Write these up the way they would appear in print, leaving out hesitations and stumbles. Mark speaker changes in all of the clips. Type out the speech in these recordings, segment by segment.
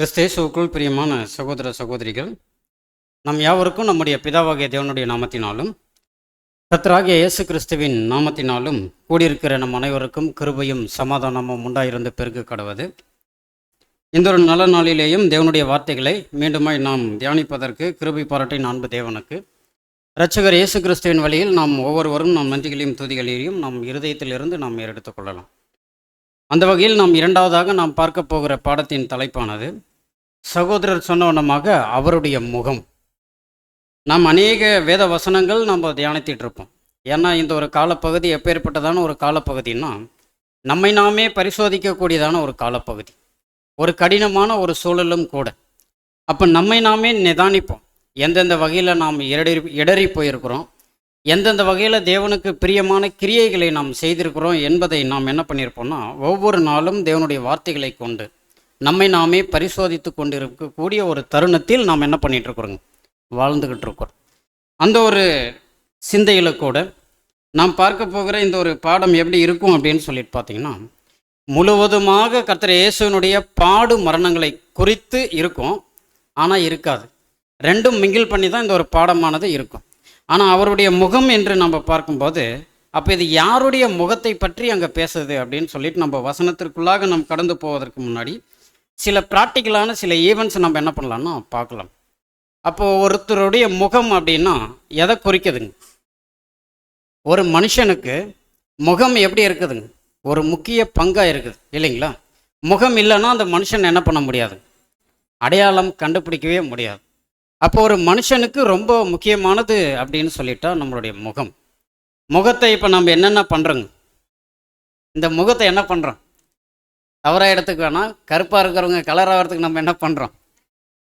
Speaker 1: கிறிஸ்தேசுவுக்குள் பிரியமான சகோதர சகோதரிகள், நம் யாவருக்கும் நம்முடைய பிதாவாகிய தேவனுடைய நாமத்தினாலும் கர்த்தராகிய இயேசு கிறிஸ்துவின் நாமத்தினாலும் கூடியிருக்கிற நம் அனைவருக்கும் கிருபையும் சமாதானமும் உண்டாயிருந்து பெருக கடவது. இந்த ஒரு நல்ல நாளிலேயும் தேவனுடைய வார்த்தைகளை மீண்டுமாய் நாம் தியானிப்பதற்கு கிருபை பாராட்டின் அன்பு தேவனுக்கு இரட்சகர் இயேசு கிறிஸ்துவின் வழியில் நாம் ஒவ்வொருவரும் நம் நன்றிகளையும் துதிகளையும் நம் இருதயத்திலிருந்து நாம் ஏறெடுத்துக் கொள்ளலாம். அந்த வகையில் நாம் இரண்டாவதாக நாம் பார்க்க போகிற பாடத்தின் தலைப்பானது சகோதரர் சொன்னவனமாக அவருடைய முகம். நாம் அநேக வேத வசனங்கள் நம்ம தியானித்திட்டு இருப்போம். ஏன்னா இந்த ஒரு காலப்பகுதி எப்பேற்பட்டதான ஒரு காலப்பகுதின்னா, நம்மை நாமே பரிசோதிக்கக்கூடியதான ஒரு காலப்பகுதி, ஒரு கடினமான ஒரு சூழலும் கூட. அப்போ நம்மை நாமே நிதானிப்போம், எந்தெந்த வகையில் நாம் இடறி போயிருக்கிறோம், எந்தெந்த வகையில் தேவனுக்கு பிரியமான கிரியைகளை நாம் செய்திருக்கிறோம் என்பதை நாம் என்ன பண்ணியிருப்போம்னா, ஒவ்வொரு நாளும் தேவனுடைய வார்த்தைகளை கொண்டு நம்மை நாமே பரிசோதித்து கொண்டு இருக்கக்கூடிய ஒரு தருணத்தில் நாம் என்ன பண்ணிகிட்டு இருக்கிறோங்க, வாழ்ந்துக்கிட்டு இருக்கிறோம். அந்த ஒரு சிந்தையில் கூட நாம் பார்க்க போகிற இந்த ஒரு பாடம் எப்படி இருக்கும் அப்படின்னு சொல்லிட்டு பார்த்தீங்கன்னா, முழுவதுமாக கர்த்தர் இயேசுவினுடைய பாடு மரணங்களை குறித்து இருக்கும், ஆனால் இருக்காது. ரெண்டும் மிங்கிள் பண்ணி தான் இந்த ஒரு பாடமானது இருக்கும். ஆனால் அவருடைய முகம் என்று நம்ம பார்க்கும்போது, அப்போ இது யாருடைய முகத்தை பற்றி அங்கே பேசுது அப்படின்னு சொல்லிட்டு நம்ம வசனத்திற்குள்ளாக நாம் கடந்து போவதற்கு முன்னாடி சில ப்ராக்டிக்கலான சில ஈவெண்ட்ஸ் நம்ம என்ன பண்ணலாம்னா பார்க்கலாம். அப்போது ஒருத்தருடைய முகம் அப்படின்னா எதை குறிக்குதுங்க? ஒரு மனுஷனுக்கு முகம் எப்படி இருக்குதுங்க, ஒரு முக்கிய பங்காக இருக்குது இல்லைங்களா? முகம் இல்லைன்னா அந்த மனுஷன் என்ன பண்ண முடியாது, அடையாளம் கண்டுபிடிக்கவே முடியாது. அப்போ ஒரு மனுஷனுக்கு ரொம்ப முக்கியமானது அப்படின்னு சொல்லிட்டா நம்மளுடைய முகம். முகத்தை இப்போ நம்ம என்னென்ன பண்ணுறோங்க, இந்த முகத்தை என்ன பண்ணுறோம்? தவறாக இடத்துக்கு வேணால், கருப்பாக இருக்கிறவங்க கலர் ஆகிறதுக்கு நம்ம என்ன பண்ணுறோம்,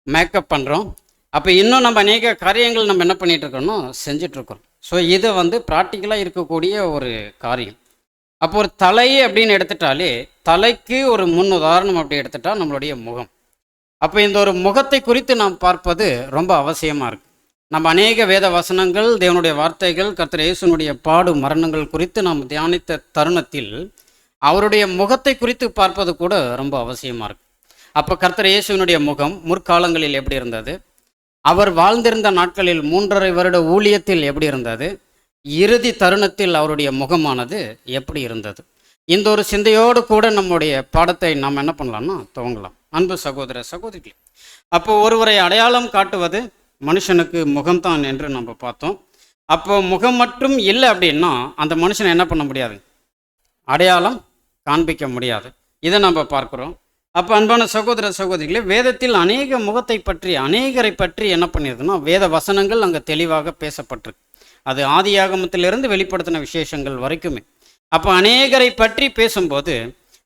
Speaker 1: மேக்கப் பண்ணுறோம். அப்போ இன்னும் நம்ம அநேக காரியங்கள் நம்ம என்ன பண்ணிகிட்ருக்கோம்னா செஞ்சிட்ருக்கோம். ஸோ இது ப்ராக்டிக்கலாக இருக்கக்கூடிய ஒரு காரியம். அப்போ ஒரு தலை அப்படின்னு எடுத்துட்டாலே, தலைக்கு ஒரு முன் உதாரணம் அப்படி எடுத்துட்டா நம்மளுடைய முகம். அப்போ இந்த ஒரு முகத்தை குறித்து நாம் பார்ப்பது ரொம்ப அவசியமாக இருக்குது. நம்ம அநேக வேத வசனங்கள், தேவனுடைய வார்த்தைகள், கர்த்தர் இயேசுனுடைய பாடு மரணங்கள் குறித்து நாம் தியானித்த தருணத்தில் அவருடைய முகத்தை குறித்து பார்ப்பது கூட ரொம்ப அவசியமாக இருக்குது. அப்போ கர்த்தர் இயேசுவினுடைய முகம் முற்காலங்களில் எப்படி இருந்தது, அவர் வாழ்ந்திருந்த நாட்களில் 3.5 வருட ஊழியத்தில் எப்படி இருந்தது, இறுதி தருணத்தில் அவருடைய முகமானது எப்படி இருந்தது, இந்த ஒரு சிந்தையோடு கூட நம்முடைய பாடத்தை நாம் என்ன பண்ணலாம்னா துவங்கலாம். அன்பு சகோதர சகோதரிகளே, அப்போ ஒருவரை அடையாளம் காட்டுவது மனுஷனுக்கு முகம்தான் என்று நம்ம பார்த்தோம். அப்போ முகம் மட்டும் இல்லை அப்படின்னா அந்த மனுஷனை என்ன பண்ண முடியாது, அடையாளம் காண்பிக்க முடியாது. இதை நம்ம பார்க்குறோம். அப்போ அன்பான சகோதர சகோதரிகளே, வேதத்தில் அநேக முகத்தை பற்றி, அநேகரை பற்றி என்ன பண்ணியிருக்குன்னா வேத வசனங்கள் அங்கே தெளிவாக பேசப்பட்டிருக்கு. அது ஆதியாகமத்திலிருந்து வெளிப்படுத்தின விசேஷங்கள் வரைக்குமே. அப்போ அநேகரை பற்றி பேசும்போது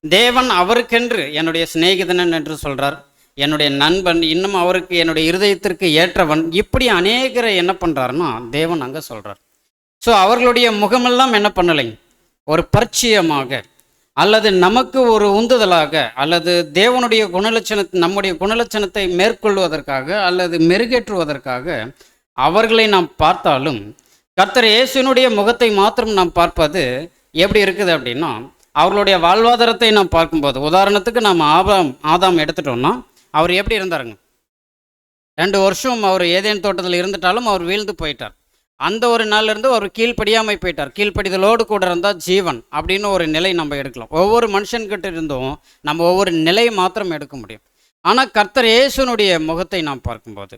Speaker 1: தேவன் அவருக்கென்று என்னுடைய சிநேகிதனன் என்று சொல்கிறார், என்னுடைய நண்பன், இன்னும் அவருக்கு என்னுடைய இருதயத்திற்கு ஏற்றவன், இப்படி அநேகரை என்ன பண்ணுறாருன்னா தேவன் அங்கே சொல்கிறார். ஸோ அவர்களுடைய முகமெல்லாம் என்ன பண்ணலைங்க, ஒரு பரிச்சயமாக அல்லது நமக்கு ஒரு உந்துதலாக அல்லது தேவனுடைய நம்முடைய குணலட்சணத்தை மேற்கொள்வதற்காக அல்லது மெருகேற்றுவதற்காக அவர்களை நாம் பார்த்தாலும், கர்த்தர் இயேசுவினுடைய முகத்தை மாத்திரம் நாம் பார்ப்பது எப்படி இருக்குது அப்படின்னா, அவர்களுடைய வாழ்வாதாரத்தை நாம் பார்க்கும்போது, உதாரணத்துக்கு நாம் ஆதாம் எடுத்துட்டோம்னா அவர் எப்படி இருந்தாருங்க, 2 வருஷம் அவர் ஏதேன் தோட்டத்தில் இருந்துட்டாலும் அவர் வீழ்ந்து போயிட்டார். அந்த ஒரு நாள்லேருந்து அவர் கீழ்ப்படியாமல் போயிட்டார். கீழ்ப்படிதலோடு கூட இருந்தால் ஜீவன் அப்படின்னு ஒரு நிலை நம்ம எடுக்கலாம். ஒவ்வொரு மனுஷன்கிட்ட இருந்தும் நம்ம ஒவ்வொரு நிலையை மாத்திரம் எடுக்க முடியும். ஆனால் கர்த்தர் இயேசுனுடைய முகத்தை நாம் பார்க்கும்போது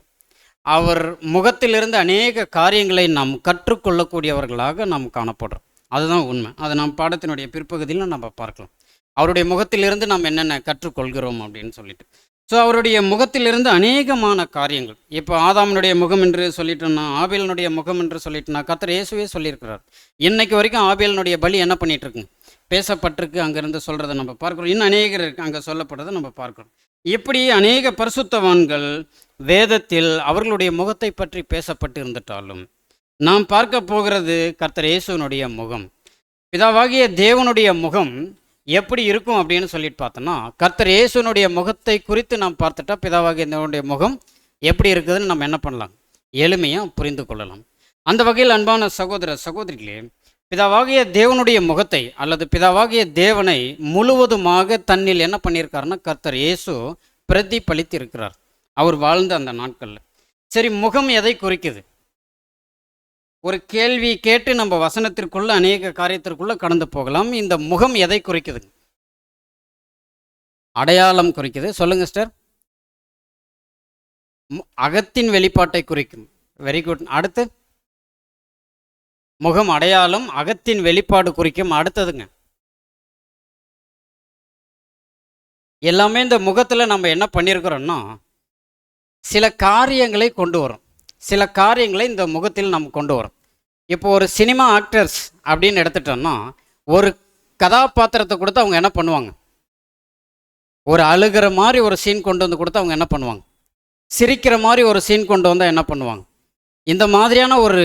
Speaker 1: அவர் முகத்திலிருந்து அநேக காரியங்களை நாம் கற்றுக்கொள்ளக்கூடியவர்களாக நாம் காணப்படுறோம். அதுதான் உண்மை. அதை நாம் பாடத்தினுடைய பிற்பகுதியில் நம்ம பார்க்கலாம். அவருடைய முகத்திலிருந்து நாம் என்னென்ன கற்றுக்கொள்கிறோம் அப்படின்னு சொல்லிட்டு. ஸோ அவருடைய முகத்திலிருந்து அநேகமான காரியங்கள். இப்போ ஆதாமனுடைய முகம் என்று சொல்லிட்டோன்னா, ஆபேலினுடைய முகம் என்று சொல்லிட்டோன்னா, கர்த்தர் இயேசுவே சொல்லியிருக்கிறார். இன்னைக்கு வரைக்கும் ஆபேலினுடைய பலி என்ன பண்ணிட்டு இருக்குங்க, பேசப்பட்டிருக்கு. அங்கேருந்து சொல்கிறத நம்ம பார்க்குறோம். இன்னும் அநேகர் அங்கே சொல்லப்படுறதை நம்ம பார்க்குறோம். இப்படி அநேக பரிசுத்தவான்கள் வேதத்தில் அவர்களுடைய முகத்தை பற்றி பேசப்பட்டு இருந்துட்டாலும், நாம் பார்க்க போகிறது கர்த்தர் இயேசுவினுடைய முகம். பிதாவாகிய தேவனுடைய முகம் எப்படி இருக்கும் அப்படின்னு சொல்லிட்டு பார்த்தோன்னா, கர்த்தர் இயேசுனுடைய முகத்தை குறித்து நாம் பார்த்துட்டா பிதாவாகிய தேவனுடைய முகம் எப்படி இருக்குதுன்னு நம்ம என்ன பண்ணலாம், எளிமையாக புரிந்து கொள்ளலாம். அந்த வகையில் அன்பான சகோதர சகோதரிகளே, பிதாவாகிய தேவனுடைய முகத்தை அல்லது பிதாவாகிய தேவனை முழுவதுமாக தன்னில் என்ன பண்ணியிருக்காருன்னா கர்த்தர் இயேசு பிரதிபலித்து இருக்கிறார் அவர் வாழ்ந்த அந்த நாட்களில். சரி, முகம் எதை குறிக்குது? ஒரு கேள்வி கேட்டு நம்ம வசனத்திற்குள்ள அநேக காரியத்திற்குள்ள கடந்து போகலாம். இந்த முகம் எதை குறிக்குது? அடையாளம் குறிக்குது. சொல்லுங்க சிஸ்டர். அகத்தின் வெளிப்பாட்டை குறிக்கும். Very good. அடுத்து, முகம் அடையாளம், அகத்தின் வெளிப்பாடு குறிக்கும். அடுத்ததுங்க, எல்லாமே இந்த முகத்தில் நம்ம என்ன பண்ணியிருக்கிறோம்னா சில காரியங்களை கொண்டு வரும். சில காரியங்களை இந்த முகத்தில் நம்ம கொண்டு வரோம். இப்போ ஒரு சினிமா ஆக்டர்ஸ் அப்படின்னு எடுத்துட்டோம்னா ஒரு கதாபாத்திரத்தை கொடுத்து அவங்க என்ன பண்ணுவாங்க? ஒரு அழுகிற மாதிரி ஒரு சீன் கொண்டு வந்து கொடுத்து அவங்க என்ன பண்ணுவாங்க? சிரிக்கிற மாதிரி ஒரு சீன் கொண்டு வந்தால் என்ன பண்ணுவாங்க? இந்த மாதிரியான ஒரு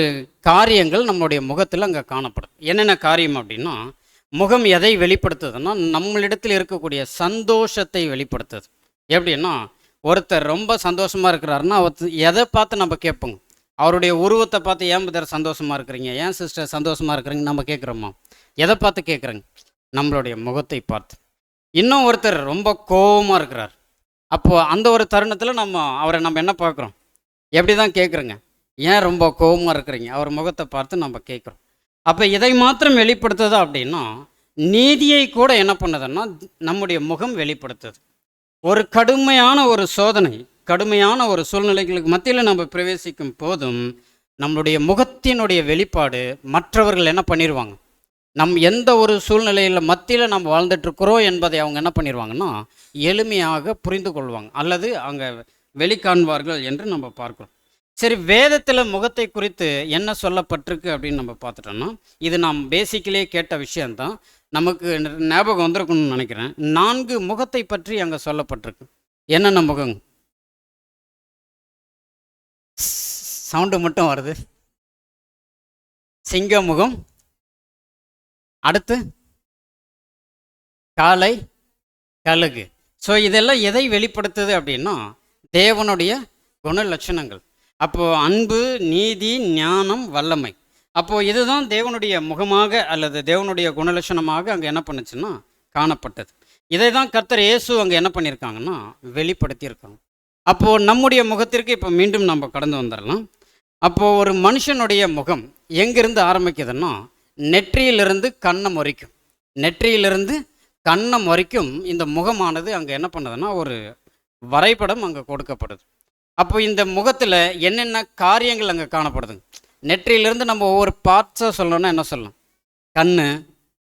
Speaker 1: காரியங்கள் நம்மளுடைய முகத்தில் அங்கே காணப்படும். என்னென்ன காரியம் அப்படின்னா, முகம் எதை வெளிப்படுத்துதுன்னா நம்மளிடத்தில் இருக்கக்கூடிய சந்தோஷத்தை வெளிப்படுத்துது. எப்படின்னா, ஒருத்தர் ரொம்ப சந்தோஷமாக இருக்கிறாருன்னா அவர் எதை பார்த்து நம்ம கேட்போங்க? அவருடைய உருவத்தை பார்த்து ஏன் பிரதர் சந்தோஷமாக இருக்கிறீங்க, ஏன் சிஸ்டர் சந்தோஷமாக இருக்கிறீங்க நம்ம கேட்குறோமா? எதை பார்த்து கேட்குறேங்க? நம்மளுடைய முகத்தை பார்த்து. இன்னும் ஒருத்தர் ரொம்ப கோபமாக இருக்கிறார், அப்போது அந்த ஒரு தருணத்தில் அவரை நம்ம என்ன பார்க்குறோம்? எப்படி தான் கேட்குறோங்க? ஏன் ரொம்ப கோபமாக இருக்கிறீங்க? அவர் முகத்தை பார்த்து நம்ம கேட்குறோம். அப்போ இதை மாத்திரம் வெளிப்படுத்துது அப்படின்னா நீதியை கூட என்ன பண்ணுதுன்னா நம்முடைய முகம் வெளிப்படுத்துது. ஒரு கடுமையான ஒரு சோதனை, கடுமையான ஒரு சூழ்நிலைகளுக்கு மத்தியில் நம்ம பிரவேசிக்கும் போதும் நம்மளுடைய முகத்தினுடைய வெளிப்பாடு மற்றவர்கள் என்ன பண்ணிடுவாங்க? எந்த ஒரு சூழ்நிலையில் மத்தியில் நம்ம வாழ்ந்துட்டுருக்குறோம் என்பதை அவங்க என்ன பண்ணிடுவாங்கன்னா எளிமையாக புரிந்து கொள்வாங்க அல்லது அங்கே வெளிக்காண்பார்கள் என்று நம்ம பார்க்குறோம். சரி, வேதத்தில் முகத்தை குறித்து என்ன சொல்லப்பட்டிருக்கு அப்படின்னு நம்ம பார்த்துட்டோம்னா இது நாம் பேசிக்கலியே கேட்ட விஷயந்தான், நமக்கு ஞாபகம் வந்திருக்கணும்னு நினைக்கிறேன். 4 முகத்தை பற்றி அங்கே சொல்லப்பட்டிருக்கு. என்னென்ன முகம்? சவுண்டு மட்டும் வருது. சிங்க முகம், அடுத்து காளை, கழுகு. ஸோ இதெல்லாம் எதை வெளிப்படுத்துது அப்படின்னா தேவனுடைய குணலட்சணங்கள். அப்போது அன்பு, நீதி, ஞானம், வல்லமை. அப்போது இதுதான் தேவனுடைய முகமாக அல்லது தேவனுடைய குணலட்சணமாக அங்கே என்ன பண்ணுச்சுன்னா காணப்பட்டது. இதை தான் கர்த்தர் இயேசு அங்கே என்ன பண்ணியிருக்காங்கன்னா வெளிப்படுத்தியிருக்காங்க. அப்போது நம்முடைய முகத்திற்கு இப்போ மீண்டும் நம்ம கடந்து வந்துடலாம். அப்போது ஒரு மனுஷனுடைய முகம் எங்கிருந்து ஆரம்பிக்குதுன்னா நெற்றியிலிருந்து கன்னம் வரைக்கும், நெற்றியிலிருந்து கன்னம் வரைக்கும் இந்த முகமானது அங்கே என்ன பண்ணுதுன்னா ஒரு வரைபடம் அங்கே கொடுக்கப்படுது. அப்போ இந்த முகத்தில் என்னென்ன காரியங்கள் அங்கே காணப்படுதுங்க? நெற்றியிலிருந்து நம்ம ஒவ்வொரு பார்ட்ஸாக சொல்லணும்னா என்ன சொல்லலாம்? கண்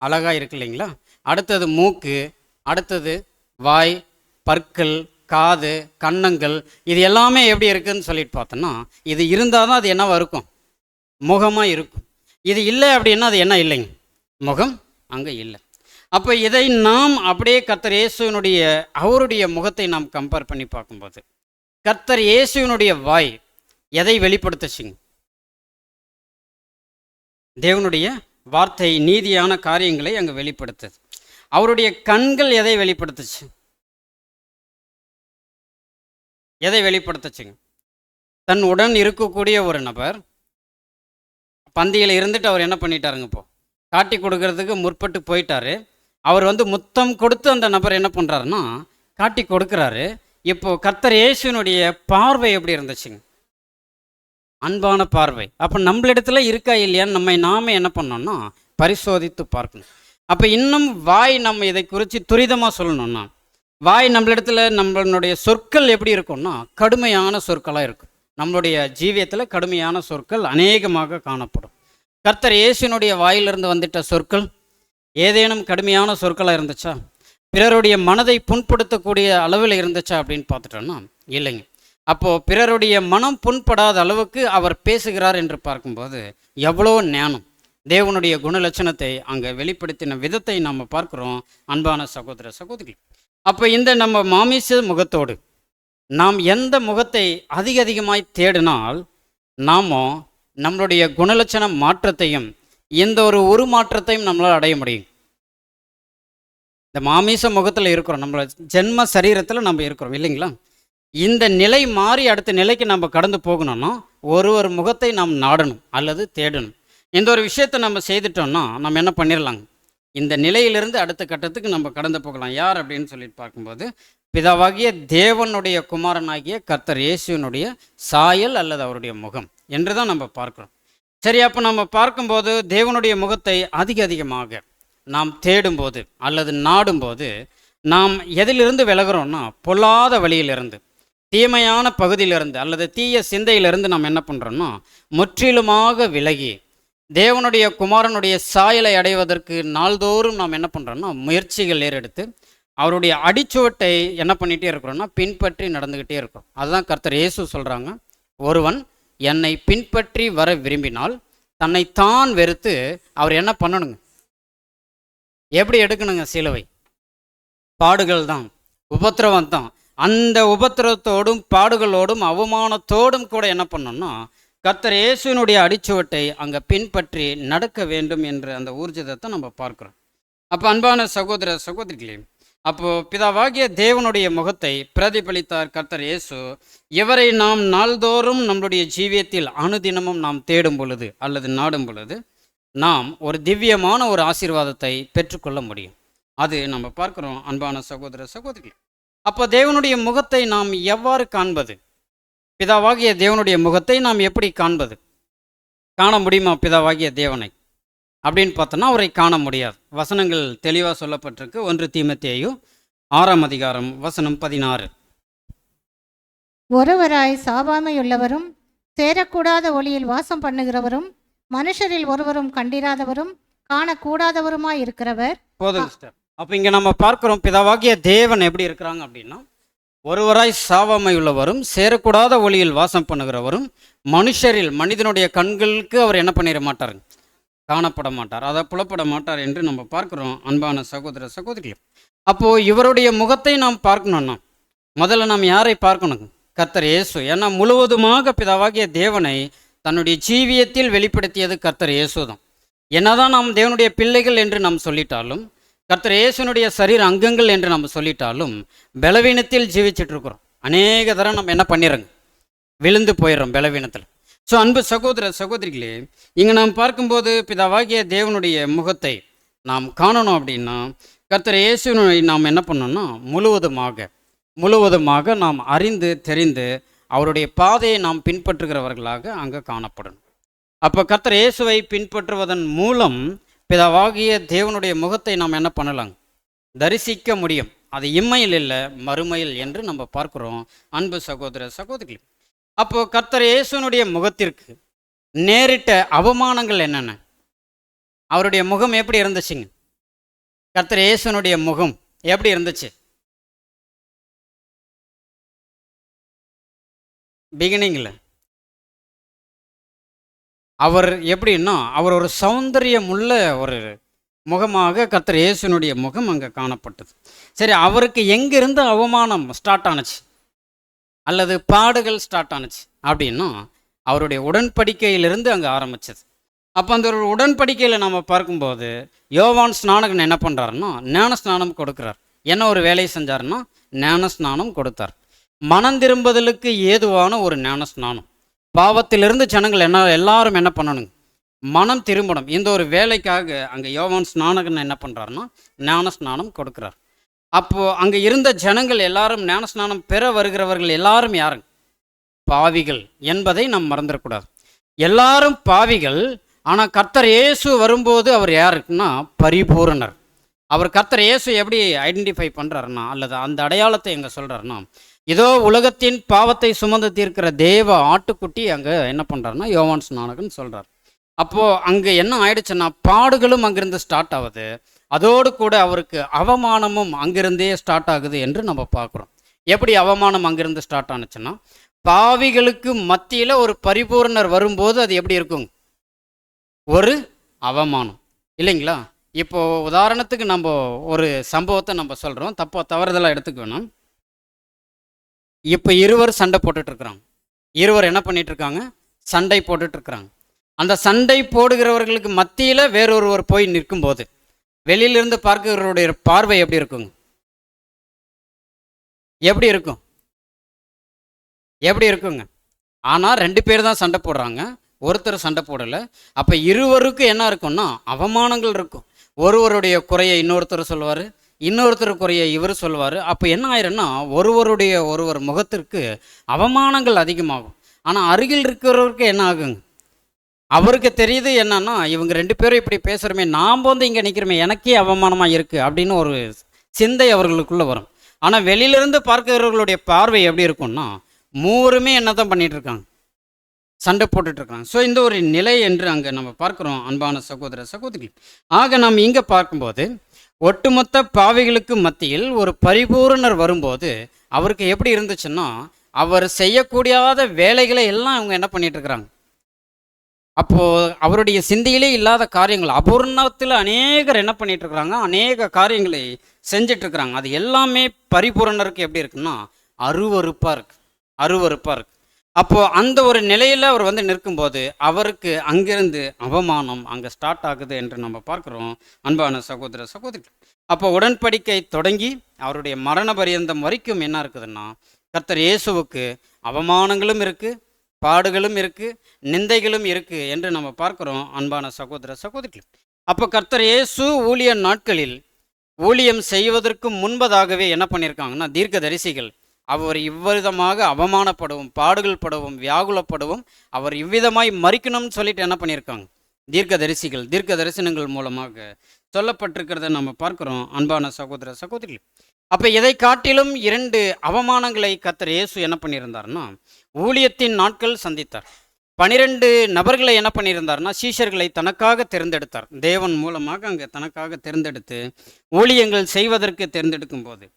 Speaker 1: அழகாக இருக்கு இல்லைங்களா, அடுத்தது மூக்கு, அடுத்தது வாய், பற்கள், காது, கன்னங்கள், இது எல்லாமே எப்படி இருக்குதுன்னு சொல்லிட்டு பார்த்தோன்னா இது இருந்தால் தான் அது என்னவா இருக்கும்? முகமாக இருக்கும். இது இல்லை அப்படின்னா அது என்ன இல்லைங்க? முகம் அங்கே இல்லை. அப்போ இதை நாம் அப்படியே கர்த்தர் இயேசுவினுடைய அவருடைய முகத்தை நாம் கம்பேர் பண்ணி பார்க்கும்போது கர்த்தர் இயேசுவினுடைய வாய் எதை வெளிப்படுத்துச்சுங்க? தேவனுடைய வார்த்தை, நீதியான காரியங்களை அங்கே வெளிப்படுத்துது. அவருடைய கண்கள் எதை வெளிப்படுத்துச்சு? எதை வெளிப்படுத்துச்சுங்க? தன் உடன் இருக்கக்கூடிய ஒரு நபர் பந்தியில் இருந்துட்டு அவர் என்ன பண்ணிட்டாருங்க? இப்போ காட்டி கொடுக்கறதுக்கு முற்பட்டு போயிட்டாரு. அவர் முத்தம் கொடுத்து அந்த நபர் என்ன பண்ணுறாருன்னா காட்டி கொடுக்குறாரு. இப்போ கர்த்தர் இயேசுவினுடைய பார்வை எப்படி இருந்துச்சுங்க? அன்பான பார்வை. அப்போ நம்மளிடத்துல இருக்கா இல்லையான்னு நாம என்ன பண்ணோம்னா பரிசோதித்து பார்க்கணும். அப்போ இன்னும் வாய் நம்ம இதை குறித்து துரிதமாக சொல்லணும்னா வாய் நம்மளிடத்துல நம்மளுடைய சொற்கள் எப்படி இருக்கும்னா கடுமையான சொற்களாக இருக்கும். நம்மளுடைய ஜீவியத்தில் கடுமையான சொற்கள் அநேகமாக காணப்படும். கர்த்தர் இயேசுவினுடைய வாயிலிருந்து வந்துட்ட சொற்கள் ஏதேனும் கடுமையான சொற்களாக இருந்துச்சா? பிறருடைய மனதை புண்படுத்தக்கூடிய அளவில் இருந்துச்சா அப்படின்னு பார்த்துட்டோன்னா இல்லைங்க. அப்போது பிறருடைய மனம் புண்படாத அளவுக்கு அவர் பேசுகிறார் என்று பார்க்கும்போது எவ்வளோ ஞானம், தேவனுடைய குணலட்சணத்தை அங்கே வெளிப்படுத்தின விதத்தை நாம் பார்க்குறோம். அன்பான சகோதர சகோதரி, அப்போ இந்த நம்ம மாமிச முகத்தோடு நாம் எந்த முகத்தை அதிகமாய் தேடினால் நாமோ நம்மளுடைய குணலட்சண மாற்றத்தையும் எந்த ஒரு உருமாற்றத்தையும் நம்மளால் அடைய முடியும். இந்த மாமிச முகத்தில் இருக்கிறோம், நம்மளோட ஜென்ம சரீரத்தில் நம்ம இருக்கிறோம் இல்லைங்களா? இந்த நிலை மாறி அடுத்த நிலைக்கு நம்ம கடந்து போகணும்னா ஒரு முகத்தை நாம் நாடணும் அல்லது தேடணும். இந்த ஒரு விஷயத்தை நம்ம செய்துட்டோம்னா நம்ம என்ன பண்ணிடலாங்க? இந்த நிலையிலிருந்து அடுத்த கட்டத்துக்கு நம்ம கடந்து போகலாம். யார் அப்படின்னு சொல்லிட்டு பார்க்கும்போது பிதாவாகிய தேவனுடைய குமாரனாகிய கர்த்தர் இயேசுவினுடைய சாயல் அல்லது அவருடைய முகம் என்று தான் நம்ம பார்க்குறோம். சரி, அப்போ நம்ம பார்க்கும்போது தேவனுடைய முகத்தை அதிகமாக நாம் தேடும்போது அல்லது நாடும்போது நாம் எதிலிருந்து விலகிறோம்னா, பொல்லாத வழியிலிருந்து, தீமையான பகுதியிலிருந்து அல்லது தீய சிந்தையிலிருந்து நாம் என்ன பண்ணுறோம்னா முற்றிலுமாக விலகி தேவனுடைய குமாரனுடைய சாயலை அடைவதற்கு நாள்தோறும் நாம் என்ன பண்ணுறோம்னா முயற்சிகள் ஏறெடுத்து அவருடைய அடிச்சுவட்டை என்ன பண்ணிகிட்டே இருக்கிறோம்னா பின்பற்றி நடந்துக்கிட்டே இருக்கிறோம். அதுதான் கர்த்தர் இயேசு சொல்கிறாங்க, ஒருவன் என்னை பின்பற்றி வர விரும்பினால் தன்னைத்தான் வெறுத்து அவர் என்ன பண்ணணுங்க, எப்படி எடுக்கணுங்க சிலுவை? பாடுகள் தான், உபத்திரவம் தான். அந்த உபத்திரவத்தோடும் பாடுகளோடும் அவமானத்தோடும் கூட என்ன பண்ணணும்னா கர்த்தர் இயேசுவினுடைய அடிச்சுவட்டை அங்கே பின்பற்றி நடக்க வேண்டும் என்ற அந்த ஊர்ஜிதத்தை நம்ம பார்க்குறோம். அப்போ அன்பான சகோதர சகோதரிகளே, அப்போது பிதாவாகிய தேவனுடைய முகத்தை பிரதிபலித்தார் கர்த்தர் இயேசு. இவரை நாம் நாள்தோறும் நம்முடைய ஜீவியத்தில் அனுதினமும் நாம் தேடும் பொழுது அல்லது நாடும் பொழுது நாம் ஒரு திவ்யமான ஒரு ஆசீர்வாதத்தை பெற்றுக்கொள்ள முடியும். அது நம்ம பார்க்குறோம் அன்பான சகோதர சகோதரிகளே. அப்போ தேவனுடைய முகத்தை நாம் எவ்வாறு காண்பது? பிதாவாகிய தேவனுடைய முகத்தை நாம் எப்படி காண்பது? காண முடியுமா பிதாவாகிய தேவனை அப்படின்னு பார்த்தோன்னா அவரை காண முடியாது. வசனங்கள் தெளிவாக சொல்லப்பட்டிருக்கு. 1 தீமோத்தேயு 6ஆம் அதிகாரம் வசனம் 16.
Speaker 2: ஒருவராய் சாவாமையுள்ளவரும் சேரக்கூடாத ஒளியில் வாசம் பண்ணுகிறவரும் மனுஷரில் ஒருவரும் கண்டிராதவரும் காணக்கூடாதவருமாய் இருக்கிறவர்.
Speaker 1: போதும் சிஸ்டர். அப்போ இங்கே நம்ம பார்க்குறோம் பிதாவாகிய தேவன் எப்படி இருக்கிறாங்க அப்படின்னா, ஒருவராய் சாவாமை உள்ளவரும் சேரக்கூடாத ஒளியில் வாசம் பண்ணுகிறவரும் மனுஷரில் மனிதனுடைய கண்களுக்கு அவர் என்ன பண்ணிட மாட்டார், காணப்பட மாட்டார், அதை புலப்பட மாட்டார் என்று நம்ம பார்க்குறோம் அன்பான சகோதர சகோதரிகள். அப்போது இவருடைய முகத்தை நாம் பார்க்கணும்னா முதல்ல நாம் யாரை பார்க்கணும்? கர்த்தர் இயேசு. ஏன்னா முழுவதுமாக பிதாவாகிய தேவனை தன்னுடைய ஜீவியத்தில் வெளிப்படுத்தியது கர்த்தர் இயேசு தான். என்னதான் நாம் தேவனுடைய பிள்ளைகள் என்று நாம் சொல்லிட்டாலும், கர்த்தர் இயேசுனுடைய சரீர அங்கங்கள் என்று நம்ம சொல்லிட்டாலும் பலவீனத்தில் ஜீவிச்சிட்டு இருக்கிறோம். அநேக தரம் நம்ம என்ன பண்ணிடுறோங்க, விழுந்து போயிடுறோம் பலவீனத்தில். ஸோ அன்பு சகோதர சகோதரிகளே, இங்கே நாம் பார்க்கும்போது பிதாவாகிய தேவனுடைய முகத்தை நாம் காணணும் அப்படின்னா கர்த்தர் இயேசுவை நாம் என்ன பண்ணோம்னா முழுவதுமாக நாம் அறிந்து தெரிந்து அவருடைய பாதையை நாம் பின்பற்றுகிறவர்களாக அங்கே காணப்படணும். அப்போ கர்த்தர் இயேசுவை பின்பற்றுவதன் மூலம் பிதாவாகிய தேவனுடைய முகத்தை நாம் என்ன பண்ணலாம், தரிசிக்க முடியும். அது இம்மையில் இல்லை மறுமையில் என்று நம்ம பார்க்குறோம் அன்பு சகோதர சகோதரிகள். அப்போது கர்த்தர் இயேசுனுடைய முகத்திற்கு நேரிட்ட அவமானங்கள் என்னென்ன? அவருடைய முகம் எப்படி இருந்துச்சுங்க? கர்த்தர் இயேசுனுடைய முகம் எப்படி இருந்துச்சு? பிகினிங்கில் அவர் எப்படின்னா அவர் ஒரு சௌந்தரியம் உள்ள ஒரு முகமாக கர்த்தர் இயேசுனுடைய முகம் அங்கே காணப்பட்டது. சரி, அவருக்கு எங்கிருந்து அவமானம் ஸ்டார்ட் ஆனுச்சு அல்லது பாடுகள் ஸ்டார்ட் ஆனுச்சு அப்படின்னா அவருடைய உடன்படிக்கையிலிருந்து அங்கே ஆரம்பிச்சது. அப்போ அந்த ஒரு உடன்படிக்கையில் நம்ம பார்க்கும்போது யோவான் ஸ்நானகன் என்ன பண்ணுறாருன்னா ஞான ஸ்நானம் கொடுக்குறார். என்ன ஒரு வேலையை செஞ்சாருன்னா ஞான ஸ்நானம் கொடுத்தார். மனம் திரும்புதலுக்கு ஏதுவான ஒரு ஞான ஸ்நானம். பாவத்திலிருந்து ஜனங்கள் எல்லாரும் என்ன பண்ணணுங்க, மனம் திரும்பணும். இந்த ஒரு வேலைக்காக அங்கே யோவான் ஸ்நானகன் என்ன பண்ணுறாருன்னா ஞான ஸ்நானம் கொடுக்குறார். அப்போது அங்கே இருந்த ஜனங்கள் எல்லாரும் ஞான ஸ்நானம் பெற வருகிறவர்கள் எல்லாரும் யாருங்க, பாவிகள் என்பதை நாம் மறந்துடக்கூடாது. எல்லாரும் பாவிகள். ஆனால் கர்த்தர் இயேசு வரும்போது அவர் யாருக்குன்னா பரிபூரணர். அவர் கர்த்தர் இயேசு எப்படி ஐடென்டிஃபை பண்ணுறாருன்னா அல்லது அந்த அடையாளத்தை எங்கே சொல்கிறாருன்னா, இதோ உலகத்தின் பாவத்தை சுமந்து தீர்க்கிற தேவ ஆட்டுக்குட்டி அங்கே என்ன பண்ணுறாருன்னா யோவான் ஸ்நானகன் சொல்கிறார். அப்போது அங்கே என்ன ஆயிடுச்சுன்னா பாடுகளும் அங்கிருந்து ஸ்டார்ட் ஆகுது, அதோடு கூட அவருக்கு அவமானமும் அங்கிருந்தே ஸ்டார்ட் ஆகுது என்று நம்ம பார்க்குறோம். எப்படி அவமானம் அங்கிருந்து ஸ்டார்ட் ஆனுச்சுன்னா, பாவிகளுக்கு மத்தியில் ஒரு பரிபூர்ணர் வரும்போது அது எப்படி இருக்குங்க, ஒரு அவமானம் இல்லைங்களா? இப்போது உதாரணத்துக்கு நம்ம ஒரு சம்பவத்தை நம்ம சொல்கிறோம், தவறுதலாக எடுத்துக்க வேணாம். இப்போ இருவர் சண்டை போட்டுட்ருக்குறாங்க. இருவர் என்ன பண்ணிகிட்ருக்காங்க, சண்டை போட்டுட்ருக்குறாங்க. அந்த சண்டை போடுகிறவர்களுக்கு மத்தியில் வேறொருவர் போய் நிற்கும்போது வெளியிலிருந்து பார்க்கிறவருடைய பார்வை எப்படி இருக்குங்க, எப்படி இருக்குங்க? ஆனால் 2 பேர் தான் சண்டை போடுறாங்க, ஒருத்தர் சண்டை போடலை. அப்போ இருவருக்கும் என்ன இருக்கும்னா அவமானங்கள் இருக்கும். ஒருவருடைய குறையை இன்னொருத்தர் சொல்லுவார், இன்னொருத்தருக்குரிய இவர் சொல்வார். அப்போ என்ன ஆயிரும்னா ஒருவருடைய ஒருவர் முகத்திற்கு அவமானங்கள் அதிகமாகும். ஆனால் அருகில் இருக்கிறவருக்கு என்ன ஆகுங்க, அவருக்கு தெரியுது என்னன்னா இவங்க ரெண்டு பேரும் இப்படி பேசுகிறோமே, நாம் வந்து இங்கே நிற்கிறோமே, எனக்கே அவமானமாக இருக்குது அப்படின்னு ஒரு சிந்தை அவர்களுக்குள்ளே வரும். ஆனால் வெளியிலிருந்து பார்க்கிறவர்களுடைய பார்வை எப்படி இருக்கும்னா மூவருமே என்ன தான் பண்ணிட்டு இருக்காங்க, சண்டை போட்டுட்ருக்காங்க. ஸோ இந்த ஒரு நிலை என்று அங்கே நம்ம பார்க்குறோம் அன்பான சகோதர சகோதரிகள். ஆக நாம் இங்கே பார்க்கும்போது ஒட்டுமொத்த பாவிகளுக்கு மத்தியில் ஒரு பரிபூரணர் வரும்போது அவருக்கு எப்படி இருந்துச்சுன்னா அவர் செய்யக்கூடாத வேலைகளை எல்லாம் அவங்க என்ன பண்ணிட்டு இருக்கிறாங்க. அப்போது அவருடைய சிந்தையிலே இல்லாத காரியங்கள் அபூர்ணத்தில் அநேகர் என்ன பண்ணிட்டு இருக்கிறாங்க, அநேக காரியங்களை செஞ்சிட்ருக்குறாங்க. அது எல்லாமே பரிபூரணருக்கு எப்படி இருக்குன்னா அருவருப்பாக இருக்குது, அருவருப்பாக இருக்குது. அப்போது அந்த ஒரு நிலையில் அவர் வந்து நிற்கும்போது அவருக்கு அங்கிருந்து அவமானம் அங்கே ஸ்டார்ட் ஆகுது என்று நம்ம பார்க்குறோம் அன்பான சகோதர சகோதரிகள். அப்போ உடன்படிக்கை தொடங்கி அவருடைய மரண பரியந்தம் வரைக்கும் என்ன இருக்குதுன்னா கர்த்தர் இயேசுவுக்கு அவமானங்களும் இருக்குது, பாடுகளும் இருக்குது, நிந்தைகளும் இருக்குது என்று நம்ம பார்க்குறோம் அன்பான சகோதர சகோதரிகள். அப்போ கர்த்தர் இயேசு ஊழிய நாட்களில் ஊழியம் செய்வதற்கு முன்பதாகவே என்ன பண்ணியிருக்காங்கன்னா தீர்க்கதரிசிகள் அவர் இவ்விதமாக அவமானப்படவும் பாடுகள் படவும் வியாகுலப்படவும் அவர் இவ்விதமாய் மறிக்கணும்னு சொல்லிட்டு என்ன பண்ணியிருக்காங்க, தீர்க்க தரிசனங்கள் மூலமாக சொல்லப்பட்டிருக்கிறத நம்ம பார்க்குறோம் அன்பான சகோதர சகோதரிகள். அப்போ இதை காட்டிலும் 2 அவமானங்களை கர்த்தர் இயேசு என்ன பண்ணியிருந்தார்னா ஊழியத்தின் நாட்கள் சந்தித்தார். 12 நபர்களை என்ன பண்ணியிருந்தார்னா சீஷர்களை தனக்காக தேர்ந்தெடுத்தார். தேவன் மூலமாக அங்கே தனக்காக தேர்ந்தெடுத்து ஊழியங்கள் செய்வதற்கு தேர்ந்தெடுக்கும் போது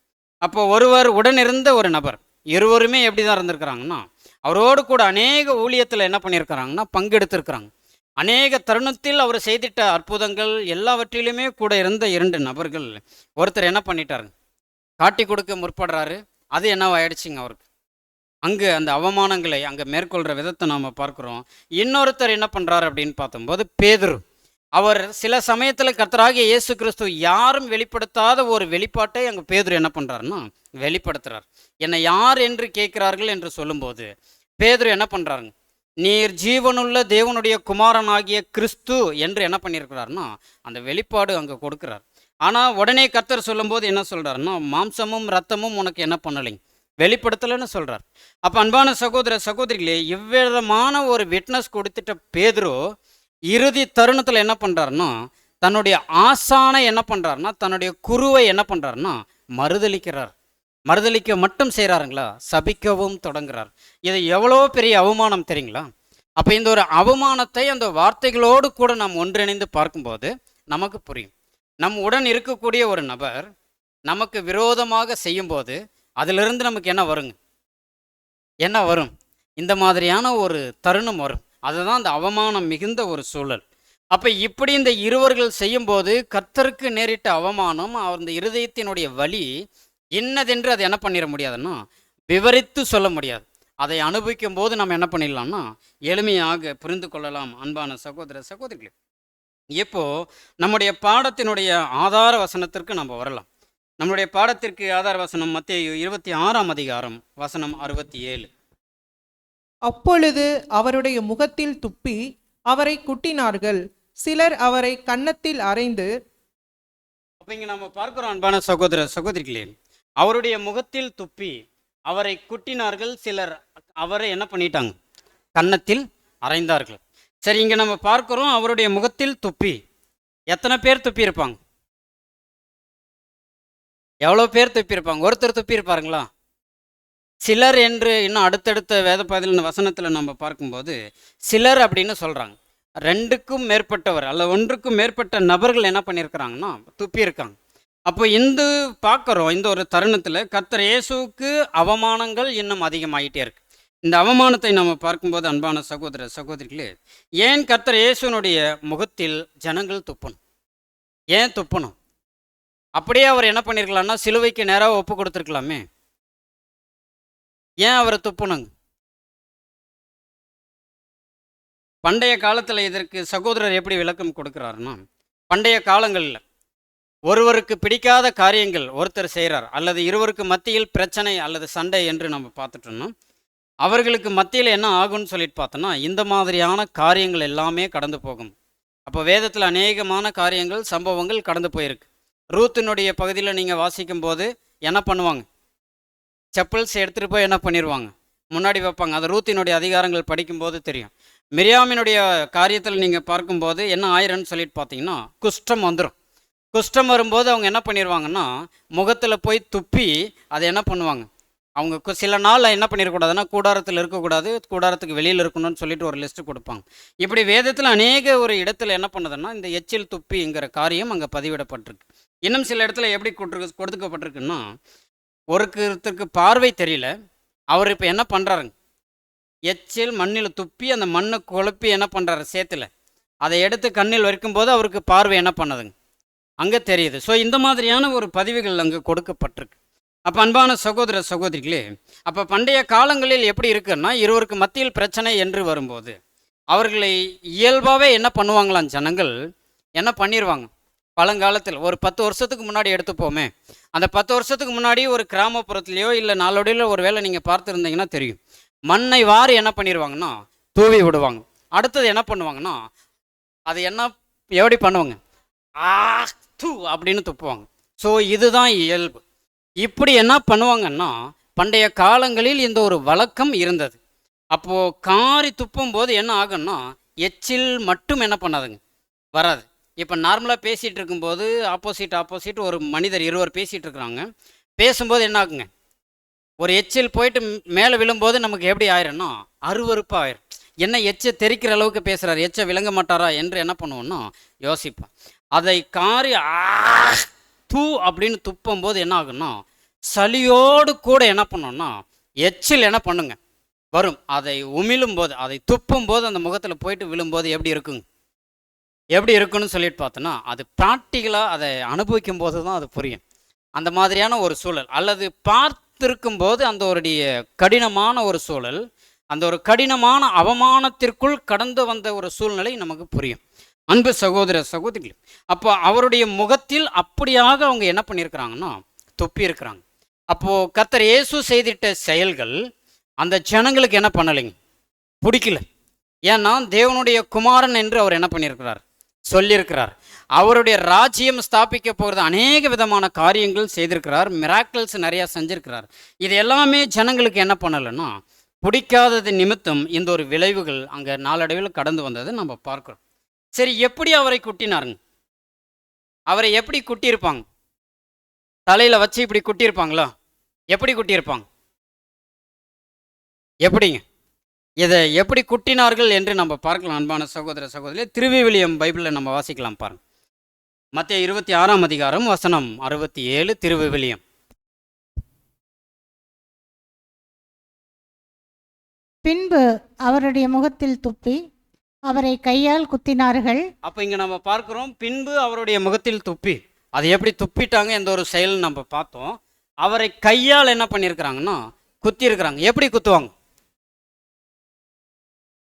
Speaker 1: அப்போ ஒருவர் உடனிருந்த ஒரு நபர், இருவருமே எப்படி தான் இருந்திருக்கிறாங்கன்னா அவரோடு கூட அநேக ஊழியத்தில் என்ன பண்ணியிருக்கிறாங்கன்னா பங்கெடுத்திருக்கிறாங்க. அநேக தருணத்தில் அவர் செய்திட்ட அற்புதங்கள் எல்லாவற்றிலுமே கூட இருந்த 2 நபர்கள் ஒருத்தர் என்ன பண்ணிட்டாருங்க, காட்டி கொடுக்க முற்படுறாரு. அது என்னவாயிடுச்சுங்க அவருக்கு, அங்கே அந்த அவமானங்களை அங்கே மேற்கொள்கிற விதத்தை நாம் பார்க்குறோம். இன்னொருத்தர் என்ன பண்ணுறாரு அப்படின்னு பார்த்தம்போது பேதுரு, அவர் சில சமயத்தில் கர்த்தராகிய இயேசு கிறிஸ்து யாரும் வெளிப்படுத்தாத ஒரு வெளிப்பாட்டை அங்கே பேதுரு என்ன பண்ணுறாருன்னா வெளிப்படுத்துகிறார். என்னை யார் என்று கேட்கிறார்கள் என்று சொல்லும்போது பேதுரு என்ன பண்ணுறாருங்க, நீர் ஜீவனுள்ள தேவனுடைய குமாரனாகிய கிறிஸ்து என்று என்ன பண்ணியிருக்கிறாருன்னா அந்த வெளிப்பாடு அங்கே கொடுக்குறார். ஆனால் உடனே கர்த்தர் சொல்லும்போது என்ன சொல்கிறாருன்னா மாம்சமும் ரத்தமும் உனக்கு என்ன பண்ணலைங்க வெளிப்படுத்தலைன்னு சொல்கிறார். அப்போ அன்பான சகோதர சகோதரிகளே, இவ்விதமான ஒரு விட்னஸ் கொடுத்துட்ட பேதுரு இறுதி தருணத்தில் என்ன பண்ணுறாருன்னா தன்னுடைய ஆசானை என்ன பண்ணுறாருன்னா தன்னுடைய குருவை என்ன பண்ணுறாருன்னா மறுதளிக்கிறார். மறுதளிக்க மட்டும் செய்கிறாருங்களா, சபிக்கவும் தொடங்குறார். இது எவ்வளோ பெரிய அவமானம் தெரியுங்களா. அப்போ இந்த ஒரு அவமானத்தை அந்த வார்த்தைகளோடு கூட நாம் ஒன்றிணைந்து பார்க்கும்போது நமக்கு புரியும். நம் உடன் இருக்கக்கூடிய ஒரு நபர் நமக்கு விரோதமாக செய்யும்போது அதிலிருந்து நமக்கு என்ன வருங்க, என்ன வரும், இந்த மாதிரியான ஒரு தருணம் வரும். அதுதான் அந்த அவமானம் மிகுந்த ஒரு சூழல். அப்போ இப்படி இந்த இருவர்கள் செய்யும்போது கர்த்தருக்கு நேரிட்ட அவமானம் அந்த இருதயத்தினுடைய வலி என்னதென்று அதை என்ன பண்ணிட முடியாதுன்னா விவரித்து சொல்ல முடியாது. அதை அனுபவிக்கும் போது நம்ம என்ன பண்ணிடலாம்னா எளிமையாக புரிந்து கொள்ளலாம் அன்பான சகோதர சகோதரிகளே. இப்போ நம்முடைய பாடத்தினுடைய ஆதார வசனத்திற்கு நம்ம வரலாம். நம்முடைய பாடத்திற்கு ஆதார வசனம் மத்தேயு 26ஆம் அதிகாரம் வசனம் 67.
Speaker 3: அப்பொழுது அவருடைய முகத்தில் துப்பி அவரை குட்டினார்கள், சிலர் அவரை கன்னத்தில் அறைந்து.
Speaker 1: அப்போ இங்கே நம்ம பார்க்குறோம் அன்பான சகோதர சகோதரிகளே, அவருடைய முகத்தில் துப்பி அவரை குட்டினார்கள், சிலர் அவரை என்ன பண்ணிட்டாங்க, கன்னத்தில் அறைந்தார்கள். சரி, இங்கே நம்ம பார்க்குறோம் அவருடைய முகத்தில் துப்பி. எத்தனை பேர் துப்பி இருப்பாங்க, எவ்வளோ பேர் துப்பி இருப்பாங்க, ஒருத்தர் துப்பி இருப்பாருங்களா, சிலர் என்று இன்னும் அடுத்தடுத்த வேத பதிலின் வசனத்தில் நம்ம பார்க்கும்போது சிலர் அப்படின்னு சொல்கிறாங்க. 2க்கும் மேற்பட்டவர் அல்ல 1க்கும் மேற்பட்ட நபர்கள் என்ன பண்ணியிருக்கிறாங்கன்னா துப்பி இருக்காங்க. அப்போ இந்த பார்க்குறோம் இந்த ஒரு தருணத்தில் கர்த்தர் இயேசுவுக்கு அவமானங்கள் இன்னும் அதிகமாகிட்டே இருக்கு. இந்த அவமானத்தை நம்ம பார்க்கும்போது அன்பான சகோதர சகோதரிகளே, ஏன் கர்த்தர் இயேசுனுடைய முகத்தில் ஜனங்கள் துப்பணும், ஏன் துப்பணும்? அப்படியே அவர் என்ன பண்ணியிருக்கலாம்னா சிலுவைக்கு நேராக ஒப்பு கொடுத்துருக்கலாமே, ஏன் அவரை துப்புனங்க? பண்டைய காலத்தில் இதற்கு சகோதரர் எப்படி விளக்கம் கொடுக்குறாருன்னா, பண்டைய காலங்களில் ஒருவருக்கு பிடிக்காத காரியங்கள் ஒருத்தர் செய்கிறார் அல்லது இருவருக்கு மத்தியில் பிரச்சனை அல்லது சண்டை என்று நம்ம பார்த்துட்டோம்னா அவர்களுக்கு மத்தியில் என்ன ஆகும்னு சொல்லிட்டு பார்த்தோன்னா இந்த மாதிரியான காரியங்கள் எல்லாமே கடந்து போகும். அப்போ வேதத்தில் அநேகமான காரியங்கள் சம்பவங்கள் கடந்து போயிருக்கு. ரூத்தினுடைய பகுதியில் நீங்கள் வாசிக்கும் போது என்ன பண்ணுவாங்க? செப்பல்ஸ் எடுத்துகிட்டு போய் என்ன பண்ணிடுவாங்க? முன்னாடி வைப்பாங்க. அது ரூத்தினுடைய அதிகாரங்கள் படிக்கும்போது தெரியும். மிரியாமினுடைய காரியத்தில் நீங்கள் பார்க்கும்போது என்ன ஆயிரம்னு சொல்லிட்டு பார்த்தீங்கன்னா, குஷ்டம் வந்துடும். குஷ்டம் வரும்போது அவங்க என்ன பண்ணிடுவாங்கன்னா, முகத்தில் போய் துப்பி அதை என்ன பண்ணுவாங்க, அவங்க சில நாள் என்ன பண்ணிடக்கூடாதுன்னா, கூடாரத்தில் இருக்கக்கூடாது, கூடாரத்துக்கு வெளியில் இருக்கணும்னு சொல்லிட்டு ஒரு லிஸ்ட்டு கொடுப்பாங்க. இப்படி வேதத்தில் அநேக ஒரு இடத்துல என்ன பண்ணுதுன்னா, இந்த எச்சில் துப்பிங்கிற காரியம் அங்கே பதிவிடப்பட்டிருக்கு. இன்னும் சில இடத்துல எப்படி கொடுக்கப்பட்டிருக்குன்னா, ஒருத்தருக்கு பார்வை தெரியல, அவர் இப்போ என்ன பண்ணுறாருங்க, எச்சில் மண்ணில் துப்பி அந்த மண்ணை குழப்பி என்ன பண்ணுறாரு, சேத்துல அதை எடுத்து கண்ணில் வைக்கும்போது அவருக்கு பார்வை என்ன பண்ணுதுங்க, அங்கே தெரியுது. ஸோ இந்த மாதிரியான ஒரு பதிவுகள் அங்கே கொடுக்கப்பட்டிருக்கு. அப்போ அன்பான சகோதர சகோதரிகளே, அப்போ பண்டைய காலங்களில் எப்படி இருக்குன்னா, இருவருக்கு மத்தியில் பிரச்சனை என்று வரும்போது அவர்களை இயல்பாகவே என்ன பண்ணுவாங்களாம், ஜனங்கள் என்ன பண்ணிடுவாங்க. பழங்காலத்தில் ஒரு 10 வருஷத்துக்கு முன்னாடி எடுத்துப்போமே, அந்த 10 வருஷத்துக்கு முன்னாடி ஒரு கிராமப்புறத்துலேயோ இல்லை நாளோடையில் ஒரு வேளை நீங்கள் பார்த்துருந்தீங்கன்னா தெரியும், மண்ணை வாரி என்ன பண்ணிடுவாங்கன்னா தூவி விடுவாங்க. அடுத்தது என்ன பண்ணுவாங்கன்னா, அது என்ன எப்படி பண்ணுவாங்க, தூ அப்படின்னு துப்புவாங்க. ஸோ இதுதான் இயல்பு. இப்படி என்ன பண்ணுவாங்கன்னா, பண்டைய காலங்களில் இந்த ஒரு வழக்கம் இருந்தது. அப்போது காரி துப்பும் போது என்ன ஆகும்னா, எச்சில் மட்டும் என்ன பண்ணாதுங்க, வராது. இப்போ நார்மலாக பேசிகிட்டு இருக்கும்போது ஆப்போசிட் ஒரு மனிதர் இருவர் பேசிகிட்டு இருக்கிறாங்க. பேசும்போது என்ன ஆகுங்க, ஒரு எச்சில் போயிட்டு மேலே விழும்போது நமக்கு எப்படி ஆயிரும்னா அருவருப்பாக ஆயிரும். என்ன எச்சை தெரிக்கிற அளவுக்கு பேசுகிறார், எச்சை விளங்க மாட்டாரா என்று என்ன பண்ணுவோன்னா யோசிப்போம். அதை காரி தூ அப்படின்னு துப்பும்போது என்ன ஆகுன்னா, சளியோடு கூட என்ன பண்ணோன்னா எச்சில் என்ன பண்ணுங்க வரும். அதை உமிழும் போது, அதை துப்பும் போது அந்த முகத்தில் போயிட்டு விழும்போது எப்படி இருக்குங்க, எப்படி இருக்குன்னு சொல்லிட்டு பார்த்தோன்னா, அது ப்ராக்டிக்கலாக அதை அனுபவிக்கும் போது தான் அது புரியும். அந்த மாதிரியான ஒரு சூழல், அல்லது பார்த்திருக்கும் போது அந்த ஒரு கடினமான ஒரு சூழல், அந்த ஒரு கடினமான அவமானத்திற்குள் கடந்து வந்த ஒரு சூழ்நிலை நமக்கு புரியும். அன்பு சகோதர சகோதரிகள், அப்போ அவருடைய முகத்தில் அப்படியாக அவங்க என்ன பண்ணியிருக்கிறாங்கன்னா துப்பி இருக்கிறாங்க. அப்போது கர்த்தர் இயேசு செய்திட்ட செயல்கள் அந்த ஜனங்களுக்கு என்ன பண்ணலைங்க, பிடிக்கல. ஏன்னா தேவனுடைய குமாரன் என்று அவர் என்ன பண்ணியிருக்கிறார், சொல்லியிருக்கிறார். அவருடைய ராஜ்யம் ஸ்தாபிக்க போகிறது, அநேக விதமான காரியங்கள் செய்திருக்கிறார், மிராக்கிள்ஸ் நிறையா செஞ்சிருக்கிறார். இது எல்லாமே ஜனங்களுக்கு என்ன பண்ணலைன்னா பிடிக்காதது நிமித்தம் இந்த ஒரு விளைவுகள் அங்கே நாளடைவில் கடந்து வந்ததை நம்ம பார்க்குறோம். சரி, எப்படி அவரை குட்டினாருங்க, அவரை எப்படி குட்டியிருப்பாங்க, தலையில் வச்சு இப்படி குட்டியிருப்பாங்களா, எப்படி குட்டியிருப்பாங்க, எப்படிங்க, இதை எப்படி குட்டினார்கள் என்று நம்ம பார்க்கலாம். அன்பான சகோதர சகோதரி, திருவிவிலியம் பைபிளில் நம்ம வாசிக்கலாம் பாருங்க. மத்தேயு 26ஆம் அதிகாரம் வசனம் 67. திருவிவிலியம்.
Speaker 2: பின்பு அவருடைய முகத்தில் துப்பி அவரை கையால் குத்தினார்கள்.
Speaker 1: அப்போ இங்கே நம்ம பார்க்குறோம், பின்பு அவருடைய முகத்தில் துப்பி, அதை எப்படி துப்பிட்டாங்க, எந்த ஒரு செயல் நம்ம பார்த்தோம். அவரை கையால் என்ன பண்ணியிருக்கிறாங்கன்னா குத்தி இருக்கிறாங்க. எப்படி குத்துவாங்க,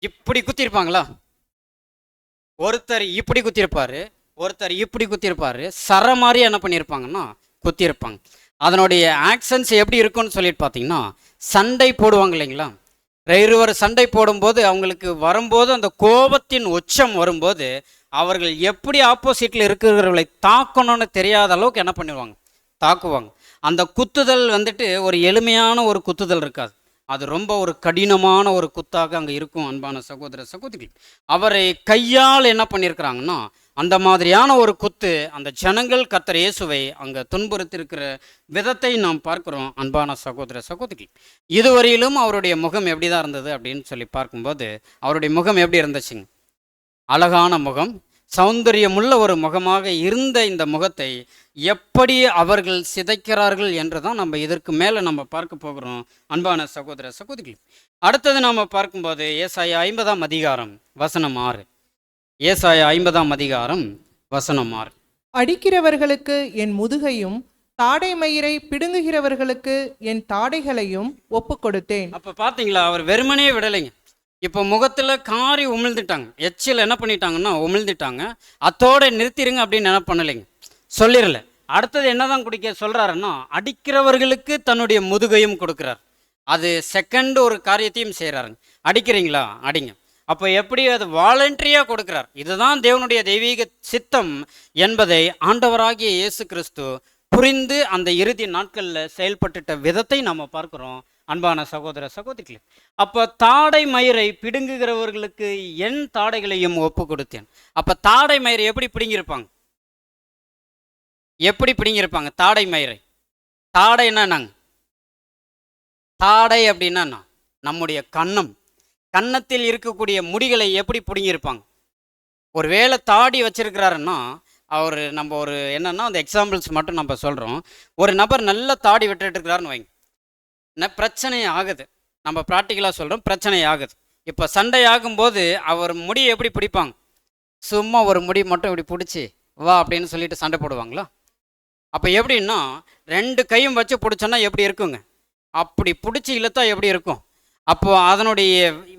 Speaker 1: இப்படி குத்திருப்பாங்களா, ஒருத்தர் இப்படி குத்திருப்பாரு, ஒருத்தர் இப்படி குத்திருப்பாரு, சர மாதிரி என்ன பண்ணியிருப்பாங்கன்னா குத்திருப்பாங்க. அதனுடைய ஆக்ஷன்ஸ் எப்படி இருக்குன்னு சொல்லிட்டு பார்த்தீங்கன்னா, சண்டை போடுவாங்க இல்லைங்களா, இருவர் சண்டை போடும்போது அவங்களுக்கு வரும்போது அந்த கோபத்தின் உச்சம் வரும்போது அவர்கள் எப்படி ஆப்போசிட்டில் இருக்கிறவர்களை தாக்கணும்னு தெரியாத அளவுக்கு என்ன பண்ணிடுவாங்க, தாக்குவாங்க. அந்த குத்துதல் வந்துட்டு ஒரு எளிமையான ஒரு குத்துதல் இருக்காது, அது ரொம்ப ஒரு கடினமான ஒரு குத்தாக அங்கே இருக்கும். அன்பான சகோதர சகோதரிகள், அவரை கையால் என்ன பண்ணியிருக்கிறாங்கன்னா அந்த மாதிரியான ஒரு குத்து அந்த ஜனங்கள் கர்த்தர் இயேசுவை அங்கே துன்புறுத்திருக்கிற விதத்தை நாம் பார்க்குறோம். அன்பான சகோதர சகோதரிகள், இதுவரையிலும் அவருடைய முகம் எப்படி தான் இருந்தது அப்படின்னு சொல்லி பார்க்கும்போது அவருடைய முகம் எப்படி இருந்துச்சுங்க, அழகான முகம், சௌந்தரியமுள்ள ஒரு முகமாக இருந்த இந்த முகத்தை எப்படி அவர்கள் சிதைக்கிறார்கள் என்று தான் நம்ம இதற்கு மேலே நம்ம பார்க்க போகிறோம். அன்பான சகோதர சகோதரிகள், அடுத்தது நாம் பார்க்கும்போது ஏசாயா 50ஆம் அதிகாரம் வசனம் 6. ஏசாயா 50ஆம் அதிகாரம் வசனம் 6.
Speaker 3: அடிக்கிறவர்களுக்கு என் முதுகையும் தாடை மயிரை பிடுங்குகிறவர்களுக்கு என் தாடைகளையும் ஒப்பு கொடுத்தேன்.
Speaker 1: அப்போ பார்த்தீங்களா, அவர் வெறுமனே விடலைங்க. இப்போ முகத்தில் காரி உமிழ்ந்துட்டாங்க, எச்சில் என்ன பண்ணிட்டாங்கன்னா உமிழ்ந்துட்டாங்க. அத்தோடு நிறுத்திடுங்க அப்படின்னு என்ன பண்ணலைங்க, சொல்லிடல. அடுத்தது என்னதான் குடிக்க சொல்கிறாருன்னா, அடிக்கிறவர்களுக்கு தன்னுடைய முதுகையும் கொடுக்குறார். அது செகண்ட் ஒரு காரியத்தையும் செய்கிறாருங்க. அடிக்கிறீங்களா, அடிங்க. அப்போ எப்படி அது வாலண்டரியாக கொடுக்கிறார். இதுதான் தேவனுடைய தெய்வீக சித்தம் என்பதை ஆண்டவராகிய இயேசு கிறிஸ்து புரிந்து அந்த இறுதி நாட்களில் செயல்பட்டுட்ட விதத்தை நம்ம பார்க்குறோம். அன்பான சகோதர சகோதரிகளே, அப்போ தாடை மயிரை பிடுங்குகிறவர்களுக்கு என் தாடைகளையும் ஒப்பு கொடுத்தேன். அப்போ தாடை மயிரை எப்படி பிடுங்கியிருப்பாங்க? எப்படி பிடுங்கியிருப்பாங்க தாடை மயிரை? தாடை என்னன்னாங்க? தாடை அப்படின்னா நம்முடைய கன்னத்தில் இருக்கக்கூடிய முடிகளை எப்படி பிடுங்கியிருப்பாங்க? ஒருவேளை தாடி வச்சிருக்கிறாருன்னா அவர் நம்ம ஒரு என்னன்னா அந்த எக்ஸாம்பிள்ஸ் மட்டும் நம்ம சொல்கிறோம். ஒரு நபர் நல்ல தாடி விட்டுட்டு இருக்கிறாருன்னு வைங்க, பிரச்சனை ஆகுது. நம்ம ப்ராக்டிக்கலாக சொல்கிறோம், பிரச்சனை ஆகுது. இப்போ சண்டை ஆகும்போது அவர் முடியை எப்படி பிடிப்பாங்க? சும்மா ஒரு முடி மட்டும் இப்படி பிடிச்சி வா அப்படின்னு சொல்லிட்டு சண்டை போடுவாங்களா? அப்போ எப்படின்னா 2 கையும் வச்சு பிடிச்சோன்னா எப்படி இருக்குங்க? அப்படி பிடிச்சி இழுத்தா எப்படி இருக்கும்? அப்போ அதனுடைய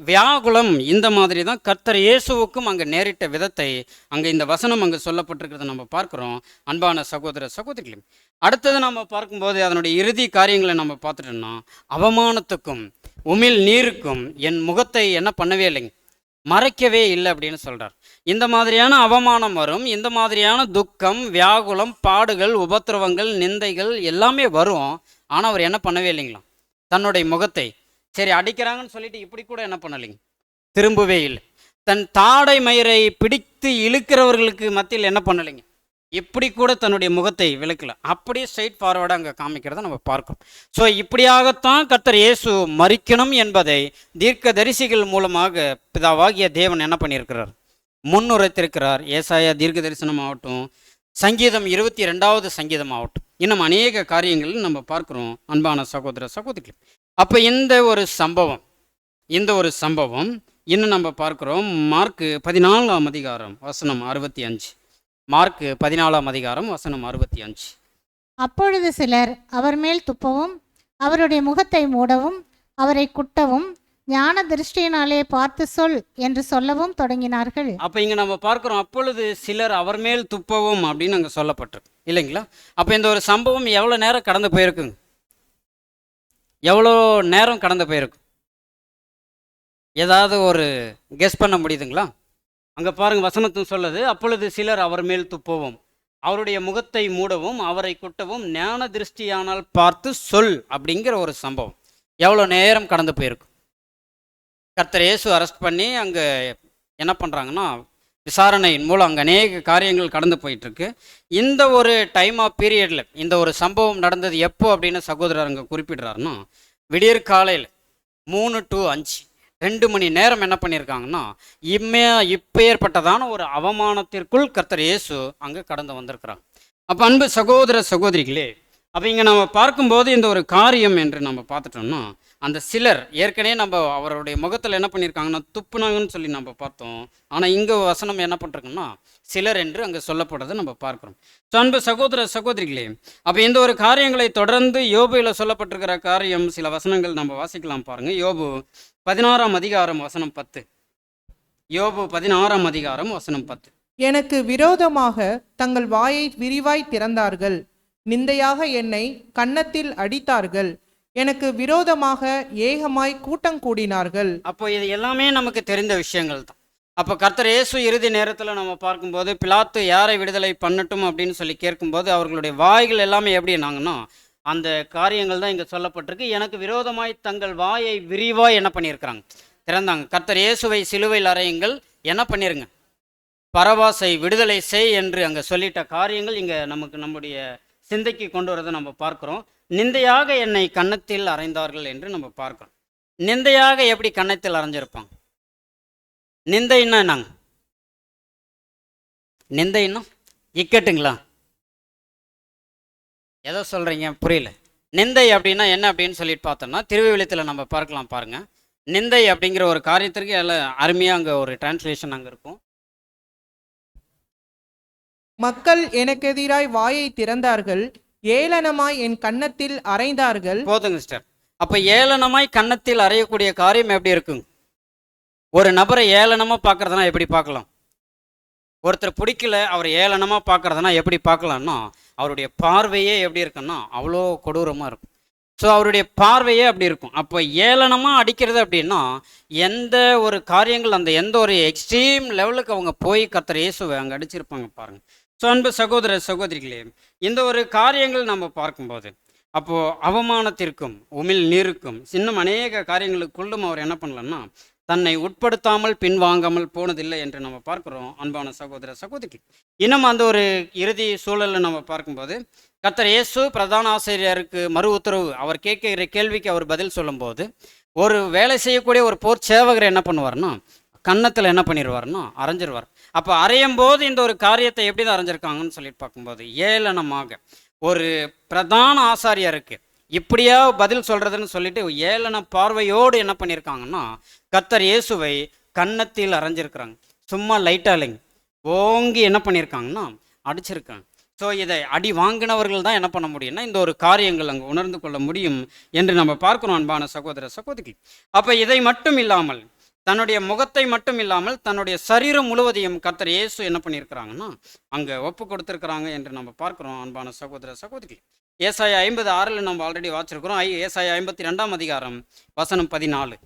Speaker 1: வியாகுலம் இந்த மாதிரி தான் கர்த்தர் இயேசுவுக்கும் அங்கே நேரிட்ட விதத்தை அங்கே இந்த வசனம் அங்கே சொல்லப்பட்டிருக்கிறத நம்ம பார்க்குறோம். அன்பான சகோதர சகோதரிகளே, அடுத்தது நம்ம பார்க்கும்போது அதனுடைய இறுதி காரியங்களை நம்ம பார்த்துட்டோம்னா, அவமானத்துக்கும் உமிழ் நீருக்கும் என் முகத்தை என்ன பண்ணவே இல்லைங்க, மறைக்கவே இல்லை அப்படின்னு சொல்கிறார். இந்த மாதிரியான அவமானம் வரும், இந்த மாதிரியான துக்கம், வியாகுலம், பாடுகள், உபத்திரவங்கள், நிந்தைகள் எல்லாமே வரும். ஆனால் அவர் என்ன பண்ணவே இல்லைங்களா, தன்னுடைய முகத்தை சரி அடிக்கிறாங்கன்னு சொல்லிட்டு இப்படி கூட என்ன பண்ணலைங்க, திரும்பவே இல்லை. தன் தாடை மயிரை பிடித்து இழுக்கிறவர்களுக்கு மத்தியில் என்ன பண்ணலைங்க, இப்படி கூட தன்னுடைய முகத்தை விளக்கல. அப்படியே ஸ்ட்ரைட் ஃபார்வர்டாக அங்கே காமிக்கிறத நம்ம பார்க்கிறோம். ஸோ இப்படியாகத்தான் கர்த்தர் இயேசு மரிக்கணும் என்பதை தீர்க்க தரிசிகள் மூலமாக பிதாவாகிய தேவன் என்ன பண்ணியிருக்கிறார், முன்னுரைத்திருக்கிறார். ஏசாயா தீர்க்க தரிசனம் ஆகட்டும், சங்கீதம் 22வது சங்கீதம் ஆகட்டும், இன்னும் அநேக காரியங்கள் நம்ம பார்க்குறோம். அன்பான சகோதர சகோதரிகள், அப்போ இந்த ஒரு சம்பவம் இன்னும் நம்ம பார்க்குறோம். மார்க்கு 14ஆம் அதிகாரம் வசனம் 65. மார்க்கு 14ஆம் அதிகாரம் வசனம் 65.
Speaker 2: அப்பொழுது சிலர் அவர் மேல் துப்பவும் அவருடைய முகத்தை மூடவும் அவரை குட்டவும் ஞான திருஷ்டியினாலே பார்த்து சொல் என்று சொல்லவும் தொடங்கினார்கள்.
Speaker 1: அப்போ இங்கே நம்ம பார்க்குறோம், அப்பொழுது சிலர் அவர் மேல் துப்பவும் அப்படின்னு அங்கே சொல்லப்பட்டிருக்கு இல்லைங்களா? அப்போ இந்த ஒரு சம்பவம் எவ்வளோ நேரம் கடந்து போயிருக்குங்க? எவ்வளோ நேரம் கடந்து போயிருக்கும்? ஏதாவது ஒரு கெஸ் பண்ண முடியுதுங்களா? அங்கே பாருங்கள், வசனத்தும் சொல்லுது, அப்பொழுது சிலர் அவர் மேல் துப்பவும் அவருடைய முகத்தை மூடவும் அவரை குட்டவும் ஞான திருஷ்டியானால் பார்த்து சொல் அப்படிங்கிற ஒரு சம்பவம் எவ்வளோ நேரம் கடந்து போயிருக்கும்? கர்த்தர் இயேசு அரெஸ்ட் பண்ணி அங்கே என்ன பண்ணுறாங்கன்னா, விசாரணையின் மூலம் அங்கே அநேக காரியங்கள் கடந்து போயிட்டுருக்கு. இந்த ஒரு டைம் ஆஃப் பீரியடில் இந்த ஒரு சம்பவம் நடந்தது எப்போ அப்படின்னு சகோதரர் அங்கே குறிப்பிடுறாருன்னா, விடியற் காலையில் 3 to 5 2 மணி நேரம் என்ன பண்ணியிருக்காங்கன்னா, இப்பேற்பட்டதான ஒரு அவமானத்திற்குள் கர்த்தர் இயேசு அங்கே கடந்து வந்திருக்கிறாங்க. அப்போ அன்பு சகோதர சகோதரிகளே, அப்போ இங்கே நம்ம பார்க்கும்போது இந்த ஒரு காரியம் என்று நம்ம பார்த்துட்டோம்னா, அந்த சிலர் ஏற்கனவே நம்ம அவருடைய முகத்தில் என்ன பண்ணியிருக்காங்கன்னா துப்புனாங்கன்னு சொல்லி நம்ம பார்த்தோம். ஆனால் இங்கே வசனம் என்ன பண்ணுறோங்கன்னா சிலர் என்று அங்கே சொல்லப்படுறதை நம்ம பார்க்குறோம். ஸோ அன்பு சகோதர சகோதரிகளே, அப்போ இந்த ஒரு காரியங்களை தொடர்ந்து யோபுவில் சொல்லப்பட்டிருக்கிற காரியம் சில வசனங்கள் நம்ம வாசிக்கலாம் பாருங்கள். யோபு 16ஆம் அதிகாரம் வசனம் 10. யோபு 16ஆம் அதிகாரம் வசனம் 10.
Speaker 3: எனக்கு விரோதமாக தங்கள் வாயை விரிவாய் திறந்தார்கள், நிந்தையாக என்னை கன்னத்தில் அடித்தார்கள், எனக்கு விரோதமாக ஏகமாய் கூட்டம் கூடினார்கள்.
Speaker 1: அப்போ இது எல்லாமே நமக்கு தெரிந்த விஷயங்கள் தான். அப்போ கர்த்தர் இயேசு இறுதி நேரத்தில் நம்ம பார்க்கும்போது பிலாத்து யாரை விடுதலை பண்ணட்டும் அப்படின்னு சொல்லி கேட்கும்போது அவர்களுடைய வாய்கள் எல்லாமே எப்படின்னாங்கன்னா அந்த காரியங்கள் தான் இங்கே சொல்லப்பட்டிருக்கு. எனக்கு விரோதமாய் தங்கள் வாயை விரிவாய் என்ன பண்ணியிருக்கிறாங்க, திறந்தாங்க. கர்த்தர் இயேசுவை சிலுவையில் அறையுங்கள், என்ன பண்ணிருங்க, பரபாசை விடுதலை செய் என்று அங்கே சொல்லிட்ட காரியங்கள் இங்கே நம்முடைய சிந்தைக்கு கொண்டு வரதை நம்ம பார்க்குறோம். நிந்தையாக என்னை கன்னத்தில் அறைந்தார்கள் என்று நம்ம பார்க்குறோம். நிந்தையாக எப்படி கன்னத்தில் அரைஞ்சிருப்பாங்க? நிந்தைன்னா என்னங்க? நிந்தைன்னா இக்கட்டுங்களா? எதோ சொல்கிறீங்க புரியல. நிந்தை அப்படின்னா என்ன அப்படின்னு சொல்லிட்டு பார்த்தோம்னா திருவிவிலியத்தில் நம்ம பார்க்கலாம் பாருங்கள். நிந்தை அப்படிங்கிற ஒரு காரியத்திற்கு எல்லாம் அருமையாக அங்கே ஒரு டிரான்ஸ்லேஷன் அங்கே இருக்கும்.
Speaker 3: மக்கள் எனக்கு எதிராய் வாயை திறந்தார்கள், ஏளனமாய் என் கன்னத்தில் அறைந்தார்கள்.
Speaker 1: போதுங்க சிஸ்டர். அப்போ ஏளனமாய் கன்னத்தில் அறையக்கூடிய காரியம் எப்படி இருக்குங்க? ஒரு நபரை ஏளனமாக பார்க்குறதுனா எப்படி பார்க்கலாம்? ஒருத்தர் பிடிக்கல அவர் ஏளனமாக பார்க்குறதுனா எப்படி பார்க்கலான்னா அவருடைய பார்வையே எப்படி இருக்குன்னா அவ்வளோ கொடூரமாக இருக்கும். ஸோ அவருடைய பார்வையே அப்படி இருக்கும். அப்போ ஏளனமாக அடிக்கிறது அப்படின்னா எந்த ஒரு காரியங்கள், அந்த எந்த ஒரு எக்ஸ்ட்ரீம் லெவலுக்கு அவங்க போய் கர்த்தர் இயேசுவை அங்கே அடிச்சிருப்பாங்க பாருங்கள். ஸோ அன்பு சகோதர சகோதரிகளே, இந்த ஒரு காரியங்கள் நம்ம பார்க்கும்போது அப்போது அவமானத்திற்கும் உமிழ் நீருக்கும் இன்னும் அநேக காரியங்களுக்குள்ளும் அவர் என்ன பண்ணலன்னா தன்னை உட்படுத்தாமல் பின்வாங்காமல் போனதில்லை என்று நம்ம பார்க்குறோம். அன்பான சகோதர சகோதரிகள், இன்னும் அந்த ஒரு இறுதி சூழலில் நம்ம பார்க்கும்போது கர்த்தர் இயேசு பிரதான ஆசிரியருக்கு மறு உத்தரவு, அவர் கேட்கிற கேள்விக்கு அவர் பதில் சொல்லும்போது ஒரு வேலை செய்யக்கூடிய ஒரு போர் சேவகர் என்ன பண்ணுவார்னா கன்னத்தில் என்ன பண்ணிடுவார்னா அரைஞ்சிருவார். அப்போ அரையும் போது இந்த ஒரு காரியத்தை எப்படி தான் அரைஞ்சிருக்காங்கன்னு சொல்லிட்டு பார்க்கும்போது ஏளனமாக ஒரு பிரதான ஆசாரியருக்கு இப்படியா பதில் சொல்கிறதுன்னு சொல்லிட்டு ஏளன பார்வையோடு என்ன பண்ணியிருக்காங்கன்னா கர்த்தர் இயேசுவை கன்னத்தில் அரைஞ்சிருக்கிறாங்க. சும்மா லைட்டாக இல்லைங்க, ஓங்கி என்ன பண்ணியிருக்காங்கன்னா அடிச்சிருக்காங்க. ஸோ இதை அடி வாங்கினவர்கள் தான் என்ன பண்ண முடியும்னா இந்த ஒரு காரியங்கள் அங்கே உணர்ந்து கொள்ள முடியும் என்று நம்ம பார்க்கணும். அன்பான சகோதர சகோதரி, அப்போ இதை மட்டும் இல்லாமல் தன்னுடைய முகத்தை மட்டும் இல்லாமல் தன்னுடைய சரீரம் முழுவதையும் கர்த்தர் இயேசு என்ன பண்ணியிருக்கிறாங்கன்னா அங்கே ஒப்பு கொடுத்துருக்குறாங்க என்று நம்ம பார்க்குறோம். அன்பான சகோதர சகோதரி, ஏசாயா 56 நம்ம ஆல்ரெடி வாசிச்சிருக்கிறோம். ஏசாயா 52 அதிகாரம் வசனம் 14.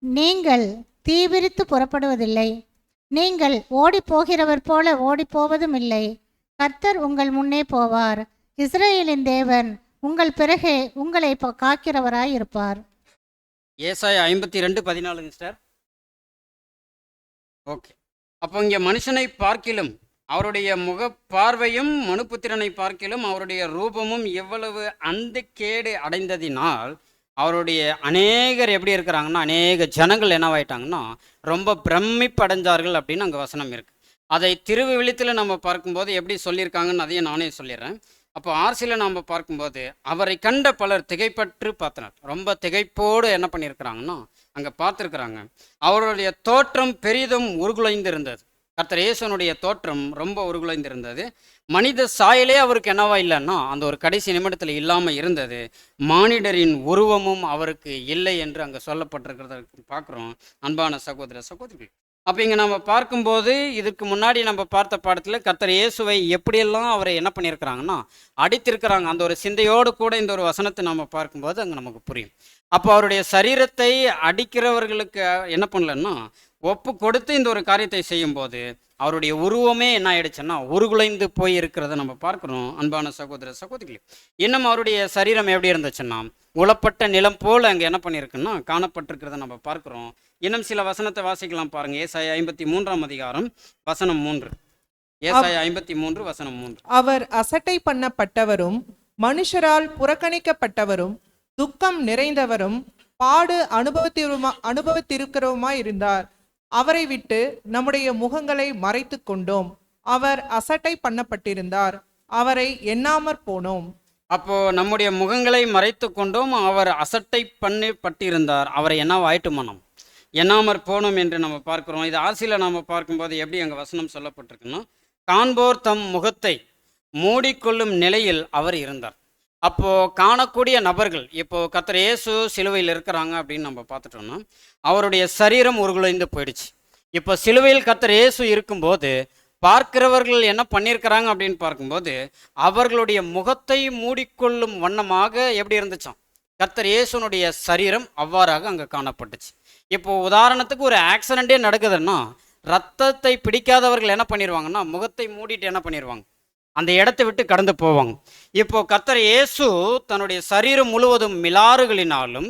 Speaker 2: நீங்கள் தீவிரித்து புறப்படுவதில்லை, நீங்கள் ஓடி போகிறவர் போல ஓடி போவதும் இல்லை. கர்த்தர் உங்கள் முன்னே போவார், இஸ்ரவேலின் தேவன் உங்கள் பிறகே உங்களை காக்கிறவராய் இருப்பார்.
Speaker 1: ஏசாயா 52:14 சார். ஓகே, அப்போ இங்கே மனுஷனை பார்க்கிலும் அவருடைய முக பார்வையும் மனுபுத்திரனை பார்க்கிலும் அவருடைய ரூபமும் எவ்வளவு அந்த கேடு அடைந்ததினால் அவருடைய அநேகர் எப்படி இருக்கிறாங்கன்னா அநேக ஜனங்கள் என்னவாயிட்டாங்கன்னா ரொம்ப பிரமிப்படைஞ்சார்கள் அப்படின்னு அங்கே வசனம் இருக்குது. அதை திருவிழித்தில் நம்ம பார்க்கும்போது எப்படி சொல்லியிருக்காங்கன்னு அதையும் நானே சொல்லிடுறேன். அப்போ ஆர்சியில் நாம் பார்க்கும்போது அவரை கண்ட பலர் திகைப்பற்று பார்த்தனர். ரொம்ப திகைப்போடு என்ன பண்ணியிருக்கிறாங்கன்னா அங்கே பார்த்துருக்குறாங்க. அவருடைய தோற்றம் பெரிதும் உருகுலைந்திருந்தது. கர்த்தர் இயேசுனுடைய தோற்றம் ரொம்ப உருகுலைந்திருந்தது. மனித சாயலே அவருக்கு என்னவா இல்லைன்னா அந்த ஒரு கடைசி நிமிடத்தில் இல்லாமல் இருந்தது. மானிடரின் உருவமும் அவருக்கு இல்லை என்று அங்கே சொல்லப்பட்டிருக்கிறத பார்க்குறோம். அன்பான சகோதர சகோதரிகள், அப்போ இங்கே நம்ம பார்க்கும்போது இதுக்கு முன்னாடி நம்ம பார்த்த பாடத்தில் கர்த்தர் இயேசுவை எப்படியெல்லாம் அவரை என்ன பண்ணியிருக்கிறாங்கன்னா அடித்திருக்கிறாங்க. அந்த ஒரு சிந்தையோடு கூட இந்த ஒரு வசனத்தை நம்ம பார்க்கும்போது அங்கே நமக்கு புரியும். அப்போ அவருடைய சரீரத்தை அடிக்கிறவர்களுக்கு என்ன பண்ணலன்னா ஒப்பு கொடுத்து இந்த ஒரு காரியத்தை செய்யும்போது அவருடைய உருவமே என்ன ஆயிடுச்சுன்னா உருகுலைந்து போய் இருக்கிறத நம்ம பார்க்குறோம். அன்பான சகோதர சகோதரிகளே, இன்னும் அவருடைய சரீரம் எப்படி இருந்துச்சுன்னா உளப்பட்ட நிலம் போல் அங்கே என்ன பண்ணியிருக்குன்னா காணப்பட்டிருக்கிறத நம்ம பார்க்குறோம். இன்னும் சில வசனத்தை வாசிக்கலாம் பாருங்க. ஏசாயா 53 அதிகாரம் வசனம் 3. ஏசாயா 53 வசனம் 3.
Speaker 3: அவர் அசட்டை பண்ணப்பட்டவரும் மனுஷரால் புறக்கணிக்கப்பட்டவரும் துக்கம் நிறைந்தவரும் பாடு அனுபவத்திருக்கிறவருமாய் இருந்தார். அவரை விட்டு நம்முடைய முகங்களை மறைத்து கொண்டோம். அவர் அசட்டை பண்ணப்பட்டிருந்தார், அவரை எண்ணாமற் போனோம்.
Speaker 1: அப்போ நம்முடைய முகங்களை மறைத்து கொண்டோம், அவர் அசட்டை பண்ணப்பட்டிருந்தார், அவரை என்னவாயிட்டுமானோம் எண்ணாமற் போனோம் என்று நம்ம பார்க்குறோம். இது ஆசியில் நம்ம பார்க்கும்போது எப்படி அங்கே வசனம் சொல்லப்பட்டிருக்குன்னா காண்போர் தம் முகத்தை மூடிக்கொள்ளும் நிலையில் அவர் இருந்தார். அப்போது காணக்கூடிய நபர்கள் இப்போ கர்த்தர் இயேசு சிலுவையில் இருக்கிறாங்க அப்படின்னு நம்ம பார்த்துட்டோம்னா அவருடைய சரீரம் உருகுலைந்து போயிடுச்சு. இப்போ சிலுவையில் கர்த்தர் இயேசு இருக்கும்போது பார்க்கிறவர்கள் என்ன பண்ணியிருக்கிறாங்க அப்படின்னு பார்க்கும்போது அவர்களுடைய முகத்தை மூடிக்கொள்ளும் வண்ணமாக எப்படி இருந்துச்சான் கர்த்தர் இயேசுனுடைய சரீரம் அவ்வாறாக அங்கே காணப்பட்டுச்சு. இப்போ உதாரணத்துக்கு ஒரு ஆக்சிடென்ட்டே நடக்குதுன்னா ரத்தத்தை பிடிக்காதவர்கள் என்ன பண்ணிடுவாங்கன்னா முகத்தை மூடிட்டு என்ன பண்ணிடுவாங்க அந்த இடத்தை விட்டு கடந்து போவாங்க. இப்போ கர்த்தர் இயேசு தன்னுடைய சரீரம் முழுவதும் மிலாறுகளினாலும்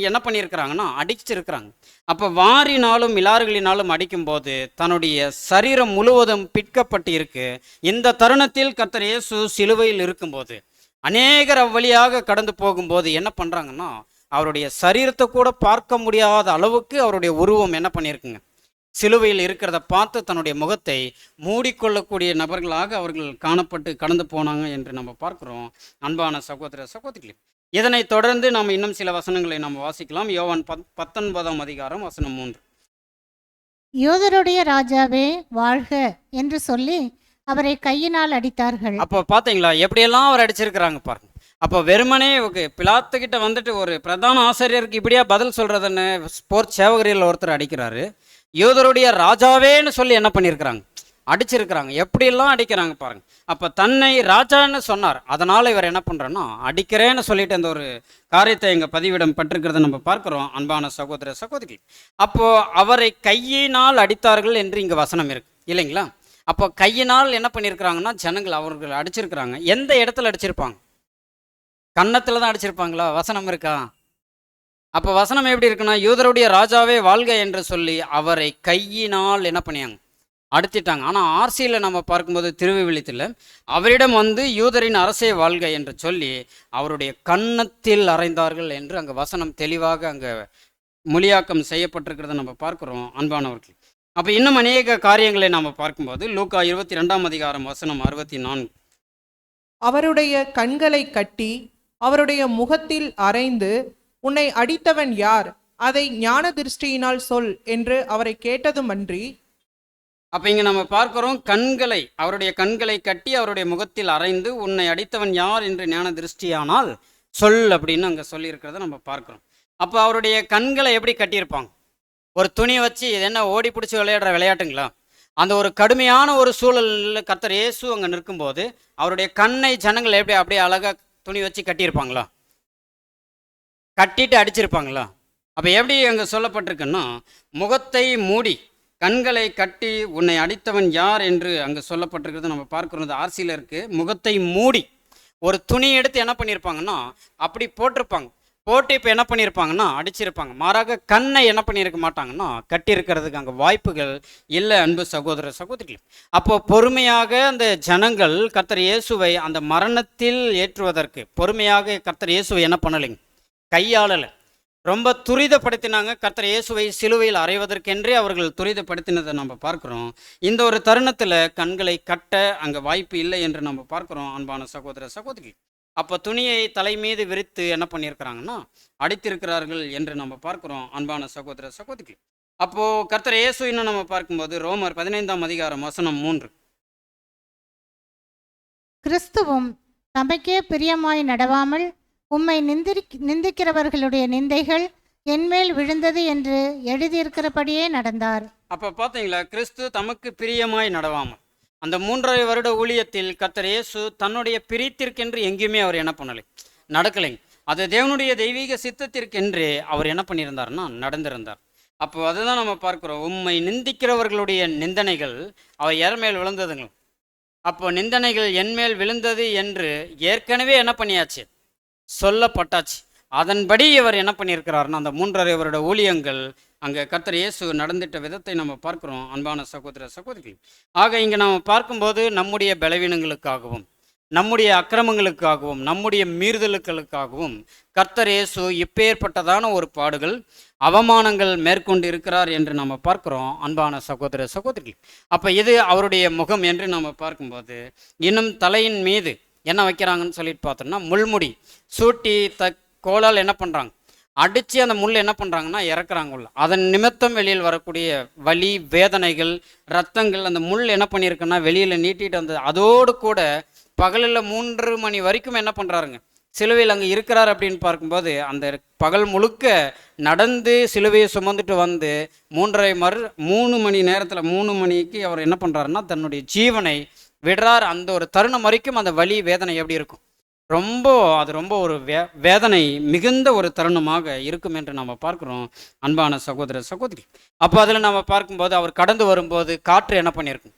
Speaker 1: என்ன பண்ணியிருக்கிறாங்கன்னா அடிச்சிருக்கிறாங்க. அப்போ வாரினாலும் மிலாறுகளினாலும் அடிக்கும்போது தன்னுடைய சரீரம் முழுவதும் பிற்கப்பட்டு இருக்கு. இந்த தருணத்தில் கர்த்தர் இயேசு சிலுவையில் இருக்கும்போது அநேகர் அவ்வழியாக கடந்து போகும்போது என்ன பண்ணுறாங்கன்னா அவருடைய சரீரத்தை கூட பார்க்க முடியாத அளவுக்கு அவருடைய உருவம் என்ன பண்ணியிருக்குங்க சிலுவையில் இருக்கிறத பார்த்து தன்னுடைய முகத்தை மூடிக்கொள்ளக்கூடிய நபர்களாக அவர்கள் காணப்பட்டு கடந்து போனாங்க என்று நம்ம பார்க்குறோம். அன்பான சகோதர சகோதரிகளே, இதனை தொடர்ந்து நாம் இன்னும் சில வசனங்களை நாம் வாசிக்கலாம். யோவான் 19 அதிகாரம் வசனம் 3.
Speaker 2: யூதருடைய ராஜாவே வாழ்க என்று சொல்லி அவரை கையினால் அடித்தார்கள்.
Speaker 1: அப்போ பார்த்தீங்களா எப்படியெல்லாம் அவர் அடிச்சிருக்கிறாங்க பாருங்க. அப்போ வெறுமனே பிலாத்துக்கிட்ட வந்துட்டு ஒரு பிரதான ஆசிரியருக்கு இப்படியா பதில் சொல்கிறதுன்னு போர் சேவகரியில் ஒருத்தர் அடிக்கிறாரு. யூதருடைய ராஜாவேன்னு சொல்லி என்ன பண்ணியிருக்கிறாங்க அடிச்சிருக்கிறாங்க. எப்படியெல்லாம் அடிக்கிறாங்க பாருங்க. அப்போ தன்னை ராஜான்னு சொன்னார், அதனால் இவர் என்ன பண்ணுறோன்னா அடிக்கிறேன்னு சொல்லிட்டு அந்த ஒரு காரியத்தை எங்கள் பதிவிடம் பட்டிருக்கிறத நம்ம பார்க்குறோம் அன்பான சகோதர சகோதரி. அப்போது அவரை கையினால் அடித்தார்கள் என்று இங்கே வசனம் இருக்கு இல்லைங்களா? அப்போ கையினால் என்ன பண்ணியிருக்கிறாங்கன்னா ஜனங்கள் அவர்கள் அடிச்சிருக்கிறாங்க. எந்த இடத்துல அடிச்சிருப்பாங்க? கன்னத்தில் தான் அடிச்சிருப்பாங்களா? வசனம் இருக்கா? அப்போ வசனம் எப்படி இருக்குன்னா, யூதருடைய ராஜாவே வாழ்க என்று சொல்லி அவரை கையினால் என்ன பண்ணியாங்க? அடித்திட்டாங்க. ஆனால் ஆர்சியில் நம்ம பார்க்கும்போது திருவிவிலியத்தில் அவரிடம் வந்து யூதரின் அரசே வாழ்க என்று சொல்லி அவருடைய கன்னத்தில் அறைந்தார்கள் என்று அங்கே வசனம் தெளிவாக அங்கே மொழியாக்கம் செய்யப்பட்டிருக்கிறத நம்ம பார்க்குறோம் அன்பானவர்கள். அப்போ இன்னும் அநேக காரியங்களை நாம் பார்க்கும்போது லூக்கா 22ஆம் அதிகாரம் வசனம் 64,
Speaker 3: அவருடைய கண்களை கட்டி அவருடைய முகத்தில் அறைந்து, உன்னை அடித்தவன் யார்? அதை ஞான திருஷ்டியினால் சொல் என்று அவரை கேட்டதுமன்றி.
Speaker 1: அப்போ இங்கே நம்ம பார்க்குறோம் கண்களை, அவருடைய கண்களை கட்டி அவருடைய முகத்தில் அறைந்து, உன்னை அடித்தவன் யார் என்று ஞான திருஷ்டியானால் சொல் அப்படின்னு அங்கே சொல்லியிருக்கிறத நம்ம பார்க்குறோம். அப்போ அவருடைய கண்களை எப்படி கட்டியிருப்பாங்க? ஒரு துணி வச்சு, இது என்ன ஓடி பிடிச்சி விளையாடுற விளையாட்டுங்களா? அந்த ஒரு கடுமையான ஒரு சூழலில் கர்த்தர் இயேசு அங்கே நிற்கும்போது அவருடைய கண்ணை ஜனங்கள் எப்படி அப்படியே அழகாக துணி வச்சு கட்டியிருப்பாங்களா? கட்டிட்டு அடிச்சிருப்பாங்களா? அப்போ எப்படி அங்கே சொல்லப்பட்டிருக்குன்னா, முகத்தை மூடி கண்களை கட்டி உன்னை அடித்தவன் யார் என்று அங்கே சொல்லப்பட்டிருக்கிறது நம்ம பார்க்குறது ஆர்சியில் இருக்குது. முகத்தை மூடி ஒரு துணி எடுத்து என்ன பண்ணியிருப்பாங்கன்னா அப்படி போட்டிருப்பாங்க. போட்டு இப்போ என்ன பண்ணியிருப்பாங்கன்னா அடிச்சிருப்பாங்க. மாறாக கண்ணை என்ன பண்ணியிருக்க மாட்டாங்கன்னா கட்டியிருக்கிறதுக்கு அங்கே வாய்ப்புகள் இல்லை அன்பு சகோதர சகோதரிகள். அப்போ பொறுமையாக அந்த ஜனங்கள் கர்த்தர் இயேசுவை அந்த மரணத்தில் ஏற்றுவதற்கு பொறுமையாக கர்த்தர் இயேசுவை என்ன பண்ணலைங்க? கையாளலை. ரொம்ப துரிதப்படுத்தினாங்க. கர்த்தர் இயேசுவை சிலுவையில் அறைவதற்கென்றே அவர்கள் துரிதப்படுத்தினதை நம்ம பார்க்குறோம். இந்த ஒரு தருணத்தில் கண்களை கட்ட அங்கே வாய்ப்பு இல்லை என்று நம்ம பார்க்குறோம் அன்பான சகோதர சகோதரி. அப்போ துணியை தலை மீது விரித்து என்ன பண்ணியிருக்கிறாங்கன்னா அடித்திருக்கிறார்கள் என்று நம்ம பார்க்குறோம் அன்பான சகோதர சகோதரி. அப்போது கர்த்தர் இயேசு இன்னும் நம்ம பார்க்கும்போது ரோமர் 15ஆம் அதிகாரம் வசனம் 3,
Speaker 2: கிறிஸ்துவும் தமக்கே பிரியமாய் நடவாமல் உம்மை நிந்திக்கிறவர்களுடைய நிந்தைகள் என்மேல் விழுந்தது என்று எழுதியிருக்கிறபடியே நடந்தார்.
Speaker 1: அப்போ பார்த்தீங்களா, கிறிஸ்து தமக்கு பிரியமாய் நடவாமல் அந்த 3.5 வருட ஊழியத்தில் கர்த்தர் இயேசு தன்னுடைய பிரியத்திற்கென்று எங்கேயுமே அவர் என்ன பண்ணலை, நடக்கலைங்க. அது தேவனுடைய தெய்வீக சித்தத்திற்கென்று அவர் என்ன பண்ணியிருந்தார்னா நடந்திருந்தார். அப்போ அதுதான் நம்ம பார்க்குறோம். உம்மை நிந்திக்கிறவர்களுடைய நிந்தனைகள் அவர் யார் மேல் விழுந்ததுங்க? அப்போ நிந்தனைகள் என்மேல் விழுந்தது என்று ஏற்கனவே என்ன பண்ணியாச்சு, சொல்லப்பட்டாச்சு. அதன்படி இவர் என்ன பண்ணியிருக்கிறாருன்னா அந்த 3.5 வருட ஊழியங்கள் அங்கே கர்த்தர் இயேசு நடந்துட்ட விதத்தை நம்ம பார்க்குறோம் அன்பான சகோதர சகோதரி. ஆக இங்கே நம்ம பார்க்கும்போது நம்முடைய பலவீனங்களுக்காகவும் நம்முடைய அக்கிரமங்களுக்காகவும் நம்முடைய மீறுதலுக்களுக்காகவும் கர்த்தர் இயேசு இப்பேற்பட்டதான ஒரு பாடுகள் அவமானங்கள் மேற்கொண்டு இருக்கிறார் என்று நம்ம பார்க்குறோம் அன்பான சகோதர சகோதரி. அப்போ இது அவருடைய முகம் என்று நம்ம பார்க்கும்போது இன்னும் தலையின் மீது என்ன வைக்கிறாங்கன்னு சொல்லிட்டு பார்த்தோம்னா முள்முடி சூட்டி கோலால் என்ன பண்ணுறாங்க, அடித்து அந்த முள் என்ன பண்ணுறாங்கன்னா இறக்குறாங்க உள்ள. அதன் நிமித்தம் வெளியில் வரக்கூடிய வலி வேதனைகள் இரத்தங்கள் அந்த முள் என்ன பண்ணியிருக்குன்னா வெளியில் நீட்டிட்டு வந்து அதோடு கூட பகலில் 3 மணி வரைக்கும் என்ன பண்ணுறாருங்க சிலுவையில் அங்கே இருக்கிறார் அப்படின்னு பார்க்கும்போது அந்த பகல் முழுக்க நடந்து சிலுவையை சுமந்துட்டு வந்து 3 மணி நேரத்தில் 3 மணிக்கு அவர் என்ன பண்ணுறாருன்னா தன்னுடைய ஜீவனை விடுறார். அந்த ஒரு தருணம் வரைக்கும் அந்த வலி வேதனை எப்படி இருக்கும், அது ரொம்ப ஒரு வேதனை மிகுந்த ஒரு தருணமாக இருக்கும் என்று நம்ம பார்க்குறோம் அன்பான சகோதர சகோதரி. அப்போ அதில் நம்ம பார்க்கும்போது அவர் கடந்து வரும்போது காற்று என்ன பண்ணியிருக்கும்,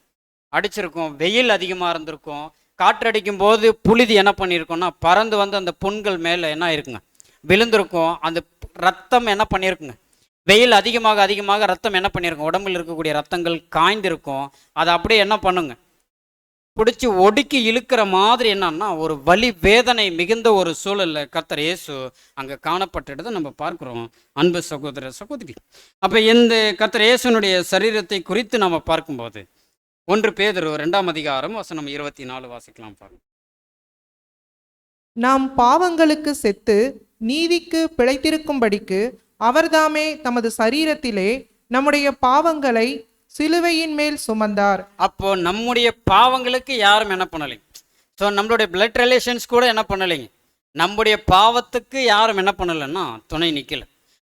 Speaker 1: அடிச்சிருக்கும். வெயில் அதிகமாக இருந்திருக்கும். காற்றடிக்கும் போது புழுதி என்ன பண்ணியிருக்கோம்னா பறந்து வந்து அந்த புண்கள் மேலே என்ன இருக்குங்க விழுந்திருக்கும். அந்த ரத்தம் என்ன பண்ணியிருக்குங்க, வெயில் அதிகமாக அதிகமாக ரத்தம் என்ன பண்ணியிருக்கும், உடம்பில் இருக்கக்கூடிய ரத்தங்கள் காய்ந்திருக்கும். அதை அப்படியே என்ன பண்ணுங்க பிடிச்சி ஒடுக்கி இழுக்கிற மாதிரி என்னன்னா ஒரு வலி வேதனை மிகுந்த ஒரு சூழலில் கர்த்தர் இயேசு அங்கே காணப்பட்டதை நம்ம பார்க்குறோம் அன்பு சகோதர சகோதரி. அப்போ இந்த கர்த்தர் இயேசுனுடைய சரீரத்தை குறித்து நம்ம பார்க்கும்போது 1 பேதுரு 2ஆம் அதிகாரம் வசனம் 24 வாசிக்கலாம் பாருங்க.
Speaker 3: நாம் பாவங்களுக்கு செத்து நீதிக்கு பிழைத்திருக்கும்படிக்கு அவர்தாமே தமது சரீரத்திலே நம்முடைய பாவங்களை சிலுவையின் மேல் சுமந்தார்.
Speaker 1: அப்போ நம்முடைய பாவங்களுக்கு யாரும் என்ன பண்ணலைங்க. ஸோ நம்மளுடைய பிளட் ரிலேஷன்ஸ் கூட என்ன பண்ணலைங்க, நம்முடைய பாவத்துக்கு யாரும் என்ன பண்ணலைன்னா துணை நிற்கல.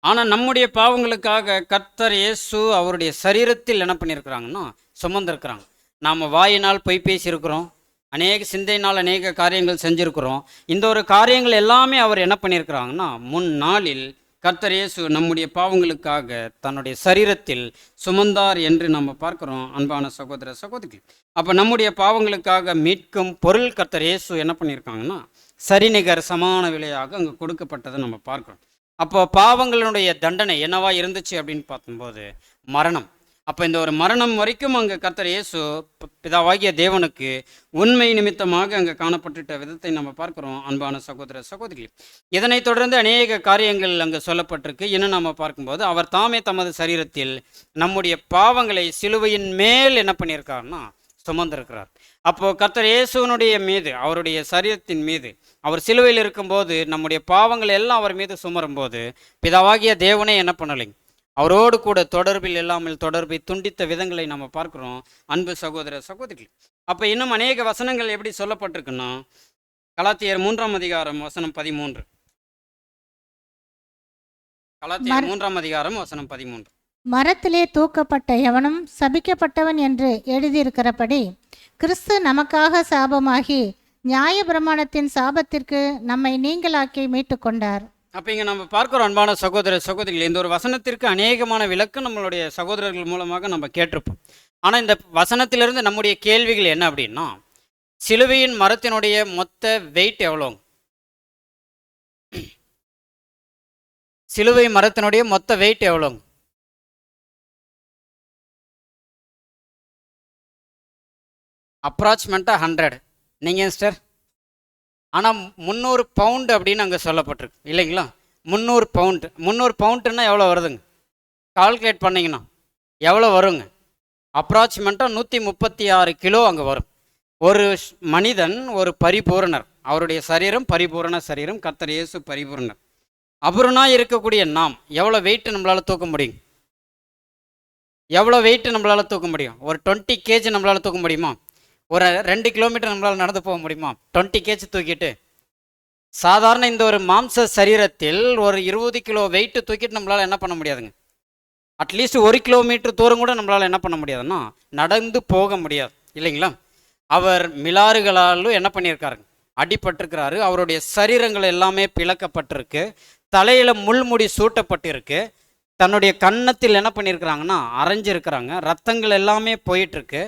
Speaker 1: ஆனால் நம்முடைய பாவங்களுக்காக கர்த்தர் இயேசு அவருடைய சரீரத்தில் என்ன பண்ணியிருக்கிறாங்கன்னா சுமந்திருக்கிறாங்க. நாம் வாயினால் பொய் பேசியிருக்கிறோம், அநேக சிந்தையினால் அநேக காரியங்கள் செஞ்சுருக்கிறோம். இந்த ஒரு காரியங்கள் எல்லாமே அவர் என்ன பண்ணியிருக்கிறாங்கன்னா, முன்னாளில் கர்த்தர் இயேசு நம்முடைய பாவங்களுக்காக தன்னுடைய சரீரத்தில் சுமந்தார் என்று நம்ம பார்க்குறோம். அன்பான சகோதர சகோதரிகள், அப்போ நம்முடைய பாவங்களுக்காக மீட்கும் பொருள் கர்த்தர் இயேசு என்ன பண்ணியிருக்காங்கன்னா, சரிநிகர் சமான விலையாக அங்கே கொடுக்கப்பட்டதை நம்ம பார்க்குறோம். அப்போ பாவங்களுடைய தண்டனை என்னவா இருந்துச்சு அப்படின்னு பார்க்கும்போது மரணம். அப்போ இந்த ஒரு மரணம் வரைக்கும் அங்கே கர்த்தர் இயேசு பிதாவாகிய தேவனுக்கு உண்மை நிமித்தமாக அங்கே காணப்பட்டுட்ட விதத்தை நம்ம பார்க்குறோம். அன்பான சகோதர சகோதரிகள், இதனைத் தொடர்ந்து அநேக காரியங்கள் அங்கே சொல்லப்பட்டிருக்கு. இன்னும் நம்ம பார்க்கும்போது அவர் தாமே தமது சரீரத்தில் நம்முடைய பாவங்களை சிலுவையின் மேல் என்ன பண்ணியிருக்காருன்னா சுமந்திருக்கிறார். அப்போ கர்த்தர் இயேசுவனுடைய மீது, அவருடைய சரீரத்தின் மீது, அவர் சிலுவையில் இருக்கும்போது நம்முடைய பாவங்கள் எல்லாம் அவர் மீது சுமரும்போது பிதாவாகிய தேவனே என்ன பண்ணலைங்க, அவரோடு கூட தொடர்பில் இல்லாமல் தொடர்பை துண்டித்த விதங்களை நம்ம பார்க்குறோம். அன்பு சகோதர சகோதரிகள், அப்போ இன்னும் அநேக வசனங்கள் எப்படி சொல்லப்பட்டிருக்குன்னா, கலாத்தியர் 3ஆம் அதிகாரம் வசனம் 13. கலாத்தியர் 3ஆம் அதிகாரம் வசனம் 13.
Speaker 2: மரத்திலே தூக்கப்பட்ட எவனும் சபிக்கப்பட்டவன் என்று எழுதியிருக்கிறபடி கிறிஸ்து நமக்காக சாபமாகி நியாயப்பிரமாணத்தின் சாபத்திற்கு நம்மை நீங்களாக்கி மீட்டு கொண்டார்.
Speaker 1: அப்போ இங்கே நம்ம பார்க்குறோம். அன்பான சகோதர சகோதரிகள், இந்த ஒரு வசனத்திற்கு அநேகமான விளக்கு நம்மளுடைய சகோதரர்கள் மூலமாக நம்ம கேட்டிருப்போம். ஆனால் இந்த வசனத்திலிருந்து நம்முடைய கேள்விகள் என்ன அப்படின்னா, சிலுவையின் மரத்தினுடைய மொத்த வெயிட் எவ்வளோங்க? சிலுவை மரத்தினுடைய மொத்த வெயிட் எவ்வளோங்க? அப்ராக்சிமேட்டாக 100. நீங்கள் சிஸ்டர்? ஆனால் 300 பவுண்டு அப்படின்னு அங்கே சொல்லப்பட்டிருக்கு இல்லைங்களா? 300 பவுண்டு. 300 பவுண்டுன்னா எவ்வளோ வருதுங்க? கால்குலேட் பண்ணிங்கன்னா எவ்வளோ வருங்க? அப்ராக்சிமேட்டாக 136 கிலோ அங்கே வரும். ஒரு மனிதன் ஒரு பரிபூரணர், அவருடைய சரீரம் பரிபூரண சரீரம், கர்த்தர் இயேசு பரிபூரணர். அபூரணா இருக்கக்கூடிய நாம் எவ்வளோ வெயிட்டு நம்மளால் தூக்க முடியும்? எவ்வளோ வெயிட்டு நம்மளால் தூக்க முடியும்? ஒரு 20 கேஜி நம்மளால் தூக்க முடியுமா? ஒரு 2 கிலோமீட்டர் நம்மளால் நடந்து போக முடியுமா 20 கேஜி தூக்கிட்டு? சாதாரண இந்த ஒரு மாம்ச சரீரத்தில் ஒரு 20 கிலோ வெயிட்டு தூக்கிட்டு நம்மளால் என்ன பண்ண முடியாதுங்க. அட்லீஸ்ட் 1 கிலோமீட்டர் தூரம் கூட நம்மளால் என்ன பண்ண முடியாதுன்னா நடந்து போக முடியாது இல்லைங்களா? அவர் மிலாறுகளாலும் என்ன பண்ணியிருக்காருங்க, அடிபட்டிருக்கிறாரு. அவருடைய சரீரங்கள் எல்லாமே பிளக்கப்பட்டிருக்கு. தலையில் முள்முடி சூட்டப்பட்டிருக்கு. தன்னுடைய கன்னத்தில் என்ன பண்ணியிருக்கிறாங்கன்னா அரைஞ்சிருக்கிறாங்க. ரத்தங்கள் எல்லாமே போயிட்டுருக்கு.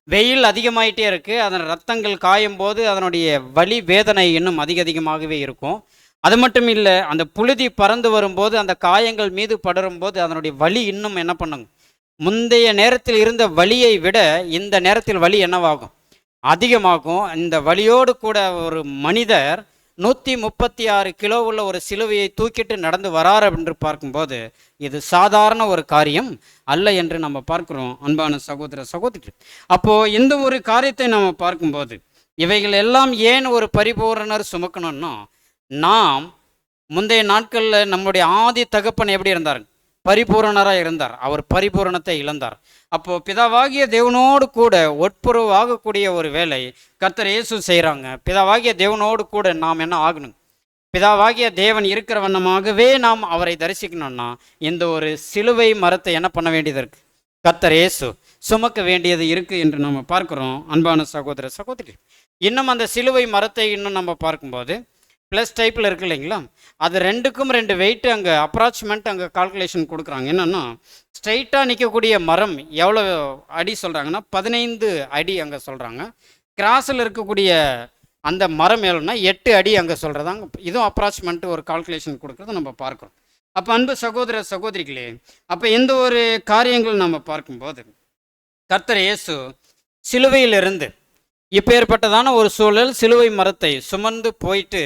Speaker 1: வெயில் அதிகமாயிட்டே இருக்குது. அதன் ரத்தங்கள் காயும் போது அதனுடைய வலி வேதனை இன்னும் அதிகமாகவே இருக்கும். அது மட்டும் இல்லை, அந்த புழுதி பறந்து வரும்போது அந்த காயங்கள் மீது படரும்போது அதனுடைய வலி இன்னும் என்ன பண்ணுங்க, முந்தைய நேரத்தில் இருந்த வலியை விட இந்த நேரத்தில் வலி என்னவாகும், அதிகமாகும். இந்த வலியோடு கூட ஒரு மனிதர் 136 கிலோ உள்ள ஒரு சிலுவையை தூக்கிட்டு நடந்து வரார் என்று பார்க்கும்போது இது சாதாரண ஒரு காரியம் அல்ல என்று நம்ம பார்க்கிறோம். அன்பான சகோதர சகோதரி, அப்போ இந்த ஒரு காரியத்தை நம்ம பார்க்கும்போது இவைகள் எல்லாம் ஏன் ஒரு பரிபூரணர் சுமக்கணும்னா, நாம் முந்தைய நாட்களில் நம்முடைய ஆதி தகப்பன் எப்படி இருந்தார்? பரிபூரணராக இருந்தார். அவர் பரிபூரணத்தை இழந்தார். அப்போ பிதாவாகிய தேவனோடு கூட ஒட்புறவாகக்கூடிய ஒரு வேலை கர்த்தர் இயேசு செய்கிறாங்க. பிதாவாகிய தேவனோடு கூட நாம் என்ன ஆகணும்? பிதாவாகிய தேவன் இருக்கிற வண்ணமாகவே நாம் அவரை தரிசிக்கணும்னா இந்த ஒரு சிலுவை மரத்தை என்ன பண்ண வேண்டியது இருக்கு? கர்த்தர் இயேசு சுமக்க வேண்டியது இருக்கு என்று நம்ம பார்க்கிறோம். அன்பான சகோதர சகோதரி, இன்னும் அந்த சிலுவை மரத்தை இன்னும் நம்ம பார்க்கும்போது ப்ளஸ் டைப்பில் இருக்கு இல்லைங்களா, அது 2க்கும் 2 வெயிட்டு அங்கே அப்ராக்சிமேட் அங்கே கால்குலேஷன் கொடுக்குறாங்க. என்னென்னா ஸ்ட்ரைட்டாக நிற்கக்கூடிய மரம் எவ்வளோ அடி சொல்கிறாங்கன்னா 15 அடி அங்கே சொல்கிறாங்க. கிராஸில் இருக்கக்கூடிய அந்த மரம் எவ்வளோன்னா 8 அடி அங்கே சொல்கிறதாங்க. இதுவும் அப்ராக்சிமேட் ஒரு கால்குலேஷன் கொடுக்குறத நம்ம பார்க்குறோம். அப்போ அன்பு சகோதர சகோதரிகளே, அப்போ இந்த ஒரு காரியங்கள் நம்ம பார்க்கும்போது கர்த்தர் இயேசு சிலுவையிலிருந்து இப்பேற்பட்டதான ஒரு சூழல், சிலுவை மரத்தை சுமந்து போயிட்டு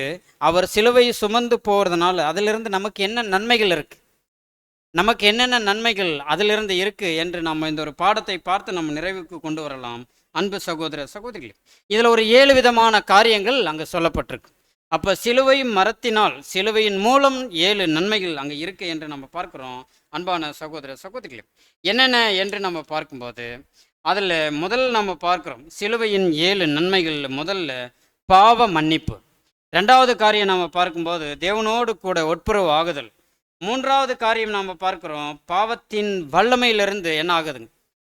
Speaker 1: அவர் சிலுவை சுமந்து போகிறதுனால அதிலிருந்து நமக்கு என்ன நன்மைகள் இருக்குது, நமக்கு என்னென்ன நன்மைகள் அதிலிருந்து இருக்குது என்று நம்ம இந்த ஒரு பாடத்தை பார்த்து நம்ம நிறைவுக்கு கொண்டு வரலாம். அன்பு சகோதர சகோதரிகளே, இதில் ஒரு 7 விதமான காரியங்கள் அங்கே சொல்லப்பட்டிருக்கு. அப்போ சிலுவை மரத்தினால், சிலுவையின் மூலம் 7 நன்மைகள் அங்கே இருக்குது என்று நம்ம பார்க்குறோம். அன்பான சகோதர சகோதரிகளே, என்னென்ன என்று நம்ம பார்க்கும்போது அதில் முதல் நம்ம பார்க்குறோம் சிலுவையின் 7 நன்மைகள். முதல்ல பாவ மன்னிப்பு. 2வது காரியம் நம்ம பார்க்கும்போது தேவனோடு கூட ஒட்புறவு ஆகுதல். 3வது காரியம் நம்ம பார்க்குறோம் பாவத்தின் வல்லமையிலிருந்து என்ன ஆகுதுங்க,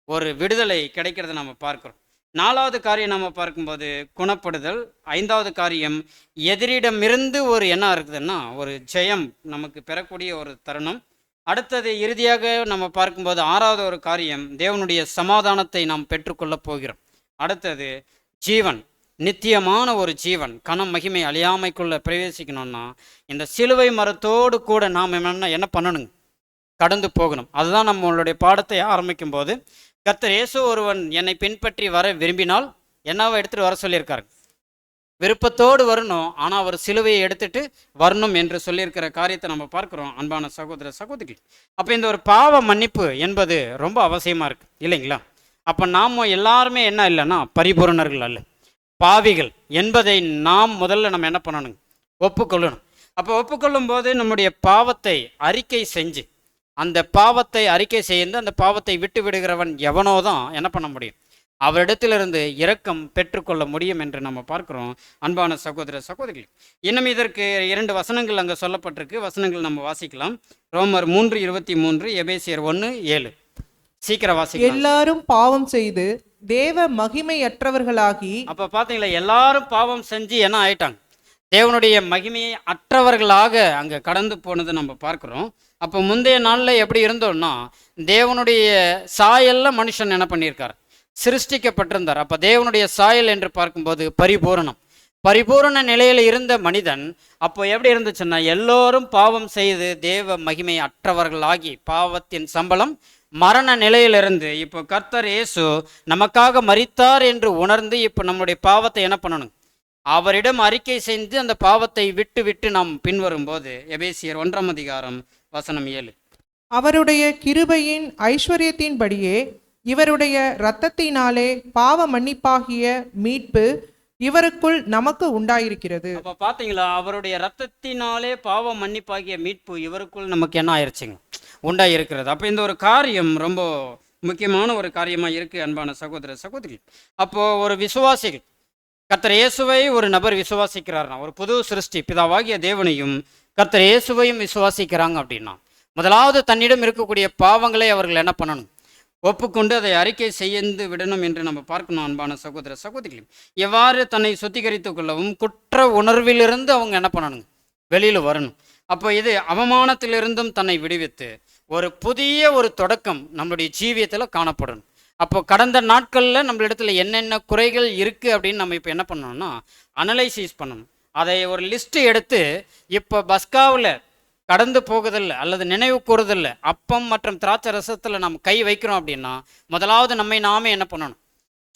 Speaker 1: ஒரு விடுதலை கிடைக்கிறத நம்ம பார்க்குறோம். 4வது காரியம் நம்ம பார்க்கும்போது குணப்படுதல். 5வது காரியம் எதிரிடமிருந்து ஒரு என்ன இருக்குதுன்னா ஒரு ஜெயம் நமக்கு பெறக்கூடிய ஒரு தருணம். அடுத்தது இறுதியாக நம்ம பார்க்கும்போது 6வது ஒரு காரியம் தேவனுடைய சமாதானத்தை நாம் பெற்றுக்கொள்ளப் போகிறோம். அடுத்தது ஜீவன், நித்தியமான ஒரு ஜீவன், கனம் மகிமை அழியாமைக்குள்ள பிரவேசிக்கணும்னா இந்த சிலுவை மரத்தோடு கூட நாம் என்ன பண்ணணுங்க? கடந்து போகணும். அதுதான் நம்மளுடைய பாடத்தை ஆரம்பிக்கும் போது கர்த்தர் இயேசு ஒருவன் என்னை பின்பற்றி வர விரும்பினால் என்னவோ எடுத்துகிட்டு வர சொல்லியிருக்காரு. விருப்பத்தோடு வரணும், ஆனால் அவர் சிலுவையை எடுத்துட்டு வரணும் என்று சொல்லியிருக்கிற காரியத்தை நம்ம பார்க்குறோம். அன்பான சகோதர சகோதரிகள், அப்போ இந்த ஒரு பாவ மன்னிப்பு என்பது ரொம்ப அவசியமாக இருக்குது இல்லைங்களா? அப்போ நாம் எல்லாருமே என்ன இல்லைன்னா பரிபூரணர்கள் அல்ல, பாவிகள் என்பதை நாம் முதல்ல நம்ம என்ன பண்ணணுங்க? ஒப்புக்கொள்ளணும். அப்போ ஒப்புக்கொள்ளும் போது நம்முடைய பாவத்தை அறிக்கை செஞ்சு அந்த பாவத்தை அறிக்கை செய்து அந்த பாவத்தை விட்டு விடுகிறவன் எவனோ தான் என்ன பண்ண முடியும்? அவரிடத்திலிருந்து இரக்கம் பெற்றுக்கொள்ள முடியும் என்று நம்ம பார்க்குறோம். அன்பான சகோதர சகோதரிகள், இன்னும் இதற்கு 2 வசனங்கள் அங்கே சொல்லப்பட்டிருக்கு. வசனங்கள் நம்ம வாசிக்கலாம். ரோமர் 3:23, எபேசியர் 1:7. சீக்கிரம் வாசிக்கலாம்.
Speaker 3: எல்லாரும் பாவம் செய்து தேவ மகிமையற்றவர்களாகி.
Speaker 1: அப்போ பார்த்தீங்களா, எல்லாரும் பாவம் செஞ்சு என்ன ஆயிட்டாங்க? தேவனுடைய மகிமையை அற்றவர்களாக அங்கே கடந்து போனது நம்ம பார்க்குறோம். அப்போ முந்தைய நாளில் எப்படி இருந்தோம்னா தேவனுடைய சாயல்ல மனுஷன் என்ன பண்ணியிருக்கார்? சிருஷ்டிக்கப்பட்டிருந்தார். அப்போ தேவனுடைய சாயல் என்று பார்க்கும்போது பரிபூரண நிலையில் இருந்த மனிதன் அப்போ எப்படி இருந்துச்சுன்னா எல்லோரும் பாவம் செய்து தேவ மகிமை அற்றவர்களாகி பாவத்தின் சம்பளம் மரண நிலையிலிருந்து இப்போ கர்த்தர் இயேசு நமக்காக மரித்தார் என்று உணர்ந்து இப்போ நம்முடைய பாவத்தை என்ன பண்ணணும்? அவரிடம் அறிக்கை செஞ்சு அந்த பாவத்தை விட்டு விட்டு நாம் பின்வரும்போது எபேசியர் 1:7
Speaker 3: அவருடைய கிருபையின் ஐஸ்வர்யத்தின்படியே இவருடைய இரத்தத்தினாலே பாவ மன்னிப்பாகிய மீட்பு இவருக்குள் நமக்கு உண்டாயிருக்கிறது.
Speaker 1: அப்போ பார்த்தீங்களா, அவருடைய இரத்தத்தினாலே பாவ மன்னிப்பாகிய மீட்பு இவருக்குள் நமக்கு என்ன ஆயிடுச்சுங்க? உண்டாயிருக்கிறது. அப்போ இந்த ஒரு காரியம் ரொம்ப முக்கியமான ஒரு காரியமாக இருக்குது அன்பான சகோதர சகோதரி. அப்போது ஒரு விசுவாசிகள் கர்த்தர் இயேசுவை ஒரு நபர் விசுவாசிக்கிறார்னா, ஒரு புது சிருஷ்டி பிதாவாகிய தேவனையும் கர்த்தர் இயேசுவையும் விசுவாசிக்கிறாங்க அப்படின்னா முதலாவது தன்னிடம் இருக்கக்கூடிய பாவங்களை அவர்கள் என்ன பண்ணணும்? ஒப்புக்கொண்டு அதை அறிக்கை செய்து விடணும் என்று நம்ம பார்க்கணும். அன்பான சகோதர சகோதரிகள், எவ்வாறு தன்னை சுத்திகரித்து கொள்ளவும் குற்ற உணர்விலிருந்து அவங்க என்ன பண்ணணுங்க? வெளியில் வரணும். அப்போ இது அவமானத்திலிருந்தும் தன்னை விடுவித்து ஒரு புதிய ஒரு தொடக்கம் நம்மளுடைய ஜீவியத்தில் காணப்படணும். அப்போ கடந்த நாட்களில் நம்மளிடத்துல என்னென்ன குறைகள் இருக்குது அப்படின்னு நம்ம இப்போ என்ன பண்ணணும்னா அனலைசிஸ் பண்ணணும். அதை ஒரு லிஸ்ட்டு எடுத்து இப்போ பஸ்காவில் கடந்து போகுதில்லை அல்லது நினைவு கூறுதில்லை அப்பம் மற்றும் திராட்சை ரசத்தில் நம்ம கை வைக்கிறோம் அப்படின்னா முதலாவது நம்மை நாமே என்ன பண்ணணும்?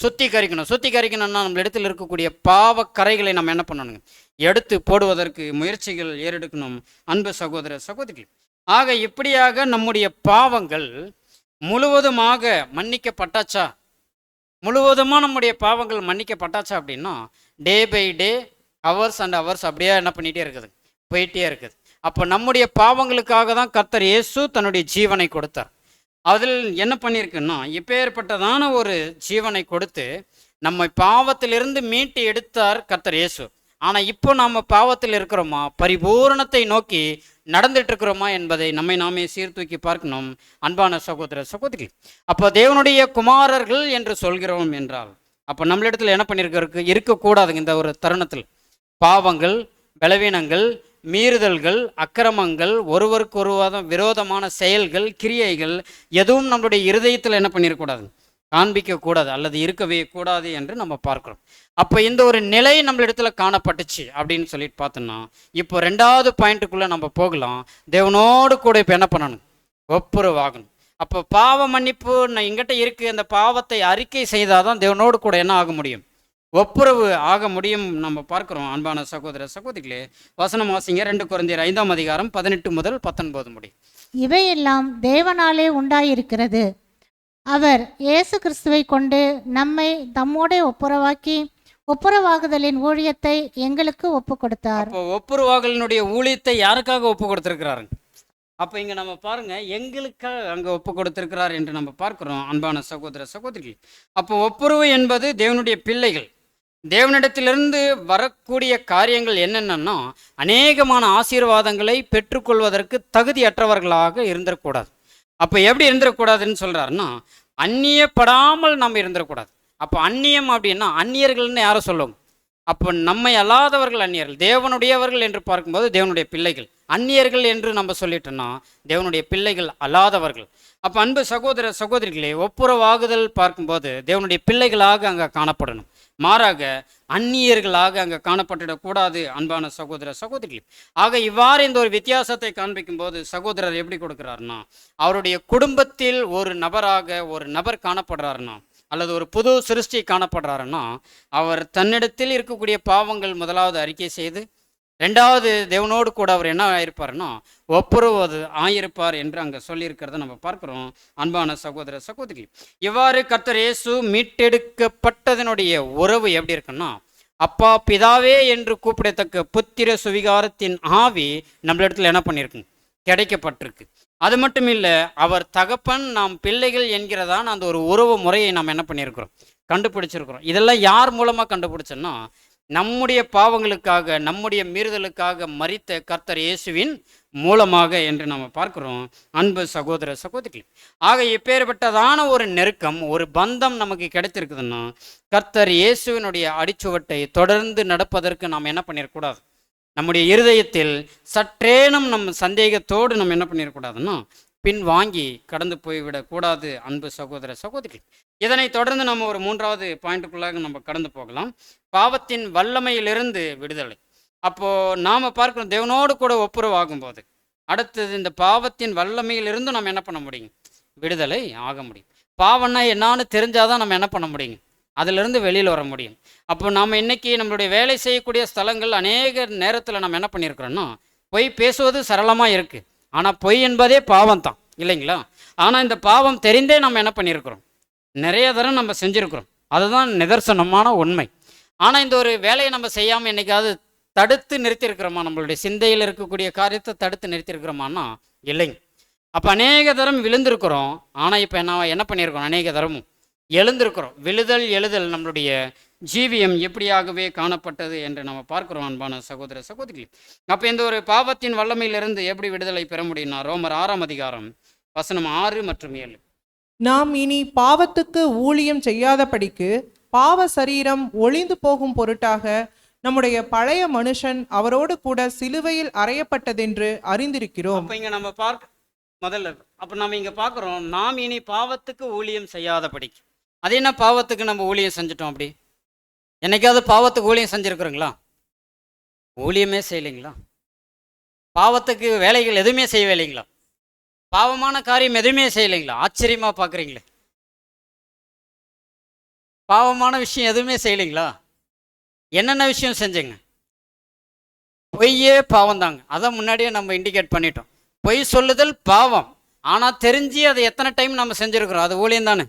Speaker 1: சுத்திகரிக்கணும்னா நம்ம இடத்துல இருக்கக்கூடிய பாவ கரைகளை நம்ம என்ன பண்ணணுங்க? எடுத்து போடுவதற்கு முயற்சிகள் ஏறெடுக்கணும். அன்பு சகோதர சகோதரிகள், ஆக இப்படியாக நம்முடைய பாவங்கள் முழுவதுமாக மன்னிக்கப்பட்டாச்சா? முழுவதுமாக நம்முடைய பாவங்கள் மன்னிக்கப்பட்டாச்சா அப்படின்னா day by day hours and hours அப்படியே என்ன பண்ணிகிட்டே இருக்குது? போயிட்டே இருக்குது. அப்போ நம்முடைய பாவங்களுக்காக தான் கர்த்தர் இயேசு தன்னுடைய ஜீவனை கொடுத்தார். அதில் என்ன பண்ணியிருக்குன்னா இப்பேற்பட்டதான ஒரு ஜீவனை கொடுத்து நம்மை பாவத்திலிருந்து மீட்டு எடுத்தார் கர்த்தர் இயேசு. ஆனால் இப்போ நாம் பாவத்தில் இருக்கிறோமா, பரிபூரணத்தை நோக்கி நடந்துட்டு இருக்கிறோமா என்பதை நம்மை நாமே சீர்தூக்கி பார்க்கணும். அன்பான சகோதர சகோதரி, அப்போ தேவனுடைய குமாரர்கள் என்று சொல்கிறோம் என்றால் அப்போ நம்மளிடத்தில் என்ன இருக்கக்கூடாதுங்க? இந்த ஒரு தருணத்தில் பாவங்கள், பலவீனங்கள், மீறுதல்கள், அக்கிரமங்கள், ஒருவருக்கு ஒருவாதம் விரோதமான செயல்கள், கிரியைகள் எதுவும் நம்மளுடைய இருதயத்தில் என்ன பண்ணிடக்கூடாது? காண்பிக்கக்கூடாது அல்லது இருக்கவே கூடாது என்று நம்ம பார்க்குறோம். அப்போ இந்த ஒரு நிலை நம்மளிடத்துல காணப்பட்டுச்சு அப்படின்னு சொல்லிட்டு பார்த்தோம்னா இப்போ 2வது பாயிண்ட்டுக்குள்ளே நம்ம போகலாம். தேவனோடு கூட இப்போ என்ன பண்ணணும்? ஒப்புரவாகணும். அப்போ பாவ மன்னிப்பு நான் எங்கிட்ட இருக்குது, அந்த பாவத்தை அறிக்கை செய்தால் தான் தேவனோடு கூட என்ன ஆக முடியும்? ஒப்புரவு ஆக முடியும் நம்ம பார்க்குறோம். அன்பான சகோதர சகோதரிகளே, வசனம் வாசிங்க. 2 கொரிந்தியர் 5:18-19
Speaker 2: இவையெல்லாம் தேவனாலே உண்டாயிருக்கிறது. அவர் இயேசு கிறிஸ்துவை கொண்டு நம்மை தம்மோடே ஒப்புரவாக்கி ஒப்புரவாகுதலின் ஊழியத்தை எங்களுக்கு ஒப்பு கொடுத்தார்.
Speaker 1: அப்போ ஒப்புரவாகலினுடைய ஊழியத்தை யாருக்காக ஒப்பு கொடுத்திருக்கிறாருங்க? அப்போ இங்கே நம்ம பாருங்க, எங்களுக்காக அங்கே ஒப்பு கொடுத்திருக்கிறார் என்று நம்ம பார்க்குறோம். அன்பான சகோதர சகோதரிகள், அப்போ ஒப்புரவு என்பது தேவனுடைய பிள்ளைகள் தேவனிடத்திலிருந்து வரக்கூடிய காரியங்கள் என்னென்னா அநேகமான ஆசீர்வாதங்களை பெற்றுக்கொள்வதற்கு தகுதியற்றவர்களாக இருந்துடக்கூடாது. அப்போ எப்படி இருந்துடக்கூடாதுன்னு சொல்கிறாருன்னா அந்நியப்படாமல் நம்ம இருந்துடக்கூடாது. அப்போ அந்நியம் அப்படின்னா அந்நியர்கள்னு யாரை சொல்லுவோம்? அப்போ நம்மை அல்லாதவர்கள் அந்நியர்கள், தேவனுடையவர்கள் என்று பார்க்கும்போது தேவனுடைய பிள்ளைகள். அந்நியர்கள் என்று நம்ம சொல்லிட்டோம்னா தேவனுடைய பிள்ளைகள் அல்லாதவர்கள். அப்போ அன்பு சகோதர சகோதரிகளே, ஒப்புரவாகுதல் பார்க்கும்போது தேவனுடைய பிள்ளைகளாக அங்கே காணப்படணும், மாறாக அந்நியர்களாக அங்கே காணப்பட்டுடக்கூடாது அன்பான சகோதர சகோதரிகளே. ஆக இவ்வாறு இந்த ஒரு வித்தியாசத்தை காண்பிக்கும் போது சகோதரர் எப்படி கொடுக்குறாருன்னா, அவருடைய குடும்பத்தில் ஒரு நபர் காணப்படுறாருன்னா, அல்லது ஒரு புது சிருஷ்டி காணப்படுறாருன்னா, அவர் தன்னிடத்தில் இருக்கக்கூடிய பாவங்கள் முதலாவது அறிக்கை செய்து, ரெண்டாவது தேவனோடு கூட அவர் என்ன ஆயிருப்பார்னா ஒப்புரவது ஆயிருப்பார் என்று அங்கே சொல்லியிருக்கிறத நம்ம பார்க்குறோம் அன்பான சகோதர சகோதரி. இவ்வாறு கர்த்தர் இயேசு மீட்டெடுக்கப்பட்டதனுடைய உறவு எப்படி இருக்குன்னா, அப்பா பிதாவே என்று கூப்பிடத்தக்க புத்திர சுவிகாரத்தின் ஆவி நம்மளிடத்தில் என்ன பண்ணியிருக்குங்க, கிடைக்கப்பட்டிருக்கு. அது மட்டும் இல்லை, அவர் தகப்பன் நாம் பிள்ளைகள் என்கிறதான அந்த ஒரு உறவு முறையை நாம் என்ன பண்ணியிருக்கிறோம், கண்டுபிடிச்சிருக்கிறோம். இதெல்லாம் யார் மூலமாக கண்டுபிடிச்சோன்னா, நம்முடைய பாவங்களுக்காக நம்முடைய மீறுதலுக்காக மரித்த கர்த்தர் இயேசுவின் மூலமாக என்று நம்ம பார்க்கிறோம் அன்பு சகோதர சகோதரிகள். ஆக இப்பேற்பட்டதான ஒரு நெருக்கம், ஒரு பந்தம் நமக்கு கிடைத்திருக்குதுன்னா, கர்த்தர் இயேசுவினுடைய அடிச்சுவட்டை தொடர்ந்து நடப்பதற்கு நாம் என்ன பண்ணிடக்கூடாது, நம்முடைய இருதயத்தில் சற்றேனும் நம்ம சந்தேகத்தோடு நம்ம என்ன பண்ணிடக்கூடாதுன்னா பின் வாங்கி கடந்து போய்விடக்கூடாது அன்பு சகோதர சகோதரிகள். இதனை தொடர்ந்து நம்ம ஒரு மூன்றாவது பாயிண்ட்டுக்குள்ளாக நம்ம கடந்து போகலாம். பாவத்தின் வல்லமையிலிருந்து விடுதலை. அப்போது நாம் பார்க்கணும், தேவனோடு கூட ஒப்புரவாகும் போது அடுத்தது இந்த பாவத்தின் வல்லமையிலிருந்து நம்ம என்ன பண்ண முடியும், விடுதலை ஆக முடியும். பாவம்னா என்னான்னு தெரிஞ்சாதான் நம்ம என்ன பண்ண முடியும், அதிலிருந்து வெளியில் வர முடியும். அப்போ நாம் இன்னைக்கு நம்மளுடைய வேலை செய்யக்கூடிய ஸ்தலங்கள் அநேக நேரத்தில் நம்ம என்ன பண்ணியிருக்கிறோன்னா, பொய் பேசுவது சரளமாக இருக்குது, ஆனால் பொய் என்பதே பாவம் தான் இல்லைங்களா? ஆனால் இந்த பாவம் தெரிந்தே நம்ம என்ன பண்ணியிருக்கிறோம், நிறைய தரம் நம்ம செஞ்சுருக்கிறோம், அதுதான் நிதர்சனமான உண்மை. ஆனால் இந்த ஒரு வேலையை நம்ம செய்யாமல் என்னைக்காவது தடுத்து நிறுத்தியிருக்கிறோமா, நம்மளுடைய சிந்தையில் இருக்கக்கூடிய காரியத்தை தடுத்து நிறுத்தியிருக்கிறோமான்னா இல்லைங்க. அப்போ அநேக தரம் விழுந்திருக்கிறோம், ஆனால் இப்போ என்ன பண்ணியிருக்கிறோம், அநேக தரமும் எழுந்திருக்கிறோம். எழுதல் நம்மளுடைய ஜீவியம் எப்படியாகவே காணப்பட்டது என்று நம்ம பார்க்கிறோம் அன்பான சகோதர சகோதரிகள். அப்போ இந்த ஒரு பாவத்தின் வல்லமையிலிருந்து எப்படி விடுதலை பெற முடியும்னா, ரோமர் 6ஆம் அதிகாரம் வசனம் 6 மற்றும் 7.
Speaker 3: நாம் இனி பாவத்துக்கு ஊழியம் செய்யாதபடிக்கு பாவ சரீரம் ஒளிந்து போகும் பொருட்டாக நம்முடைய பழைய மனுஷன் அவரோடு கூட சிலுவையில் அறையப்பட்டதென்று அறிந்திருக்கிறோம்.
Speaker 1: அப்போ இங்கே நம்ம நம்ம இங்கே பார்க்குறோம், நாம் இனி பாவத்துக்கு ஊழியம் செய்யாதபடிக்கு. அது என்ன பாவத்துக்கு நம்ம ஊழியம் செஞ்சிட்டோம்? அப்படி என்னைக்காவது பாவத்துக்கு ஊழியம் செஞ்சுருக்குறோங்களா? ஊழியமே செய்யலைங்களா? பாவத்துக்கு வேலைகள் எதுவுமே செய்யவே இல்லைங்களா? பாவமான காரியம் எதுவுமே செய்யலைங்களா? ஆச்சரியமாக பார்க்குறீங்களே, பாவமான விஷயம் எதுவுமே செய்யலைங்களா? என்னென்ன விஷயம் செஞ்சேங்க? பொய்யே பாவம் தாங்க, அதான் முன்னாடியே நம்ம இண்டிகேட் பண்ணிட்டோம். பொய் சொல்லுதல் பாவம், ஆனால் தெரிஞ்சு அதை எத்தனை டைம் நம்ம செஞ்சுருக்கிறோம், அது ஊழியம் தானே.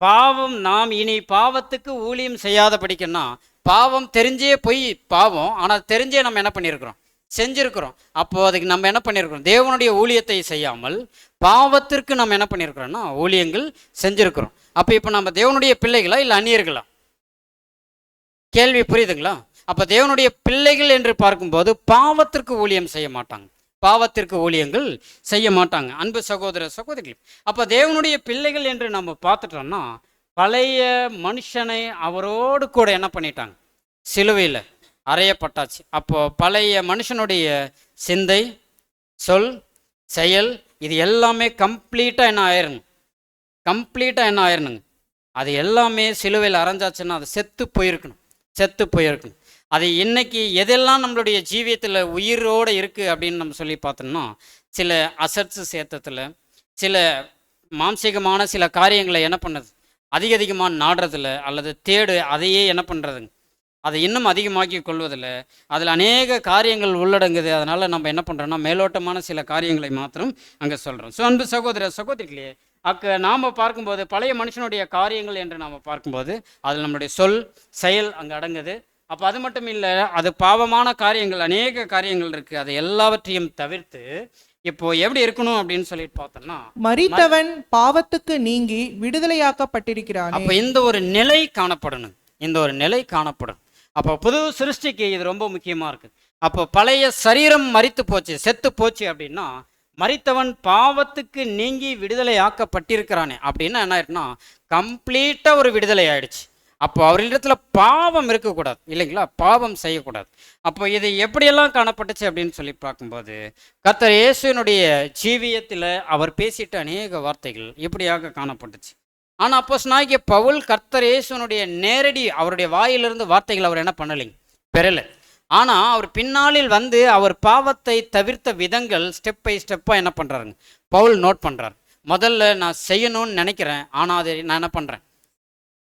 Speaker 1: பாவம், நாம் இனி பாவத்துக்கு ஊழியம் செய்யாதபடிக்குன்னா, பாவம் தெரிஞ்சே பொய் பாவம், ஆனால் தெரிஞ்சே நம்ம என்ன பண்ணியிருக்கிறோம், செஞ்சுருக்கிறோம். அப்போது அதுக்கு நம்ம என்ன பண்ணியிருக்கிறோம், தேவனுடைய ஊழியத்தை செய்யாமல் பாவத்திற்கு நம்ம என்ன பண்ணியிருக்கிறோம்னா ஊழியங்கள் செஞ்சுருக்கிறோம். அப்போ இப்போ நம்ம தேவனுடைய பிள்ளைகளா இல்லை அந்நியர்களா? கேள்வி புரியுதுங்களா? அப்போ தேவனுடைய பிள்ளைகள் என்று பார்க்கும்போது பாவத்திற்கு ஊழியம் செய்ய மாட்டாங்க, பாவத்திற்கு ஊழியங்கள் செய்ய மாட்டாங்க அன்பு சகோதர சகோதரிகள். அப்போ தேவனுடைய பிள்ளைகள் என்று நம்ம பார்த்துட்டோம்னா, பழைய மனுஷனை அவரோடு கூட என்ன பண்ணிட்டாங்க, சிலுவையில் அறையப்பட்டாச்சு. அப்போ பழைய மனுஷனுடைய சிந்தை, சொல், செயல் இது எல்லாமே கம்ப்ளீட்டாக என்ன ஆயிரணுங்க, அது எல்லாமே சிலுவையில் அரைஞ்சாச்சுன்னா அது செத்து போயிருக்கணும். அது இன்னைக்கு எதெல்லாம் நம்மளுடைய ஜீவியத்தில் உயிரோடு இருக்குது அப்படின்னு நம்ம சொல்லி பார்த்தோம்னா, சில அசட்ஸு சேர்த்தத்தில், சில மாம்சீகமான சில காரியங்களை என்ன பண்ணுறது, அதிகமாக நாடுறதில்ல அல்லது அதையே என்ன பண்ணுறதுங்க, அதை இன்னும் அதிகமாக்கி கொள்வதில்லை. அதில் அநேக காரியங்கள் உள்ளடங்குது. அதனால் நம்ம என்ன பண்ணுறோன்னா மேலோட்டமான சில காரியங்களை மாத்திரம் அங்கே சொல்கிறோம். ஸோ அன்பு சகோதர சகோதரிகளே, நாம் பார்க்கும்போது பழைய மனுஷனுடைய காரியங்கள் என்று நாம் பார்க்கும்போது அதில் நம்மளுடைய சொல், செயல் அங்கே அடங்குது. அப்போ அது மட்டும் இல்லை, அது பாவமான காரியங்கள் அநேக காரியங்கள் இருக்குது. அதை எல்லாவற்றையும் தவிர்த்து இப்போ எப்படி இருக்கணும் அப்படின்னு சொல்லிட்டு பார்த்தோம்னா,
Speaker 3: மரித்தவன் பாவத்துக்கு நீங்கி விடுதலையாக்கப்பட்டிருக்கிறான்.
Speaker 1: அப்போ இந்த ஒரு நிலை காணப்படும். அப்போ புது சிருஷ்டிக்கு இது ரொம்ப முக்கியமாக இருக்குது. அப்போ பழைய சரீரம் மரித்து போச்சு, செத்து போச்சு அப்படின்னா மரித்தவன் பாவத்துக்கு நீங்கி விடுதலை ஆக்கப்பட்டிருக்கிறானே அப்படின்னா என்ன ஆயிடுனா கம்ப்ளீட்டாக ஒரு விடுதலை ஆயிடுச்சு. அப்போ அவரிடத்துல பாவம் இருக்கக்கூடாது இல்லைங்களா, பாவம் செய்யக்கூடாது. அப்போ இது எப்படியெல்லாம் காணப்பட்டுச்சு அப்படின்னு சொல்லி பார்க்கும்போது கர்த்தர் இயேசுவினுடைய ஜீவியத்தில் அவர் பேசிட்ட அநேக வார்த்தைகள் இப்படியாக காணப்பட்டுச்சு. ஆனால் அப்போஸ்தலனாகிய பவுல் கர்த்தர் இயேசுவினுடைய நேரடி அவருடைய வாயிலிருந்து வார்த்தைகள் அவர் என்ன பண்ணலைங்க, பெறலை. ஆனால் அவர் பின்னாளில் வந்து அவர் பாவத்தை தவிர்த்த விதங்கள் ஸ்டெப் பை ஸ்டெப்பாக என்ன பண்ணுறாருங்க, பவுல் நோட் பண்ணுறார். முதல்ல நான் செய்யணும்னு நினைக்கிறேன், ஆனால் அதை நான் என்ன பண்ணுறேன்,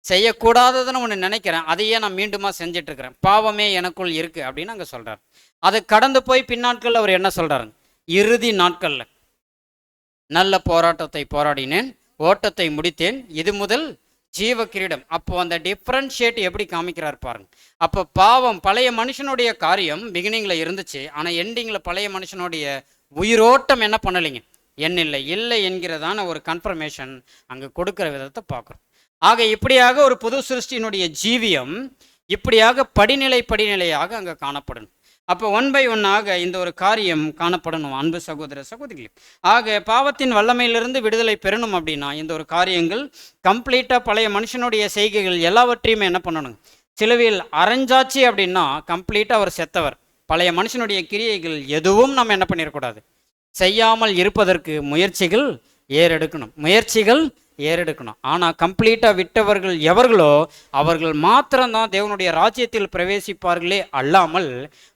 Speaker 1: செய்யக்கூடாததுன்னு ஒன்று நினைக்கிறேன், அதையே நான் மீண்டுமா செஞ்சிட்டு இருக்கிறேன், பாவமே எனக்குள் இருக்குது அப்படின்னு அங்கே சொல்கிறார். அதை கடந்து போய் பின்னாட்களில் அவர் என்ன சொல்கிறாருங்க, இறுதி நாட்களில் நல்ல போராட்டத்தை போராடினேன், ஓட்டத்தை முடித்தேன், இது முதல் ஜீவ கிரீடம். அப்போ அந்த டிஃப்ரென்ஷியேட் எப்படி காமிக்கிறார் பாருங்க. அப்போ பாவம் பழைய மனுஷனுடைய காரியம் பிகினிங்கில் இருந்துச்சு, ஆனால் எண்டிங்கில் பழைய மனுஷனுடைய உயிரோட்டம் என்ன பண்ணலைங்க, இல்லை இல்லை என்கிறதான ஒரு கன்ஃபர்மேஷன் அங்கே கொடுக்குற விதத்தை பார்க்குறோம். ஆக இப்படியாக ஒரு புது சிருஷ்டியினுடைய ஜீவியம் இப்படியாக படிநிலையாக அங்கே காணப்படணும். அப்போ 1 by 1 இந்த ஒரு காரியம் காணப்படணும் அன்பு சகோதர சகோதரிகளே. ஆக பாவத்தின் வல்லமையிலிருந்து விடுதலை பெறணும் அப்படின்னா இந்த ஒரு காரியங்கள் கம்ப்ளீட்டாக பழைய மனுஷனுடைய செய்கைகள் எல்லாவற்றையுமே என்ன பண்ணணும், சிலுவையில் அரைஞ்சாச்சு அப்படின்னா கம்ப்ளீட்டாக அவர் செத்தவர். பழைய மனுஷனுடைய கிரியைகள் எதுவும் நம்ம என்ன பண்ணிடக்கூடாது, செய்யாமல் இருப்பதற்கு முயற்சிகள் ஏறெடுக்கணும். ஆனால் கம்ப்ளீட்டாக விட்டவர்கள் எவர்களோ அவர்கள் மாத்திரம்தான் தேவனுடைய ராஜ்யத்தில் பிரவேசிப்பார்களே அல்லாமல்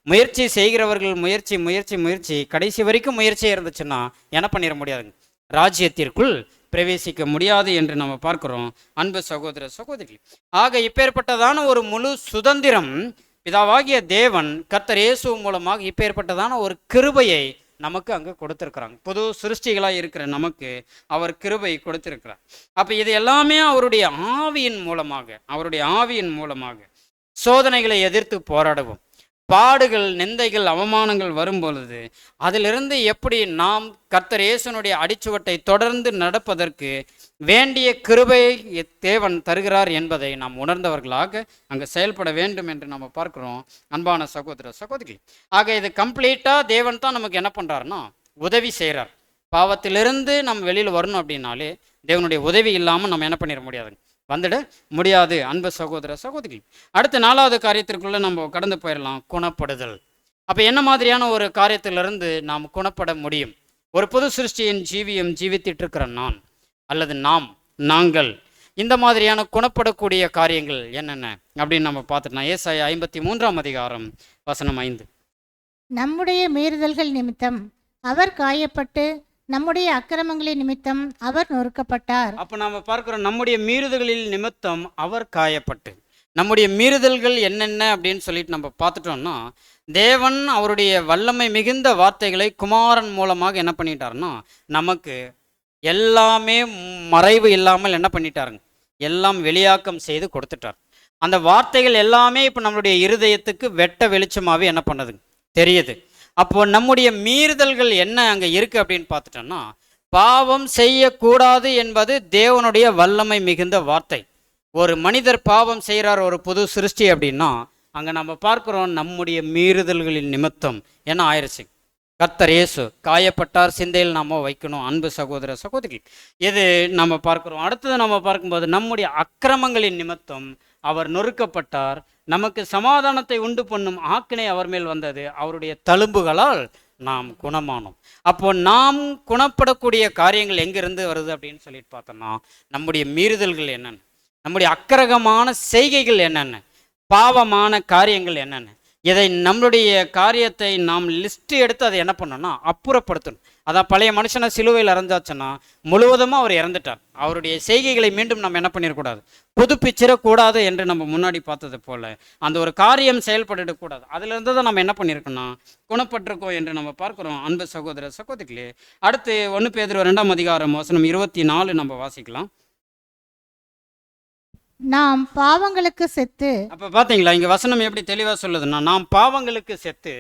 Speaker 1: முயற்சி செய்கிறவர்கள் முயற்சி கடைசி வரைக்கும் முயற்சியாக இருந்துச்சுன்னா என்ன பண்ணிட முடியாதுங்க, ராஜ்யத்திற்குள் பிரவேசிக்க முடியாது என்று நம்ம பார்க்கிறோம் அன்பு சகோதர சகோதரிகள். ஆக இப்பேற்பட்டதான ஒரு முழு சுதந்திரம் பிதாவாகிய தேவன் கர்த்தர் இயேசு மூலமாக இப்பேற்பட்டதான ஒரு கிருபையை நமக்கு அங்கே கொடுத்துருக்குறாங்க. புது சிருஷ்டிகளாக இருக்கிற நமக்கு அவர் கிருபை கொடுத்துருக்கிறார். அப்போ இது எல்லாமே அவருடைய ஆவியின் மூலமாக சோதனைகளை எதிர்த்து போராடுவோம். பாடுகள், நிந்தைகள், அவமானங்கள் வரும்பொழுது அதிலிருந்து எப்படி நாம் கர்த்தர் இயேசுனுடைய அடிச்சுவட்டை தொடர்ந்து நடப்பதற்கு வேண்டிய கிருபை தேவன் தருகிறார் என்பதை நாம் உணர்ந்தவர்களாக அங்கே செயல்பட வேண்டும் என்று நம்ம பார்க்குறோம் அன்பான சகோதர சகோதரி. ஆக இது கம்ப்ளீட்டாக தேவன் தான் நமக்கு என்ன பண்ணுறாருன்னா உதவி செய்கிறார். பாவத்திலிருந்து நம்ம வெளியில் வரணும் அப்படின்னாலே தேவனுடைய உதவி இல்லாமல் நம்ம என்ன பண்ணிட முடியாதுங்க, வந்துட முடியாது அன்பு சகோதர சகோதரி. அடுத்த 4வது காரியத்திற்குள்ளே நம்ம கடந்து போயிடலாம், குணப்படுதல். அப்போ என்ன மாதிரியான ஒரு காரியத்திலிருந்து நாம் குணப்பட முடியும்? ஒரு புது சிருஷ்டியின் ஜீவித்திட்டு இருக்கிற நான் அல்லது நாங்கள் இந்த மாதிரியான குணப்படக்கூடிய காரியங்கள் என்னென்ன அப்படின்னு நம்ம பார்த்துட்டோம். ஏசாயா 53ஆம் அதிகாரம் வசனம் 5.
Speaker 2: நம்முடைய மீறுதல்கள் நிமித்தம் அவர் காயப்பட்டு நம்முடைய அக்கிரமங்களின் நிமித்தம் அவர் நொறுக்கப்பட்டார்.
Speaker 1: அப்போ நம்ம பார்க்குறோம், நம்முடைய மீறுதல்களில் நிமித்தம் அவர் காயப்பட்டு. நம்முடைய மீறுதல்கள் என்னென்ன அப்படின்னு சொல்லிட்டு நம்ம பார்த்துட்டோம்னா தேவன் அவருடைய வல்லமை மிகுந்த வார்த்தைகளை குமாரன் மூலமாக என்ன பண்ணிட்டாருன்னா நமக்கு எல்லாமே மறைவு இல்லாமல் என்ன பண்ணிட்டாருங்க, எல்லாம் வெளியாக்கம் செய்து கொடுத்துட்டார். அந்த வார்த்தைகள் எல்லாமே இப்போ நம்மளுடைய இருதயத்துக்கு வெட்ட வெளிச்சமாகவே என்ன பண்ணதுங்க தெரியுது. அப்போ நம்முடைய மீறுதல்கள் என்ன அங்கே இருக்குது அப்படின்னு பார்த்துட்டோம்னா பாவம் செய்யக்கூடாது என்பது தேவனுடைய வல்லமை மிகுந்த வார்த்தை. ஒரு மனிதர் பாவம் செய்கிறார் ஒரு புது சிருஷ்டி அப்படின்னா அங்கே நம்ம பார்க்குறோம் நம்முடைய மீறுதல்களின் நிமித்தம் என்ன ஆயிடுச்சு, கர்த்தர் இயேசு காயப்பட்டார், சிந்தையில் நாம் வைக்கணும் அன்பு சகோதர சகோதரி. இது நம்ம பார்க்குறோம். அடுத்தது நம்ம பார்க்கும்போது நம்முடைய அக்கிரமங்களின் நிமித்தம் அவர் நொறுக்கப்பட்டார், நமக்கு சமாதானத்தை உண்டு பண்ணும் ஆக்கினை அவர் மேல் வந்தது, அவருடைய தழும்புகளால் நாம் குணமானோம். அப்போ நாம் குணப்படக்கூடிய காரியங்கள் எங்கிருந்து வருது அப்படின்னு சொல்லிட்டு பார்த்தோம்னா நம்முடைய மீறுதல்கள் என்னென்ன, நம்முடைய அக்கிரகமான செய்கைகள் என்னென்ன, பாவமான காரியங்கள் என்னென்ன, இதை நம்மளுடைய காரியத்தை நாம் லிஸ்ட் எடுத்து அதை என்ன பண்ணோம்னா அப்புறப்படுத்தணும். அதான் பழைய மனுஷனை சிலுவையில் இறந்தாச்சுன்னா முழுவதுமாக அவர் இறந்துட்டார். அவருடைய செய்கைகளை மீண்டும் நம்ம என்ன பண்ணிடக்கூடாது, புதுப்பிச்சிடக்கூடாது என்று நம்ம முன்னாடி பார்த்தது போல் அந்த ஒரு காரியம் செயல்படக்கூடாது. அதிலிருந்து தான் நம்ம என்ன பண்ணியிருக்கோம்னா குணப்பட்டிருக்கோம் என்று நம்ம பார்க்குறோம் அன்பு சகோதர சகோதரிகளே. அடுத்து 1 பேதுரு 2ஆம் அதிகாரம் வசனம் 24 நம்ம வாசிக்கலாம்.
Speaker 2: நாம் பாவங்களுக்கு செத்து.
Speaker 1: அப்போ பார்த்தீங்களா இங்கே வசனம் எப்படி தெளிவாக சொல்லுதுன்னா நாம் பாவங்களுக்கு செத்து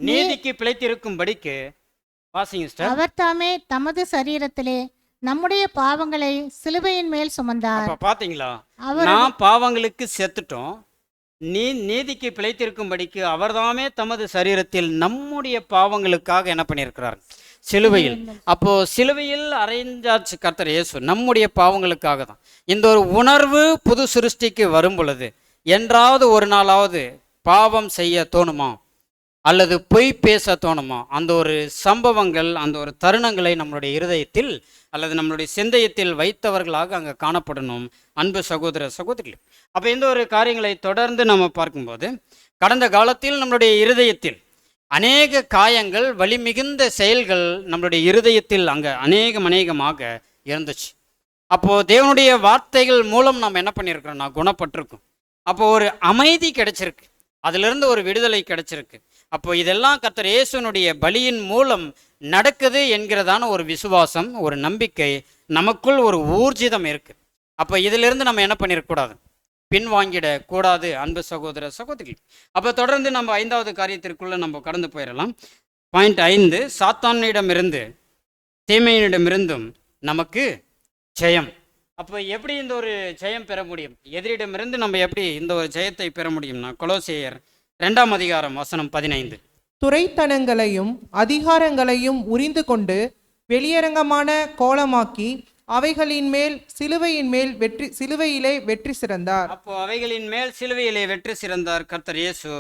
Speaker 1: நீதிக்கு பிழைத்திருக்கும்படிக்கு வாசிங்க சிஸ்டர்.
Speaker 2: அவர் தாமே தமது சரீரத்திலே நம்முடைய பாவங்களை சிலுவையின் மேல் சுமந்தார்.
Speaker 1: அப்போ பார்த்தீங்களா நாம் பாவங்களுக்கு செத்துட்டோம், நீதிக்கு பிழைத்திருக்கும்படிக்கு அவர்தாமே தமது சரீரத்தில் நம்முடைய பாவங்களுக்காக என்ன பண்ணியிருக்கிறார், சிலுவையில். அப்போ சிலுவையில் அறைஞ்சாச்சு கர்த்தர் இயேசு நம்முடைய பாவங்களுக்காக தான். இந்த ஒரு உணர்வு புது சிருஷ்டிக்கு வரும் பொழுது என்றாவது ஒரு நாளாவது பாவம் செய்ய தோணுமா அல்லது பொய் பேச தோணுமா, அந்த ஒரு சம்பவங்கள் அந்த ஒரு தருணங்களை நம்மளுடைய இருதயத்தில் அல்லது நம்மளுடைய சிந்தையத்தில் வைத்தவர்களாக அங்கே காணப்படணும் அன்பு சகோதர சகோதரிகள். அப்போ இந்த ஒரு காரியங்களை தொடர்ந்து நம்ம பார்க்கும்போது கடந்த காலத்தில் நம்மளுடைய இருதயத்தில் அநேக காயங்கள் வலி மிகுந்த செயல்கள் நம்மளுடைய இருதயத்தில் அங்கே அநேகமாக இருந்துச்சு. அப்போது தேவனுடைய வார்த்தைகள் மூலம் நம்ம என்ன பண்ணியிருக்கிறோம்னா குணப்பட்டிருக்கோம். அப்போ ஒரு அமைதி கிடைச்சிருக்கு, அதிலிருந்து ஒரு விடுதலை கிடைச்சிருக்கு. அப்போ இதெல்லாம் கர்த்தர் இயேசுனுடைய பலியின் மூலம் நடக்குது என்கிறதான ஒரு விசுவாசம், ஒரு நம்பிக்கை நமக்குள் ஒரு ஊர்ஜிதம் இருக்கு. அப்போ இதிலிருந்து நம்ம என்ன பண்ணிடக்கூடாது, பின்வாங்கிட கூடாது அன்பு சகோதர சகோதரிகள். அப்போ தொடர்ந்து நம்ம 5வது காரியத்திற்குள்ள நம்ம கடந்து போயிடலாம். பாயிண்ட் 5, சாத்தானிடமிருந்து தீமையினிடமிருந்தும் நமக்கு ஜெயம். அப்போ எப்படி இந்த ஒரு ஜெயம் பெற முடியும், எதிரிடமிருந்து நம்ம எப்படி இந்த ஒரு ஜெயத்தை பெற முடியும்னா கொலோசியர் 2ஆம் அதிகாரம் வசனம் 15.
Speaker 3: துரைத்தனங்களையும் அதிகாரங்களையும் உரிந்து கொண்டு வெளியரங்கமான கோலமாக்கி அவைகளின் மேல் சிலுவையிலே வெற்றி சிறந்தார்.
Speaker 1: அப்போ அவைகளின் மேல் சிலுவையிலே வெற்றி சிறந்தார் கர்த்தர் இயேசு.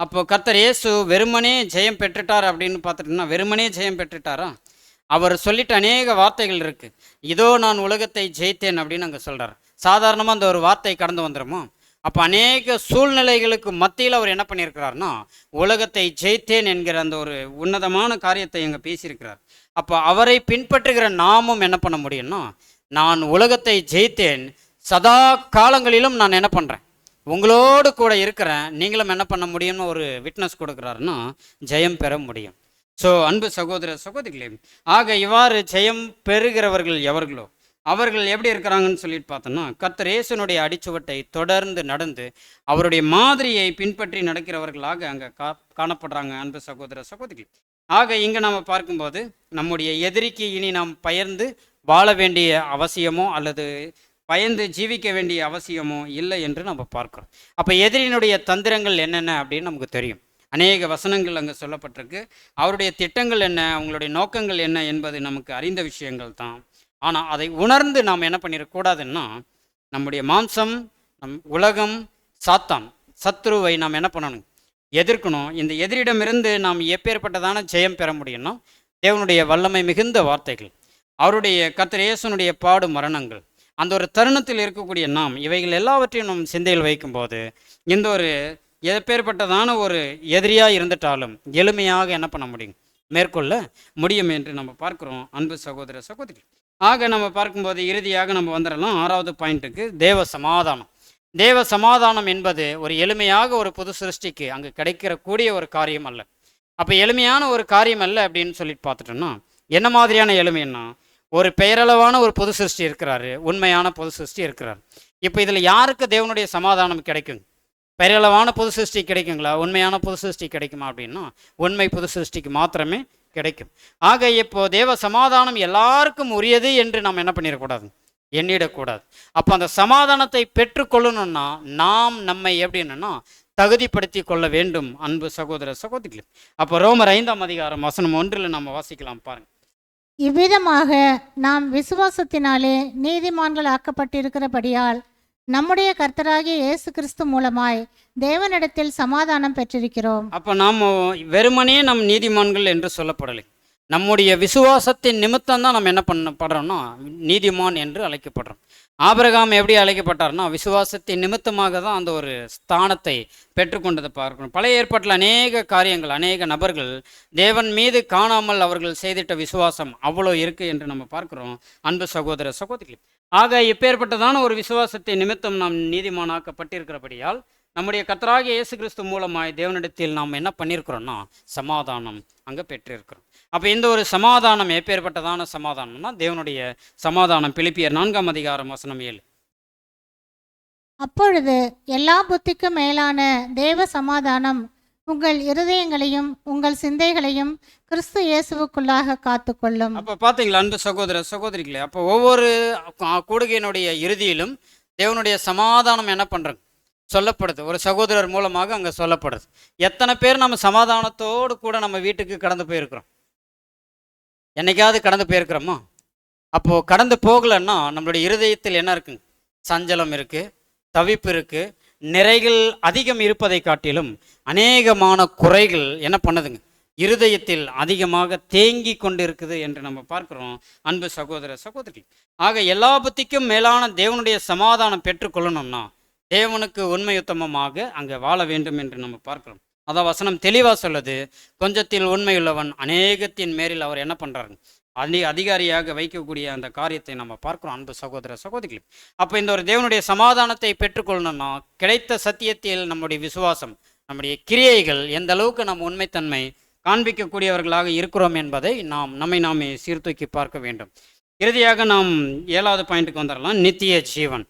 Speaker 1: அப்போ கர்த்தர் இயேசு வெறுமனே ஜெயம் பெற்றுட்டார் அப்படின்னு பார்த்துட்டோம்னா வெறுமனே ஜெயம் பெற்றுட்டாரா? அவர் சொல்லிட்டு அநேக வார்த்தைகள் இருக்கு. இதோ நான் உலகத்தை ஜெயித்தேன் அப்படின்னு அங்கே சொல்றார். சாதாரணமாக அந்த ஒரு வார்த்தை கடந்து வந்துடுமோ? அப்போ அநேக சூழ்நிலைகளுக்கு மத்தியில் அவர் என்ன பண்ணியிருக்கிறார்னா உலகத்தை ஜெயித்தேன் என்கிற அந்த ஒரு உன்னதமான காரியத்தை அங்கே பேசியிருக்கிறார். அப்போ அவரை பின்பற்றுகிற நாமும் என்ன பண்ண முடியும்னா, நான் உலகத்தை ஜெயித்தேன், சதா காலங்களிலும் நான் என்ன பண்ணுறேன், உங்களோடு கூட இருக்கிறேன், நீங்களும் என்ன பண்ண முடியும்னு ஒரு விட்னஸ் கொடுக்குறாருன்னா ஜெயம் பெற முடியும். ஸோ அன்பு சகோதர சகோதரிகளே, ஆக இவ்வாறு ஜெயம் பெறுகிறவர்கள் எவர்களோ அவர்கள் எப்படி இருக்கிறாங்கன்னு சொல்லிட்டு பார்த்தோம்னா கர்த்தர் இயேசுனுடைய அடிச்சுவட்டை தொடர்ந்து நடந்து அவருடைய மாதிரியை பின்பற்றி நடக்கிறவர்களாக அங்கே காணப்படுறாங்க அன்பு சகோதர சகோதரிகள். ஆக இங்கே நாம் பார்க்கும்போது நம்முடைய எதிரிக்கு இனி நாம் பயந்து வாழ வேண்டிய அவசியமோ அல்லது பயந்து ஜீவிக்க வேண்டிய அவசியமோ இல்லை என்று நம்ம பார்க்குறோம். அப்போ எதிரியினுடைய தந்திரங்கள் என்னென்ன அப்படின்னு நமக்கு தெரியும். அநேக வசனங்கள் அங்கே சொல்லப்பட்டிருக்கு. அவருடைய திட்டங்கள் என்ன, அவங்களுடைய நோக்கங்கள் என்ன என்பது நமக்கு அறிந்த விஷயங்கள் தான். ஆனால் அதை உணர்ந்து நாம் என்ன பண்ணிடக்கூடாதுன்னா நம்முடைய மாம்சம், உலகம், சாத்தான், சத்ருவை நாம் என்ன பண்ணணும், எதிர்க்கணும். இந்த எதிரிடமிருந்து நாம் எப்பேற்பட்டதான ஜெயம் பெற முடியும்னா தேவனுடைய வல்லமை மிகுந்த வார்த்தைகள், அவருடைய கர்த்தர் இயேசுனுடைய பாடு மரணங்கள், அந்த ஒரு தருணத்தில் இருக்கக்கூடிய நாம் இவைகள் எல்லாவற்றையும் நம் சிந்தையில் வைக்கும்போது இந்த ஒரு எப்பேற்பட்டதான ஒரு எதிரியாக இருந்துட்டாலும் எளிமையாக என்ன பண்ண முடியும், மேற்கொள்ள முடியும் என்று நம்ம பார்க்குறோம் அன்பு சகோதர சகோதரி. ஆக நம்ம பார்க்கும்போது இறுதியாக நம்ம வந்துடலாம் 6வது பாயிண்ட்டுக்கு, தேவ சமாதானம். தேவ சமாதானம் என்பது ஒரு எளிமையாக ஒரு புது சிருஷ்டிக்கு அங்கே கிடைக்கிற கூடிய ஒரு காரியம் அல்ல. அப்போ எளிமையான ஒரு காரியம் அல்ல அப்படின்னு சொல்லிட்டு பார்த்துட்டோம்னா என்ன மாதிரியான எளிமைன்னா, ஒரு பெயரளவான ஒரு புது சிருஷ்டி இருக்கிறாரு, உண்மையான புது சிருஷ்டி இருக்கிறார். இப்போ இதில் யாருக்கு தேவனுடைய சமாதானம் கிடைக்கும்? பெயரளவான புது சிருஷ்டி கிடைக்குங்களா, உண்மையான புது சிருஷ்டி கிடைக்குமா அப்படின்னா உண்மை புது சிருஷ்டிக்கு மாத்திரமே கிடைக்கும். ஆக இப்போ தேவ சமாதானம் எல்லாருக்கும் உரியது என்று நாம் என்ன பண்ணிடக்கூடாது, எண்ணிடக்கூடாது. அப்போ அந்த சமாதானத்தை பெற்றுக்கொள்ளணும்னா நாம் நம்மை எப்படின்னா தகுதிப்படுத்தி கொள்ள வேண்டும் அன்பு சகோதர சகோதரிகள். அப்போ ரோமர் 5ஆம் அதிகாரம் வசனம் 1 நம்ம வாசிக்கலாம் பாருங்க.
Speaker 2: இவ்விதமாக நாம் விசுவாசத்தினாலே நீதிமான்கள் ஆக்கப்பட்டிருக்கிறபடியால் நம்முடைய கர்த்தராகிய இயேசு கிறிஸ்து மூலமாய் தேவனிடத்தில் சமாதானம் பெற்றிருக்கிறோம்.
Speaker 1: அப்போ நாம் வெறுமனே நம் நீதிமான்கள் என்று சொல்லப்படலை. நம்முடைய விசுவாசத்தின் நிமித்தம் தான் நம்ம என்ன பண்ணப்படுறோம்னா நீதிமான் என்று அழைக்கப்படுறோம். ஆபிரகாம் எப்படி அழைக்கப்பட்டார்னா விசுவாசத்தின் நிமித்தமாக தான் அந்த ஒரு ஸ்தானத்தை பெற்றுக்கொண்டதை பார்க்கணும். பழைய ஏற்பாட்டில் அநேக காரியங்கள், அநேக நபர்கள் தேவன் மீது காணாமல் அவர்கள் செய்திட்ட விசுவாசம் அவ்வளோ இருக்குது என்று நம்ம பார்க்குறோம் அன்பு சகோதர சகோதரிகள். ஆக இப்பேற்பட்டதான ஒரு விசுவாசத்தின் நிமித்தம் நாம் நீதிமானாக்கப்பட்டிருக்கிறபடியால் நம்முடைய கர்த்தராகிய இயேசு கிறிஸ்து மூலமாய் தேவனிடத்தில் நாம் என்ன பண்ணியிருக்கிறோம்னா சமாதானம் அங்கே பெற்றிருக்கிறோம். அப்போ இந்த ஒரு சமாதானம் எப்பேற்பட்டதான சமாதானம்னா தேவனுடைய சமாதானம். பிலிப்பியர் 4ஆம் அதிகாரம் வசனம் 7.
Speaker 2: அப்பொழுது எல்லா புத்திக்கும் மேலான தேவ சமாதானம் உங்கள் இருதயங்களையும் உங்கள் சிந்தைகளையும் கிறிஸ்து இயேசுவுக்குள்ளாக காத்துக்கொள்ளும்.
Speaker 1: அப்போ பார்த்தீங்களா அன்பு சகோதர சகோதரிகளே, அப்போ ஒவ்வொரு கூடுகையினுடைய இறுதியிலும் தேவனுடைய சமாதானம் என்ன பண்ணுறது சொல்லப்படுது, ஒரு சகோதரர் மூலமாக அங்கே சொல்லப்படுது. எத்தனை பேர் நம்ம சமாதானத்தோடு கூட நம்ம வீட்டுக்கு கடந்து போயிருக்கிறோம்? என்னைக்காவது கடந்து போயிருக்கிறோமா? அப்போது கடந்து போகலைன்னா நம்மளுடைய இருதயத்தில் என்ன இருக்குங்க? சஞ்சலம் இருக்குது, தவிப்பு இருக்குது, நிறைகள் அதிகம் இருப்பதை காட்டிலும் அநேகமான குறைகள் என்ன பண்ணுதுங்க? இருதயத்தில் அதிகமாக தேங்கி கொண்டு இருக்குது என்று நம்ம பார்க்குறோம் அன்பு சகோதர சகோதரி. ஆக எல்லா புத்திக்கும் மேலான தேவனுடைய சமாதானம் பெற்றுக்கொள்ளணும்னா தேவனுக்கு உண்மையுத்தமமாக அங்கே வாழ வேண்டும் என்று நம்ம பார்க்குறோம். அதான் வசனம் தெளிவாக சொல்லுது, கொஞ்சத்தில் உண்மையுள்ளவன் அநேகத்தின் மேலில் அவர் என்ன பண்ணுறாரு? அதிகாரியாக வைக்கக்கூடிய அந்த காரியத்தை நம்ம பார்க்குறோம் அன்பு சகோதர சகோதரிகள். அப்போ இந்த ஒரு தேவனுடைய சமாதானத்தை பெற்றுக்கொள்ளணும்னா கிடைத்த சத்தியத்தில் நம்முடைய விசுவாசம், நம்முடைய கிரியைகள் எந்த அளவுக்கு நம்ம உண்மைத்தன்மை காண்பிக்கக்கூடியவர்களாக இருக்கிறோம் என்பதை நம்மை நாமே சீர்தூக்கி பார்க்க வேண்டும். இறுதியாக நாம் 7வது பாயிண்ட்டுக்கு வந்துடலாம். நித்திய ஜீவன்.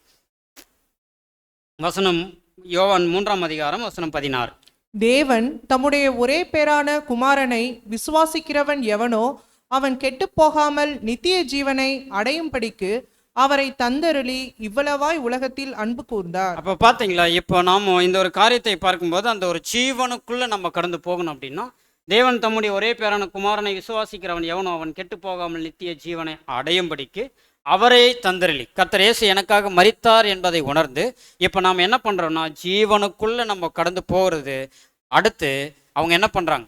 Speaker 1: வசனம் யோவான் 3ஆம் அதிகாரம் வசனம் 16.
Speaker 3: தேவன் தம்முடைய ஒரே பேரான குமாரனை விசுவாசிக்கிறவன் எவனோ அவன் கெட்டுப்போகாமல் நித்திய ஜீவனை அடையும்படிக்கு அவரை தந்தருளி இவ்வளவாய் உலகத்தில் அன்பு கூர்ந்தார்.
Speaker 1: அப்போ பார்த்தீங்களா, இப்போ நாம் இந்த ஒரு காரியத்தை பார்க்கும்போது அந்த ஒரு ஜீவனுக்குள்ளே நம்ம கடந்து போகணும் அப்படின்னா தேவன் தம்முடைய ஒரே பேரான குமாரனை விசுவாசிக்கிறவன் எவனோ அவன் கெட்டு போகாமல் நித்திய ஜீவனை அடையும்படிக்கு அவரே தந்தருளி. கர்த்தர் இயேசு எனக்காக மரித்தார் என்பதை உணர்ந்து இப்போ நாம் என்ன பண்ணுறோம்னா ஜீவனுக்குள்ளே நம்ம கடந்து போகிறது. அடுத்து அவங்க என்ன பண்ணுறாங்க?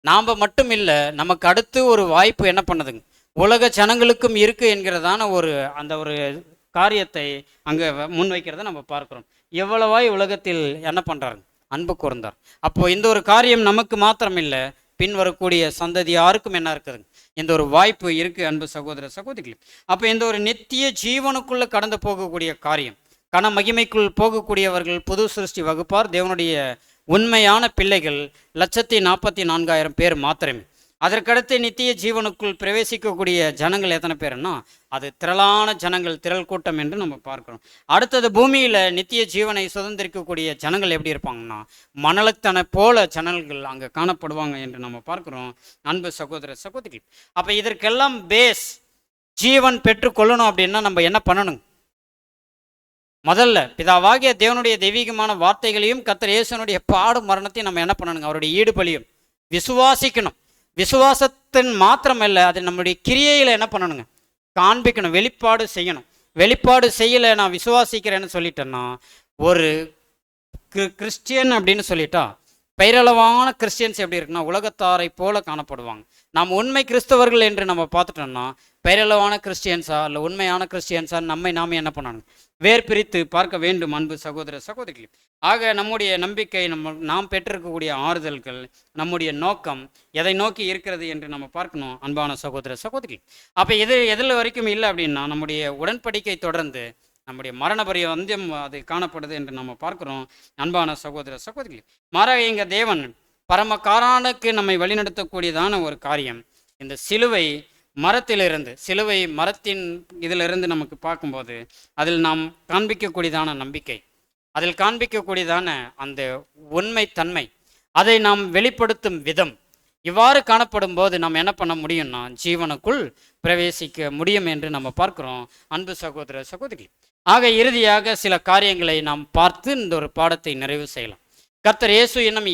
Speaker 1: நாம் மட்டும் இல்லை, நமக்கு அடுத்து ஒரு வாய்ப்பு என்ன பண்ணுதுங்க? உலக ஜனங்களுக்கும் இருக்குது என்கிறதான அந்த ஒரு காரியத்தை அங்கே முன்வைக்கிறத நம்ம பார்க்குறோம். எவ்வளவாய் உலகத்தில் என்ன பண்ணுறாங்க? அன்பு கூர்ந்தார். அப்போது இந்த ஒரு காரியம் நமக்கு மாத்திரம் இல்லை, பின் வரக்கூடிய சந்ததி யாருக்கும் என்ன இருக்குதுங்க? இந்த ஒரு வாய்ப்பு இருக்குது அன்பு சகோதர சகோதரிகள். அப்போ இந்த ஒரு நித்திய ஜீவனுக்குள்ளே கடந்து போகக்கூடிய காரியம், கன மகிமைக்குள் போகக்கூடியவர்கள் புது சிருஷ்டி வகுப்பார், தேவனுடைய உண்மையான பிள்ளைகள் 144,000 பேர் மாத்திரமே. அதற்கடுத்து நித்திய ஜீவனுக்குள் பிரவேசிக்கக்கூடிய ஜனங்கள் எத்தனை பேருன்னா அது திரளான ஜனங்கள், திரள் கூட்டம் என்று நம்ம பார்க்குறோம். அடுத்தது பூமியில் நித்திய ஜீவனை சுதந்திரிக்கக்கூடிய ஜனங்கள் எப்படி இருப்பாங்கன்னா மணலத்தனை போல ஜனங்கள் அங்கே காணப்படுவாங்க என்று நம்ம பார்க்குறோம் அன்பு சகோதர சகோதரி. அப்போ இதற்கெல்லாம் பேஸ் ஜீவன் பெற்றுக்கொள்ளணும் அப்படின்னா நம்ம என்ன பண்ணணும்? முதல்ல பிதாவாகிய தேவனுடைய தெய்வீகமான வார்த்தைகளையும் கர்த்தர் இயேசுனுடைய பாடு மரணத்தையும் நம்ம என்ன பண்ணணுங்க? அவருடைய ஈடுபலியும் விசுவாசிக்கணும். விசுவாசத்தின் மாத்திரமல்ல, அது நம்முடைய கிரியையில் என்ன பண்ணணுங்க? காண்பிக்கணும், வெளிப்பாடு செய்யணும். வெளிப்பாடு செய்யலை நான் விசுவாசிக்கிறேன்னு சொல்லிட்டேன்னா ஒரு கிறிஸ்டியன் அப்படின்னு சொல்லிட்டா பெயரளவான கிறிஸ்டியன்ஸ் எப்படி இருக்குன்னா உலகத்தாரை போல காணப்படுவாங்க. நாம் உண்மை கிறிஸ்தவர்கள் என்று நம்ம பார்த்துட்டோம்னா பெயரளவான கிறிஸ்டியன்ஸா இல்லை உண்மையான கிறிஸ்டியன்ஸா நாம என்ன பண்ணணும்? வேர் பிரித்து பார்க்க வேண்டும் அன்பு சகோதர சகோதரிகள். ஆக நம்முடைய நம்பிக்கை, நாம் பெற்றிருக்கக்கூடிய ஆறுதல்கள், நம்முடைய நோக்கம் எதை நோக்கி இருக்கிறது என்று நம்ம பார்க்கணும் அன்பான சகோதர சகோதரிகள். அப்போ எதில் வரைக்கும் இல்லை அப்படின்னா நம்முடைய உடன்படிக்கை தொடர்ந்து நம்முடைய மரணபரிய வந்தியம் அது காணப்படுது என்று நம்ம பார்க்குறோம் அன்பான சகோதர சகோதரிகள். மாறாக இங்கே தேவன் பரமகாரனுக்கு நம்மை வழிநடத்தக்கூடியதான ஒரு காரியம் இந்த சிலுவை மரத்திலிருந்து, சிலுவை மரத்தின் இதிலிருந்து நமக்கு பார்க்கும்போது அதில் நாம் காண்பிக்கக்கூடியதான நம்பிக்கை, அதில் காண்பிக்கக்கூடியதான அந்த உண்மைத்தன்மை, அதை நாம் வெளிப்படுத்தும் விதம் இவ்வாறு காணப்படும் போது நாம் என்ன பண்ண முடியும்னா ஜீவனுக்குள் பிரவேசிக்க முடியும் என்று நம்ம பார்க்குறோம் அன்பு சகோதர சகோதரி. ஆக இறுதியாக சில காரியங்களை நாம் பார்த்து இந்த ஒரு பாடத்தை நிறைவு செய்யலாம். கர்த்தர் இயேசு இன்னும்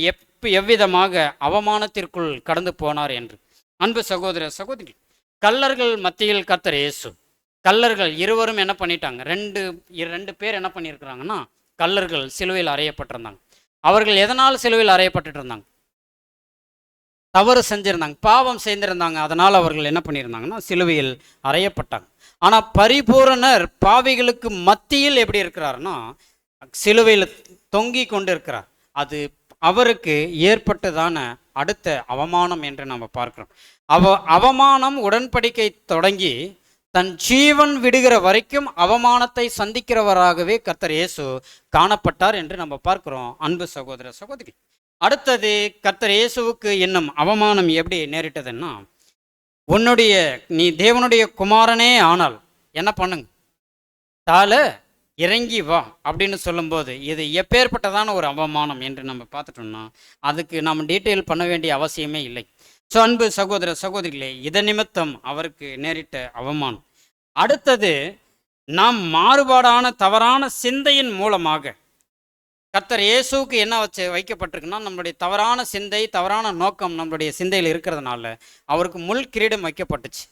Speaker 1: எவ்விதமாக அவமானத்திற்குள் கடந்து போனார் என்று. அன்பு சகோதர சகோதரி, கல்லர்கள் மத்தியில் கர்த்தர் இயேசு, கல்லர்கள் இருவரும் என்ன பண்ணிட்டாங்க? ரெண்டு பேர் என்ன பண்ணியிருக்கிறாங்கன்னா கல்லர்கள் சிலுவையில் அறையப்பட்டிருந்தாங்க. அவர்கள் எதனால் சிலுவையில் அறையப்பட்டு இருந்தாங்க? தவறு செஞ்சிருந்தாங்க, பாவம் செய்திருந்தாங்க. அதனால் அவர்கள் என்ன பண்ணியிருந்தாங்கன்னா சிலுவையில் அறையப்பட்டாங்க. ஆனால் பரிபூரணர் பாவிகளுக்கு மத்தியில் எப்படி இருக்கிறாருன்னா சிலுவையில் தொங்கி கொண்டு இருக்கிறார். அது அவருக்கு ஏற்பட்டதான அடுத்த அவமானம் என்று நம்ம பார்க்கிறோம். அவமானம் உடன்படிக்கை தொடங்கி தன் ஜீவன் விடுகிற வரைக்கும் அவமானத்தை சந்திக்கிறவராகவே கர்த்தர் இயேசு காணப்பட்டார் என்று நம்ம பார்க்கிறோம் அன்பு சகோதர சகோதரி. அடுத்தது கர்த்தர் இயேசுவுக்கு இன்னும் அவமானம் எப்படி நேரிட்டதுன்னா நீ தேவனுடைய குமாரனே ஆனால் என்ன பண்ணுங்க, தாழ இறங்கி வா அப்படின்னு சொல்லும்போது இது எப்பேற்பட்டதான ஒரு அவமானம் என்று நம்ம பார்த்துட்டோம்னா அதுக்கு நாம் டீட்டெயில் பண்ண வேண்டிய அவசியமே இல்லை. ஸோ அன்பு சகோதர சகோதரிகளே, இதன் நிமித்தம் அவருக்கு நேரிட்ட அவமானம். அடுத்தது நாம் மாறுபாடான தவறான சிந்தையின் மூலமாக கர்த்தர் இயேசுவுக்கு என்ன வைக்கப்பட்டிருக்குன்னா, நம்மளுடைய தவறான சிந்தை, தவறான நோக்கம் நம்மளுடைய சிந்தையில் இருக்கிறதுனால அவருக்கு முள் கிரீடம் வைக்கப்பட்டுச்சு.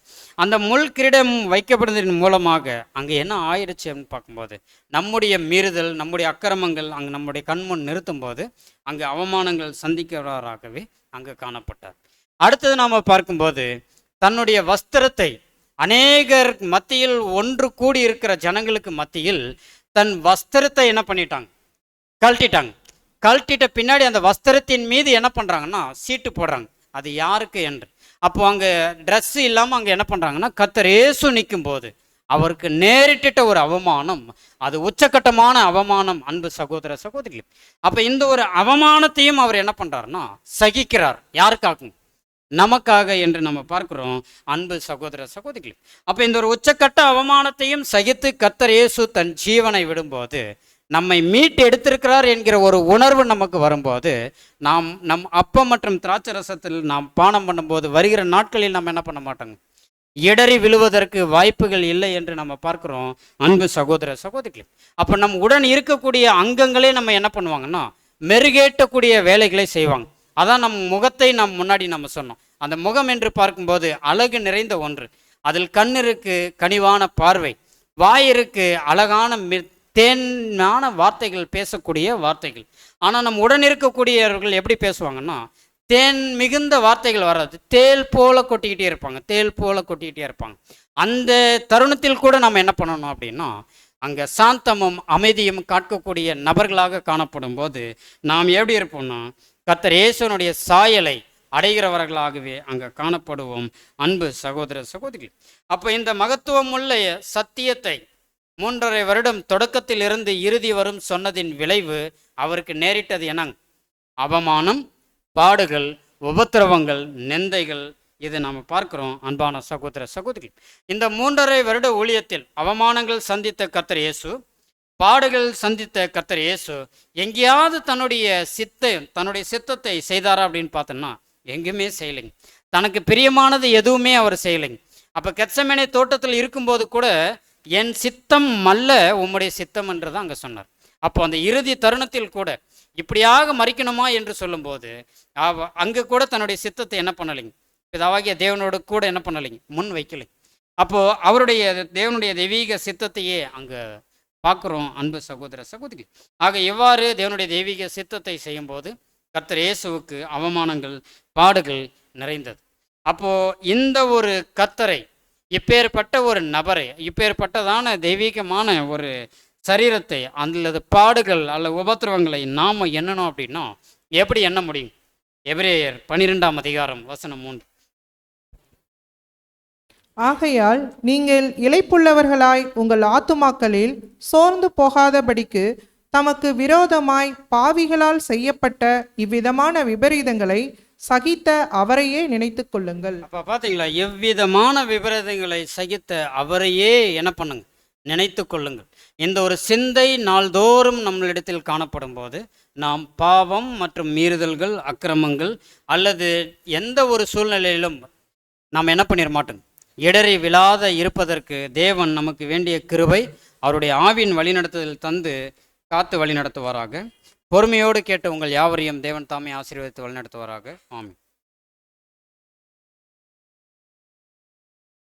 Speaker 1: அந்த முள் கிரீடம் வைக்கப்படுவதன் மூலமாக அங்கே என்ன ஆயிடுச்சு அப்படின்னு பார்க்கும்போது, நம்முடைய மீறுதல், நம்முடைய அக்கிரமங்கள் அங்கே நம்முடைய கண்முன் நிறுத்தும் போது அங்கே அவமானங்கள் சந்திக்கிறவராகவே அங்கே காணப்பட்டார். அடுத்தது நாம் பார்க்கும்போது, தன்னுடைய வஸ்திரத்தை அநேகர் மத்தியில் ஒன்று கூடி இருக்கிற ஜனங்களுக்கு மத்தியில் தன் வஸ்திரத்தை என்ன பண்ணிட்டாங்க, கழட்டிட்டாங்க. கழட்டிட்ட பின்னாடி அந்த வஸ்திரத்தின் மீது என்ன பண்ணுறாங்கன்னா சீட்டு போடுறாங்க, அது யாருக்கு என்று. அப்போ அங்கே ட்ரெஸ் இல்லாமல் அங்கே என்ன பண்ணுறாங்கன்னா, கர்த்தர் இயேசு நிற்கும் போது அவருக்கு நேரிட்ட ஒரு அவமானம், அது உச்சக்கட்டமான அவமானம். அன்பு சகோதர சகோதரிகள், அப்போ இந்த ஒரு அவமானத்தையும் அவர் என்ன பண்ணுறாருன்னா சகிக்கிறார். யாருக்காகும்? நமக்காக என்று நம்ம பார்க்கிறோம் அன்பு சகோதர சகோதரிகள். அப்போ இந்த ஒரு உச்சக்கட்ட அவமானத்தையும் சகித்து கர்த்தர் இயேசு தன் ஜீவனை விடும்போது, நம்மை மீட்டு எடுத்திருக்கிறார் என்கிற ஒரு உணர்வு நமக்கு வரும்போது, நாம் நம் அப்பம் மற்றும் திராட்சை ரசத்தில் நாம் பானம் பண்ணும்போது வருகிற நாட்களில் நம்ம என்ன பண்ண மாட்டோங்க, இடறி விழுவதற்கு வாய்ப்புகள் இல்லை என்று நம்ம பார்க்கிறோம் அன்பு சகோதர சகோதரிகள். அப்போ நம் உடன் இருக்கக்கூடிய அங்கங்களே நம்ம என்ன பண்ணுவாங்கன்னா மெருகேற்றக்கூடிய வேலைகளை செய்வாங்க. அதான் நம் முகத்தை நாம் முன்னாடி நம்ம சொன்னோம். அந்த முகம் என்று பார்க்கும்போது அழகு நிறைந்த ஒன்று. அதில் கண்ணிற்கு கனிவான பார்வை, வாயிற்கு அழகான தேனான வார்த்தைகள், பேசக்கூடிய வார்த்தைகள். ஆனால் நம் உடன் இருக்கக்கூடியவர்கள் எப்படி பேசுவாங்கன்னா, தேன் மிகுந்த வார்த்தைகள் வராது, தேல் போல கொட்டிக்கிட்டே இருப்பாங்க, தேல் போல கொட்டிக்கிட்டே இருப்பாங்க. அந்த தருணத்தில் கூட நம்ம என்ன பண்ணணும் அப்படின்னா, அங்கே சாந்தமும் அமைதியும் காக்கக்கூடிய நபர்களாக காணப்படும் போது நாம் எப்படி இருப்போம்னா, கர்த்தர் இயேசுனுடைய சாயலை அடைகிறவர்களாகவே அங்கே காணப்படுவோம் அன்பு சகோதர சகோதரிகள். அப்போ இந்த மகத்துவமுள்ள சத்தியத்தை 3.5 வருடம் தொடக்கத்தில் இருந்து இறுதி வரும் சொன்னதின் விளைவு அவருக்கு நேரிட்டது என அவமானம், பாடுகள், உபத்திரவங்கள், நிந்தைகள். இது நாம் பார்க்கிறோம் அன்பான சகோதர சகோதரிகள். இந்த 3.5 வருட ஊழியத்தில் அவமானங்கள் சந்தித்த கர்த்தர் இயேசு, பாடுகள் சந்தித்த கர்த்தர் இயேசு எங்கேயாவது தன்னுடைய சித்தத்தை செய்தாரா அப்படின்னு பார்த்தோம்னா எங்குமே செய்யலைங்க. தனக்கு பிரியமானது எதுவுமே அவர் செய்யலைங்க. அப்போ கெத்செமனே தோட்டத்தில் இருக்கும்போது கூட என் சித்தம் அல்ல உம்முடைய சித்தம் என்று தான் அங்கே சொன்னார். அப்போ அந்த இறுதி தருணத்தில் கூட இப்படியாக மறிக்கணுமா என்று சொல்லும்போது அங்கே கூட தன்னுடைய சித்தத்தை என்ன பண்ணலைங்க, பிதாவாகிய தேவனோடு கூட என்ன பண்ணலைங்க, முன் வைக்கலை. அப்போது அவருடைய தேவனுடைய தெய்வீக சித்தத்தையே அங்கே பார்க்குறோம் அன்பு சகோதர சகோதரி. ஆக எவ்வாறு தேவனுடைய தெய்வீக சித்தத்தை செய்யும்போது கர்த்தர் இயேசுவுக்கு அவமானங்கள், பாடுகள் நிறைந்தது. அப்போது இந்த ஒரு கர்த்தரை, இப்பேற்பட்ட ஒரு நபரை, இப்பேற்பட்டதான தெய்வீகமான ஒரு சரீரத்தை, அல்லது பாடுகள் அல்லது உபத்திரவங்களை நாம் எண்ணணும் அப்படின்னா எப்படி எண்ண முடியும்? எபிரேயர் 12ஆம் அதிகாரம் வசனம் 3.
Speaker 3: ஆகையால் நீங்கள் இளைப்புள்ளவர்களாய் உங்கள் ஆத்துமாக்களில் சோர்ந்து போகாதபடிக்கு தமக்கு விரோதமாய் பாவிகளால் செய்யப்பட்ட இவ்விதமான விபரீதங்களை சகித்த அவரையே நினைத்து கொள்ளுங்கள்.
Speaker 1: அப்போ பார்த்தீங்களா, எவ்விதமான விபரீதங்களை சகித்த அவரையே என்ன பண்ணுங்க, நினைத்து கொள்ளுங்கள். இந்த ஒரு சிந்தை நாள்தோறும் நம்மளிடத்தில் காணப்படும் போது நாம் பாவம் மற்றும் மீறுதல்கள், அக்கிரமங்கள் அல்லது எந்த ஒரு சூழ்நிலையிலும் நாம் என்ன பண்ணிட மாட்டோம், இடறி விழாத இருப்பதற்கு தேவன் நமக்கு வேண்டிய கிருபை அவருடைய ஆவியின் வழிநடத்துதல் தந்து காத்து வழிநடத்துவாராக. பொறுமையோடு கேட்டு உங்கள் யாவரையும் தேவன் தாமே ஆசீர்வதித்து வழிநடத்துவாராக. ஆமென்.